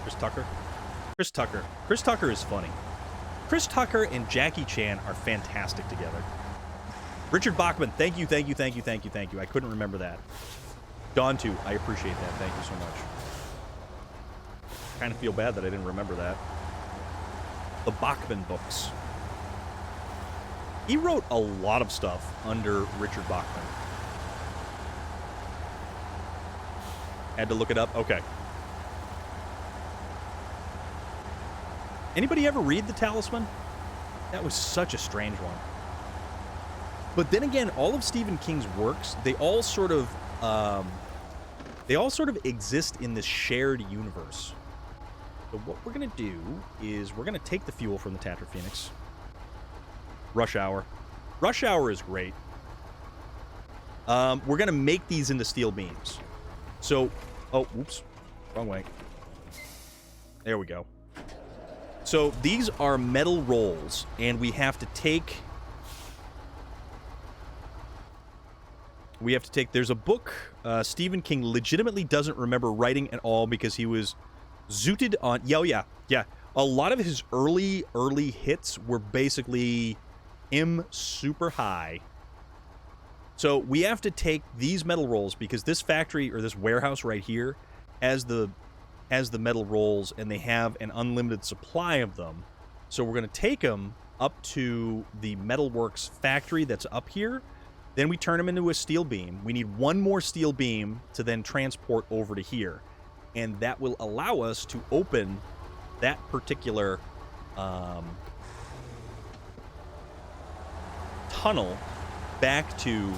Chris Tucker is funny. Chris Tucker and Jackie Chan are fantastic together. Richard Bachman, thank you. I couldn't remember that. Dawn 2, I appreciate that. Thank you so much. Kind of feel bad that I didn't remember that. The Bachman books. He wrote a lot of stuff under Richard Bachman. Had to look it up? Okay. Anybody ever read The Talisman? That was such a strange one. But then again, all of Stephen King's works, they all sort of exist in this shared universe. So what we're going to do is we're going to take the fuel from the Tattered Phoenix. Rush Hour. Rush Hour is great. We're going to make these into steel beams. So, oh, oops, wrong way. There we go. So these are metal rolls, and we have to take... There's a book Stephen King legitimately doesn't remember writing at all because he was zooted on... Yeah. A lot of his early hits were basically super high. So we have to take these metal rolls because this factory, or this warehouse right here, has the metal rolls, and they have an unlimited supply of them. So we're going to take them up to the Metalworks factory that's up here. Then we turn them into a steel beam. We need one more steel beam to then transport over to here. And that will allow us to open that particular tunnel back to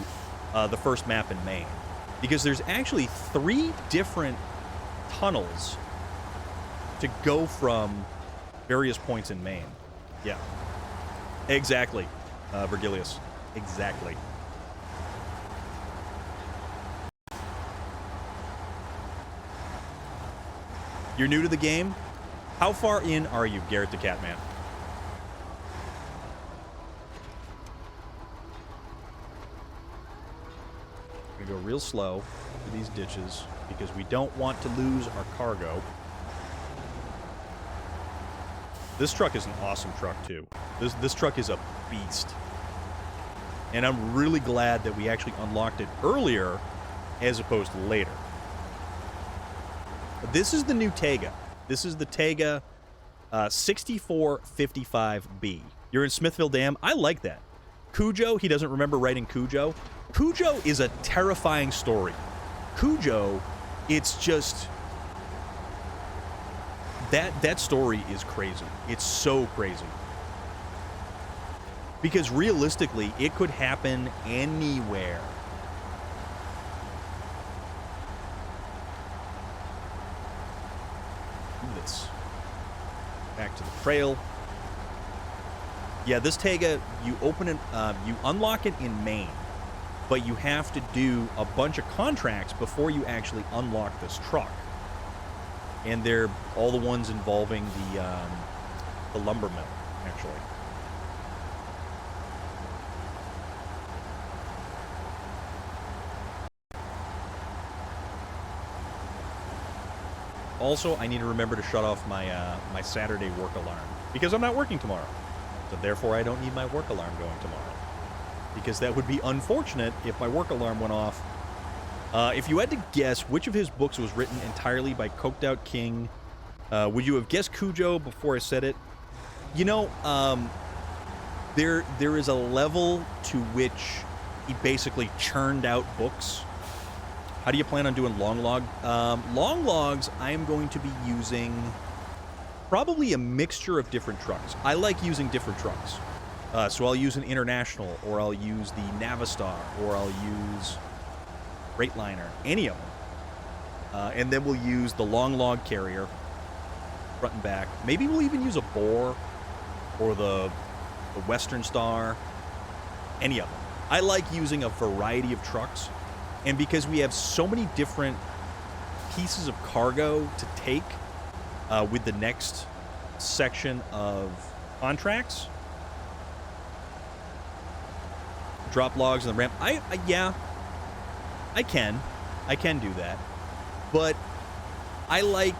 the first map in Maine. Because there's actually 3 different tunnels to go from various points in Maine. Yeah. Exactly, Virgilius. Exactly. You're new to the game? How far in are you, Garrett the Catman? We're gonna go real slow through these ditches because we don't want to lose our cargo. This truck is an awesome truck too. This truck is a beast. And I'm really glad that we actually unlocked it earlier as opposed to later. This is the new Tega. This is the Tega 6455B. You're in Smithville Dam. I like that. Cujo, he doesn't remember writing Cujo. Cujo is a terrifying story. Cujo, it's just... That story is crazy. It's so crazy. Because realistically, it could happen anywhere. Do this. Back to the trail. Yeah, this Tega, you open it, you unlock it in Maine, but you have to do a bunch of contracts before you actually unlock this truck. And they're all the ones involving the lumber mill, actually. Also, I need to remember to shut off my my Saturday work alarm because I'm not working tomorrow. So therefore, I don't need my work alarm going tomorrow. Because that would be unfortunate if my work alarm went off. If you had to guess which of his books was written entirely by Coked Out King, would you have guessed Cujo before I said it? You know, there is a level to which he basically churned out books. How do you plan on doing long log? Long logs, I am going to be using probably a mixture of different trucks. I like using different trucks. So I'll use an International, or I'll use the Navistar, or I'll use Freightliner, any of them. And then we'll use the long log carrier, front and back. Maybe we'll even use a Boar, or the Western Star, any of them. I like using a variety of trucks. And because we have so many different pieces of cargo to take with the next section of contracts, drop logs on the ramp, yeah, I can do that. But I like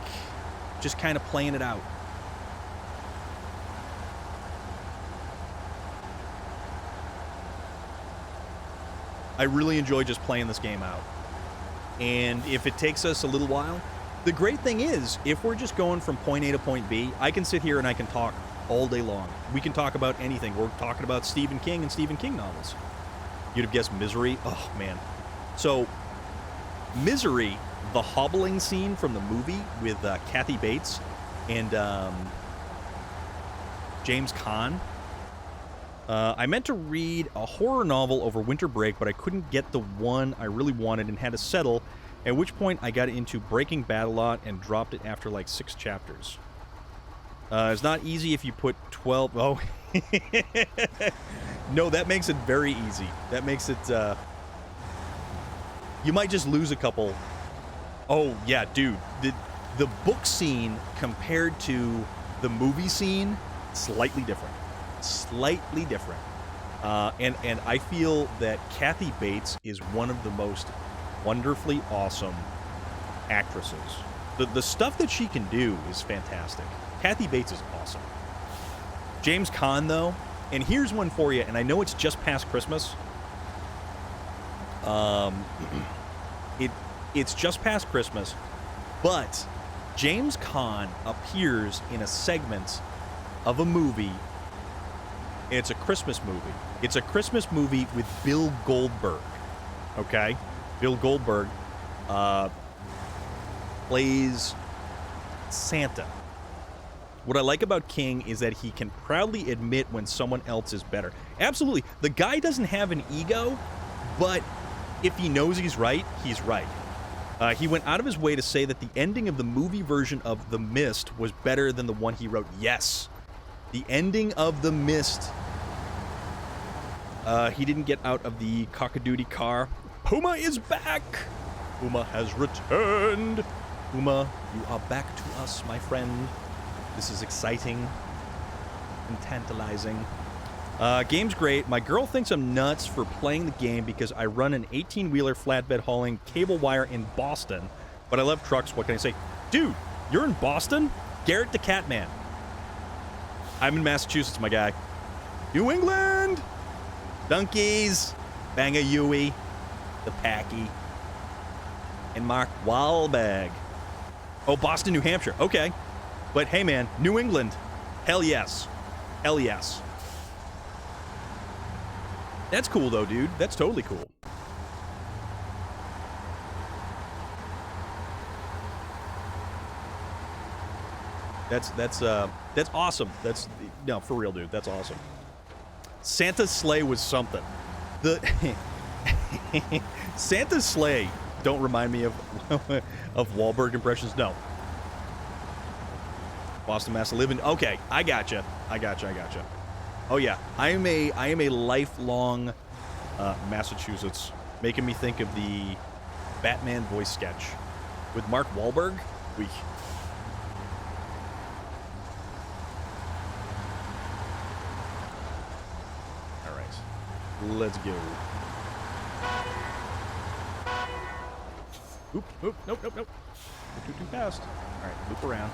just kind of playing it out. I really enjoy just playing this game out. And if it takes us a little while, the great thing is, if we're just going from point A to point B, I can sit here and I can talk all day long. We can talk about anything. We're talking about Stephen King and Stephen King novels. You'd have guessed Misery. Oh, man. So, Misery, the hobbling scene from the movie with Kathy Bates and James Caan. I meant to read a horror novel over winter break, but I couldn't get the one I really wanted and had to settle, at which point I got into Breaking Bad a lot and dropped it after like 6 chapters. It's not easy if you put 12... Oh. No, that makes it very easy. That makes it... You might just lose a couple. Oh, yeah, dude. The book scene compared to the movie scene, slightly different. Slightly different. And I feel that Kathy Bates is one of the most wonderfully awesome actresses. The stuff that she can do is fantastic. Kathy Bates is awesome. James Caan, though, and here's one for you, and I know it's just past Christmas. It's just past Christmas, but James Caan appears in a segment of a movie. It's a Christmas movie. It's a Christmas movie with Bill Goldberg. Okay? Bill Goldberg plays Santa. What I like about King is that he can proudly admit when someone else is better. Absolutely. The guy doesn't have an ego, but if he knows he's right, he's right. He went out of his way to say that the ending of the movie version of The Mist was better than the one he wrote. Yes. The ending of The Mist. He didn't get out of the cockadoodie car. Puma is back! Puma has returned. Puma, you are back to us, my friend. This is exciting and tantalizing. Game's great. My girl thinks I'm nuts for playing the game because I run an 18-wheeler flatbed hauling cable wire in Boston. But I love trucks. What can I say? Dude, you're in Boston? Garrett the Catman. I'm in Massachusetts, my guy. New England! Donkeys. Banga Yui. The Packy. And Mark Wahlberg. Oh, Boston, New Hampshire. Okay. But hey, man, New England. Hell yes. Hell yes. That's cool, though, dude. That's totally cool. That's awesome. That's no, for real, dude. That's awesome. Santa's sleigh was something. The Santa's sleigh don't remind me of of Wahlberg impressions. No. Boston, Mass. Live in. Okay, I gotcha. Oh yeah, I am a lifelong Massachusetts, making me think of the Batman voice sketch with Mark Wahlberg. Weak. All right, let's go. Oop, nope. Too fast. All right, loop around.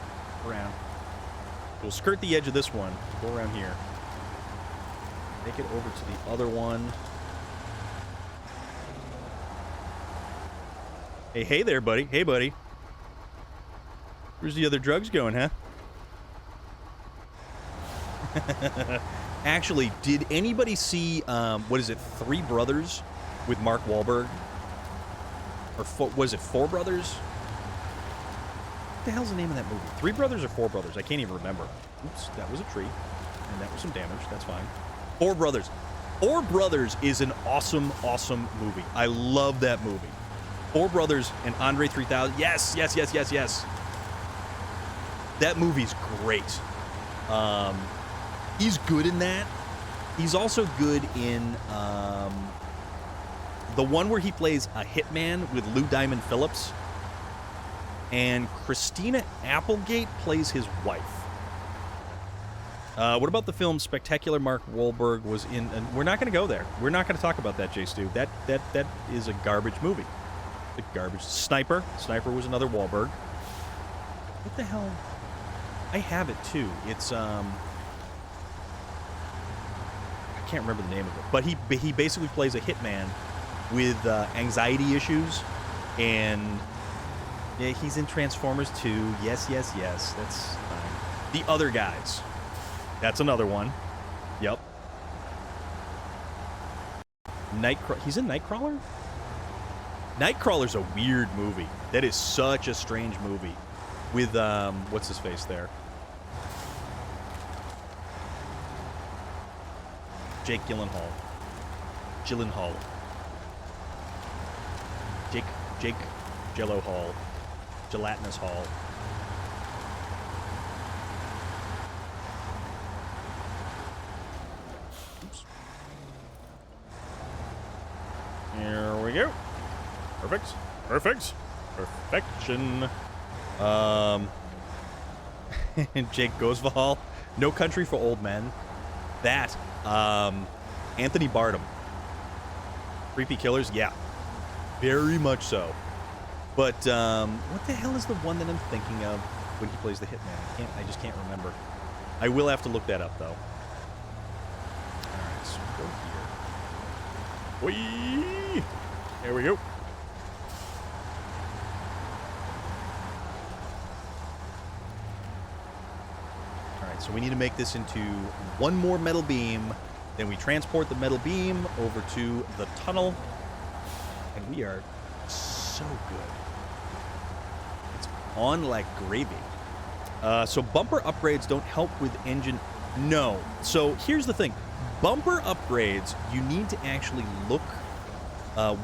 We'll skirt the edge of this one. Go around here. Make it over to the other one. Hey there, buddy. Hey, buddy. Where's the other drugs going, huh? Actually, did anybody see, what is it, Three Brothers with Mark Wahlberg? Or was it Four Brothers? What the hell's the name of that movie? Three Brothers or Four Brothers? I can't even remember. Oops, that was a tree. And that was some damage. That's fine. Four Brothers. Four Brothers is an awesome, awesome movie. I love that movie. Four Brothers and Andre 3000. Yes. That movie's great. He's good in that. He's also good in the one where he plays a hitman with Lou Diamond Phillips. And Christina Applegate plays his wife. What about the film Spectacular Mark Wahlberg was in? And we're not going to go there. We're not going to talk about that, J. Stu. That is a garbage movie. The garbage. Sniper. Sniper was another Wahlberg. What the hell? I have it too. It's I can't remember the name of it, but he basically plays a hitman with anxiety issues, and yeah, he's in Transformers 2. Yes. That's fine. The Other Guys. That's another one. Yep. He's in Nightcrawler? Nightcrawler's a weird movie. That is such a strange movie. With, what's his face there? Jake Gyllenhaal. Jake Jello Hall. Gelatinous Hall. Oops. Here we go. Perfect. Perfection. Jake Gyllenhaal. No Country for Old Men. That. Anthony Bardem. Creepy Killers. Yeah. Very much so. But what the hell is the one that I'm thinking of when he plays the hitman? I just can't remember. I will have to look that up though. All right, so go here. Whee! There we go. All right, so we need to make this into one more metal beam. Then we transport the metal beam over to the tunnel, and we are so good. It's on like gravy. So bumper upgrades don't help with engine. No. So here's the thing. Bumper upgrades, you need to actually look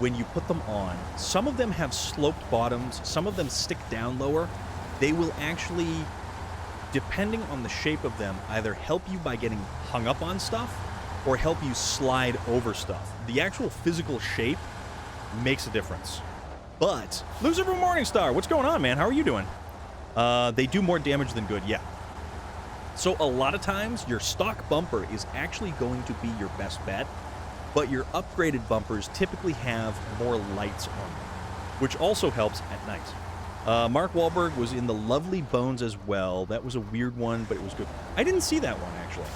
when you put them on. Some of them have sloped bottoms. Some of them stick down lower. They will actually, depending on the shape of them, either help you by getting hung up on stuff or help you slide over stuff. The actual physical shape makes a difference. But, Lucifer Morningstar, what's going on, man? How are you doing? They do more damage than good, yeah. So a lot of times, your stock bumper is actually going to be your best bet, but your upgraded bumpers typically have more lights on them, which also helps at night. Mark Wahlberg was in The Lovely Bones as well. That was a weird one, but it was good. I didn't see that one, actually.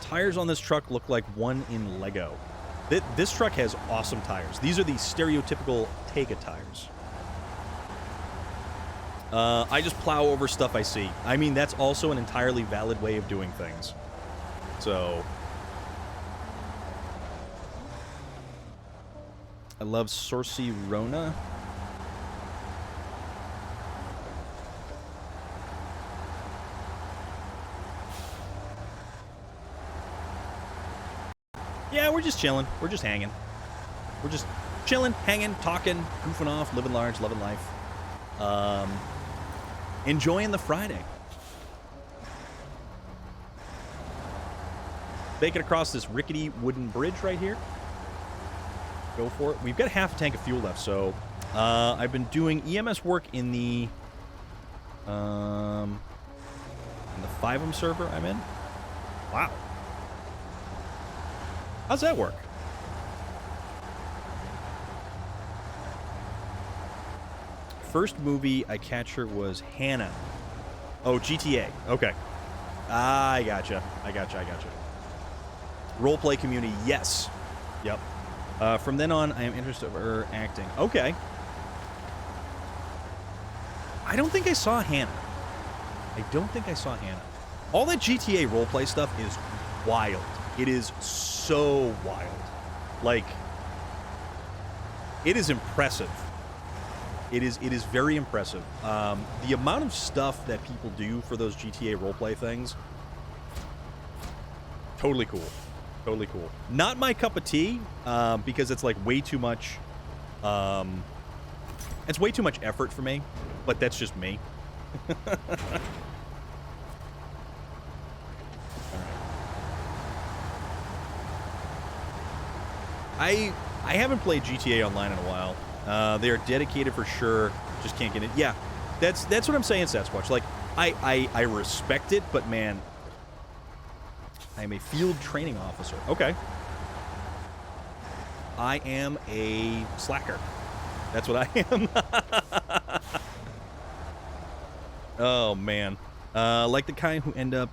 Tires on this truck look like one in Lego. This truck has awesome tires. These are the stereotypical Tega tires. I just plow over stuff I see. I mean, that's also an entirely valid way of doing things. So... I love SnowRunner. Yeah, we're just chilling. We're just hanging. We're just chilling, hanging, talking, goofing off, living large, loving life. Enjoying the Friday. Make it across this rickety wooden bridge right here. Go for it. We've got half a tank of fuel left, so I've been doing EMS work in the FIVM server I'm in. Wow. How's that work? First movie I captured was Hannah. Oh, GTA. Okay. I gotcha. Roleplay community, yes. Yep. From then on, I am interested in her acting. Okay. I don't think I saw Hannah. All that GTA roleplay stuff is wild. It is so wild. Like, it is impressive. It is very impressive. The amount of stuff that people do for those GTA roleplay things, totally cool. Totally cool. Not my cup of tea, because it's like way too much. It's way too much effort for me, but that's just me. I haven't played GTA Online in a while. They are dedicated for sure. Just can't get it. Yeah, that's what I'm saying, Sasquatch. Like, I respect it, but man, I am a field training officer. Okay. I am a slacker. That's what I am. Oh, man. Like the kind who end up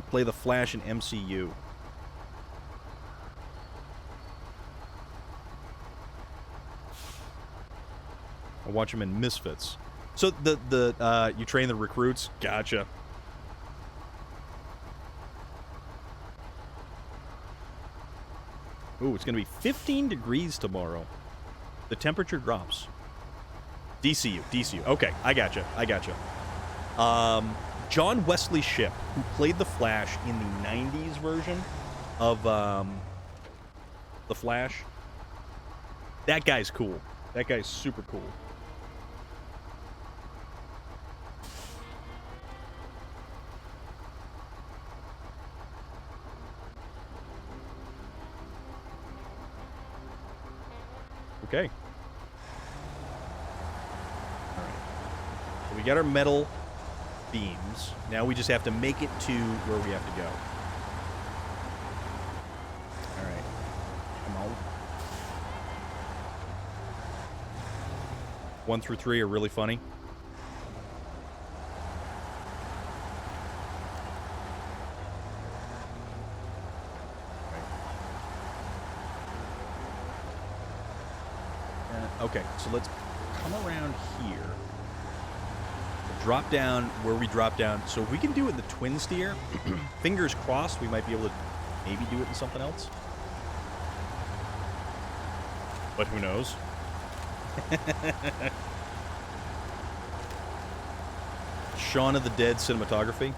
play the Flash in MCU. I watch him in Misfits. So you train the recruits? Gotcha. Ooh, it's going to be 15 degrees tomorrow. The temperature drops. DCU. Okay, I gotcha. John Wesley Shipp, who played the Flash in the 90s version of the Flash. That guy's cool. That guy's super cool. Okay. All right. So we got our metal beams. Now we just have to make it to where we have to go. All right. Come on. 1 through 3 are really funny. Okay, so let's come around here. Drop down where we drop down. So if we can do it in the twin steer, fingers crossed, we might be able to maybe do it in something else. But who knows? Shaun of the Dead cinematography.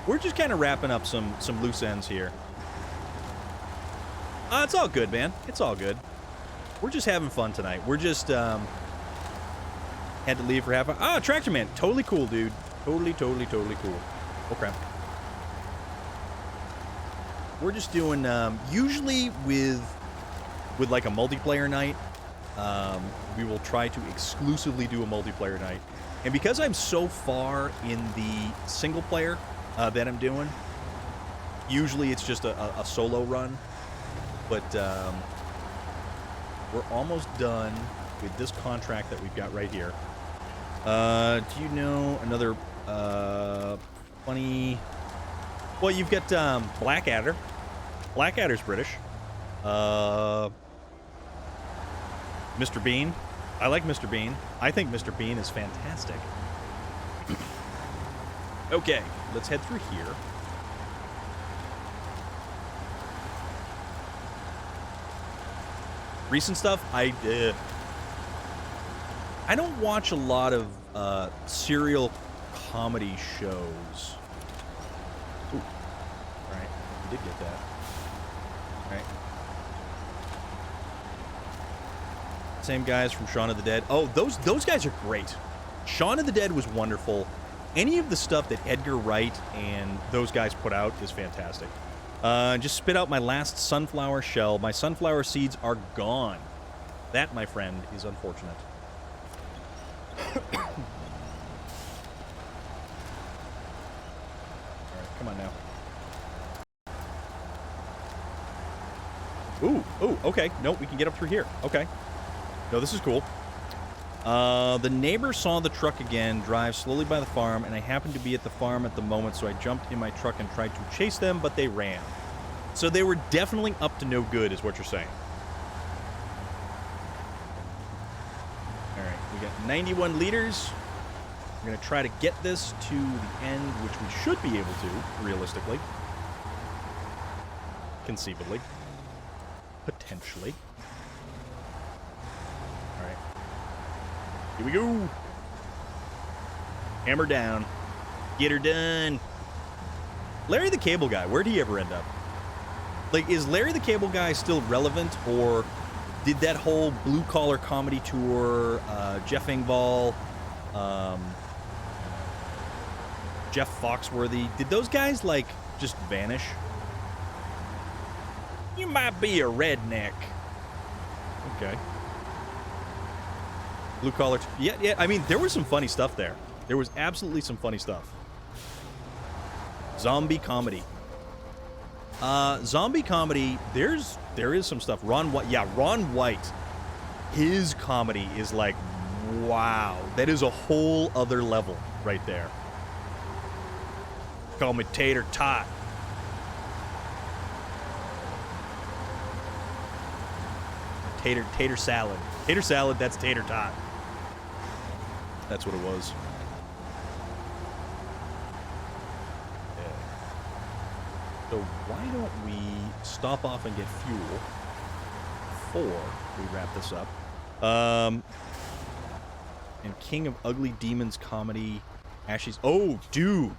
We're just kind of wrapping up some loose ends here. It's all good, man. It's all good. We're just having fun tonight. We're just, had to leave for half hour. Tractor Man. Totally cool, dude. Totally cool. Okay. We're just doing, usually with like a multiplayer night, we will try to exclusively do a multiplayer night. And because I'm so far in the single player that I'm doing, usually it's just a solo run. But we're almost done with this contract that we've got right here. Do you know another funny... Well, you've got Blackadder. Blackadder's British. Mr. Bean. I like Mr. Bean. I think Mr. Bean is fantastic. Okay, let's head through here. Recent stuff, I don't watch a lot of serial comedy shows. Ooh. Alright, we did get that. Alright. Same guys from Shaun of the Dead. Oh, those guys are great. Shaun of the Dead was wonderful. Any of the stuff that Edgar Wright and those guys put out is fantastic. Just spit out my last sunflower shell. My sunflower seeds are gone. That, my friend, is unfortunate. Alright, come on now. Ooh, okay. Nope, we can get up through here. Okay. No, this is cool. The neighbor saw the truck again drive slowly by the farm, and I happened to be at the farm at the moment, so I jumped in my truck and tried to chase them, but they ran. So they were definitely up to no good, is what you're saying. Alright, we got 91 liters. We're going to try to get this to the end, which we should be able to, realistically. Conceivably. Potentially. Alright. Here we go. Hammer down. Get her done. Larry the Cable Guy, where'd he ever end up? Like, is Larry the Cable Guy still relevant, or did that whole blue-collar comedy tour, Jeff Engvall, Jeff Foxworthy, did those guys, like, just vanish? You might be a redneck. Okay. Blue-collar... Yeah, I mean, there was some funny stuff there. There was absolutely some funny stuff. Zombie comedy. Zombie comedy, there is some stuff. Ron White. His comedy is like, wow. That is a whole other level right there. Call me Tater Tot. Tater salad. Tater salad, that's Tater Tot. That's what it was. So why don't we stop off and get fuel before we wrap this up? And King of Ugly Demons comedy, Ashy's... Oh, dude.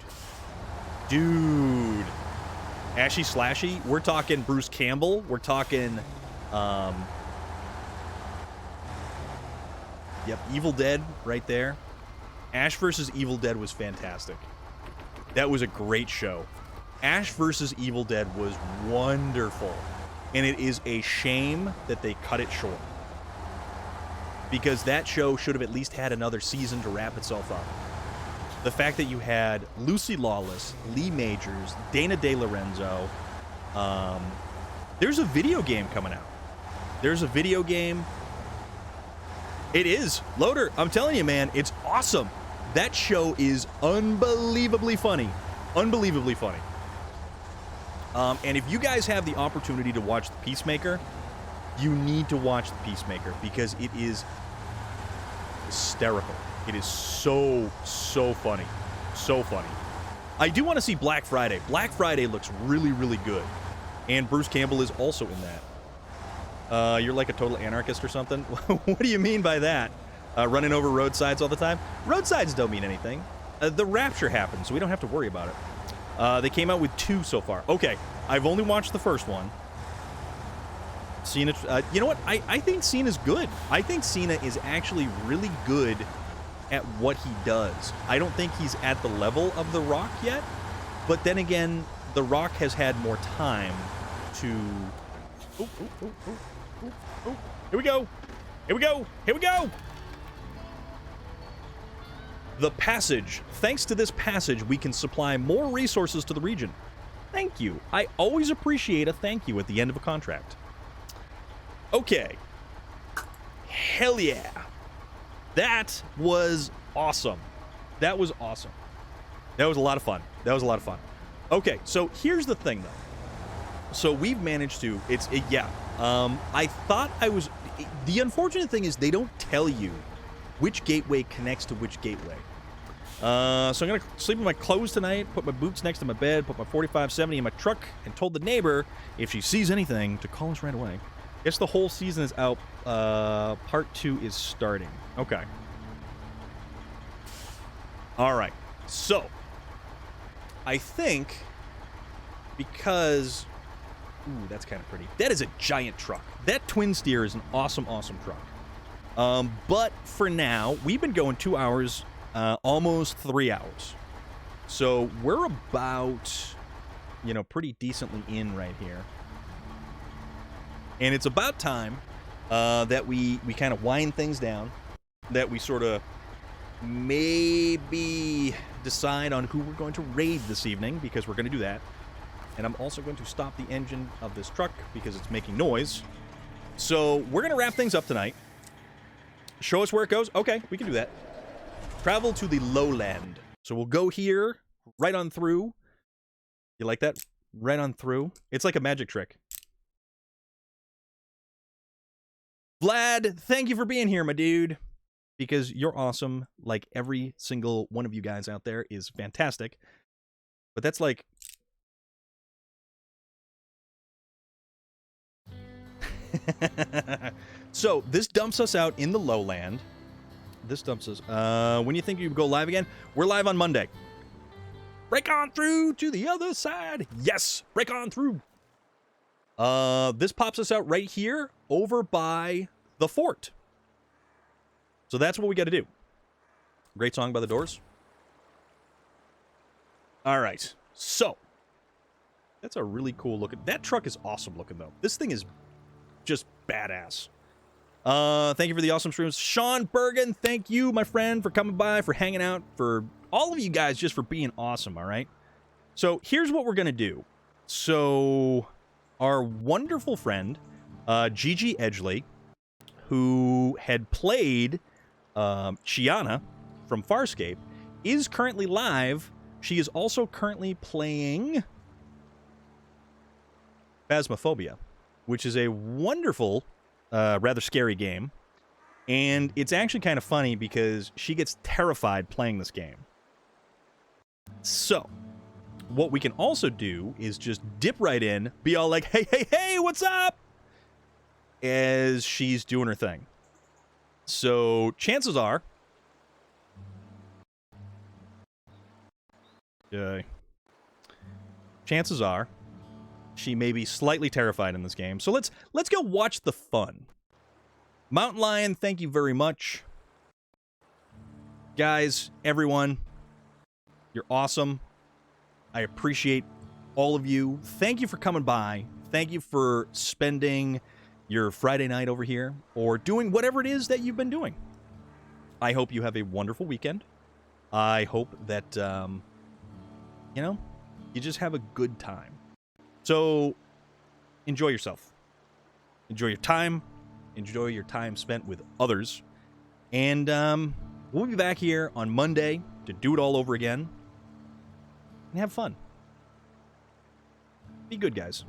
Dude. Ashy Slashy. We're talking Bruce Campbell. We're talking... Yep, Evil Dead right there. Ash vs. Evil Dead was fantastic. That was a great show. Ash vs. Evil Dead was wonderful. And it is a shame that they cut it short. Because that show should have at least had another season to wrap itself up. The fact that you had Lucy Lawless, Lee Majors, Dana De Lorenzo. There's a video game coming out. There's a video game. It is. Loader, I'm telling you, man, it's awesome. That show is unbelievably funny. Unbelievably funny. And if you guys have the opportunity to watch The Peacemaker, you need to watch The Peacemaker because it is hysterical. It is so, so funny. So funny. I do want to see Black Friday. Black Friday looks really, really good. And Bruce Campbell is also in that. You're like a total anarchist or something? What do you mean by that? Running over roadsides all the time? Roadsides don't mean anything. The rapture happened, so we don't have to worry about it. They came out with 2 so far. Okay, I've only watched the first one. Cena, you know what? I think Cena's good. I think Cena is actually really good at what he does. I don't think he's at the level of The Rock yet, but then again, The Rock has had more time to... Here we go. Here we go. Here we go. The passage. Thanks to this passage, we can supply more resources to the region. Thank you. I always appreciate a thank you at the end of a contract. Okay. Hell yeah. That was awesome. That was awesome. That was a lot of fun. That was a lot of fun. Okay, so here's the thing, though. So we've managed to... I thought I was... The unfortunate thing is they don't tell you which gateway connects to which gateway. So I'm going to sleep in my clothes tonight, put my boots next to my bed, put my 4570 in my truck, and told the neighbor, if she sees anything, to call us right away. Guess the whole season is out. Part 2 is starting. Okay. All right. So, I think because... Ooh, that's kind of pretty. That is a giant truck. That twin steer is an awesome, awesome truck. But for now, we've been going 2 hours, almost 3 hours. So we're about, pretty decently in right here. And it's about time that we kind of wind things down, that we sort of maybe decide on who we're going to raid this evening, because we're going to do that. And I'm also going to stop the engine of this truck because it's making noise. So we're going to wrap things up tonight. Show us where it goes. Okay, we can do that. Travel to the lowland. So we'll go here, right on through. You like that? Right on through. It's like a magic trick. Vlad, thank you for being here, my dude. Because you're awesome. Like every single one of you guys out there is fantastic. But that's like... So, this dumps us out in the lowland. This dumps us... when you think you go live again? We're live on Monday. Break on through to the other side. Yes! Break on through. This pops us out right here over by the fort. So that's what we got to do. Great song by the Doors. All right. So, that's a really cool looking... That truck is awesome looking, though. This thing is just badass. Thank you for the awesome streams. Sean Bergen, thank you, my friend, for coming by, for hanging out, for all of you guys just for being awesome, all right? So here's what we're going to do. So our wonderful friend, Gigi Edgley, who had played Chiana from Farscape, is currently live. She is also currently playing Phasmophobia, which is a wonderful, rather scary game. And it's actually kind of funny because she gets terrified playing this game. So, what we can also do is just dip right in, be all like, hey, hey, hey, what's up? As she's doing her thing. So, chances are... chances are... she may be slightly terrified in this game. So let's go watch the fun. Mountain Lion, thank you very much. Guys, everyone, you're awesome. I appreciate all of you. Thank you for coming by. Thank you for spending your Friday night over here or doing whatever it is that you've been doing. I hope you have a wonderful weekend. I hope that, you just have a good time. So, enjoy yourself. Enjoy your time. Enjoy your time spent with others. And we'll be back here on Monday to do it all over again. And have fun. Be good, guys.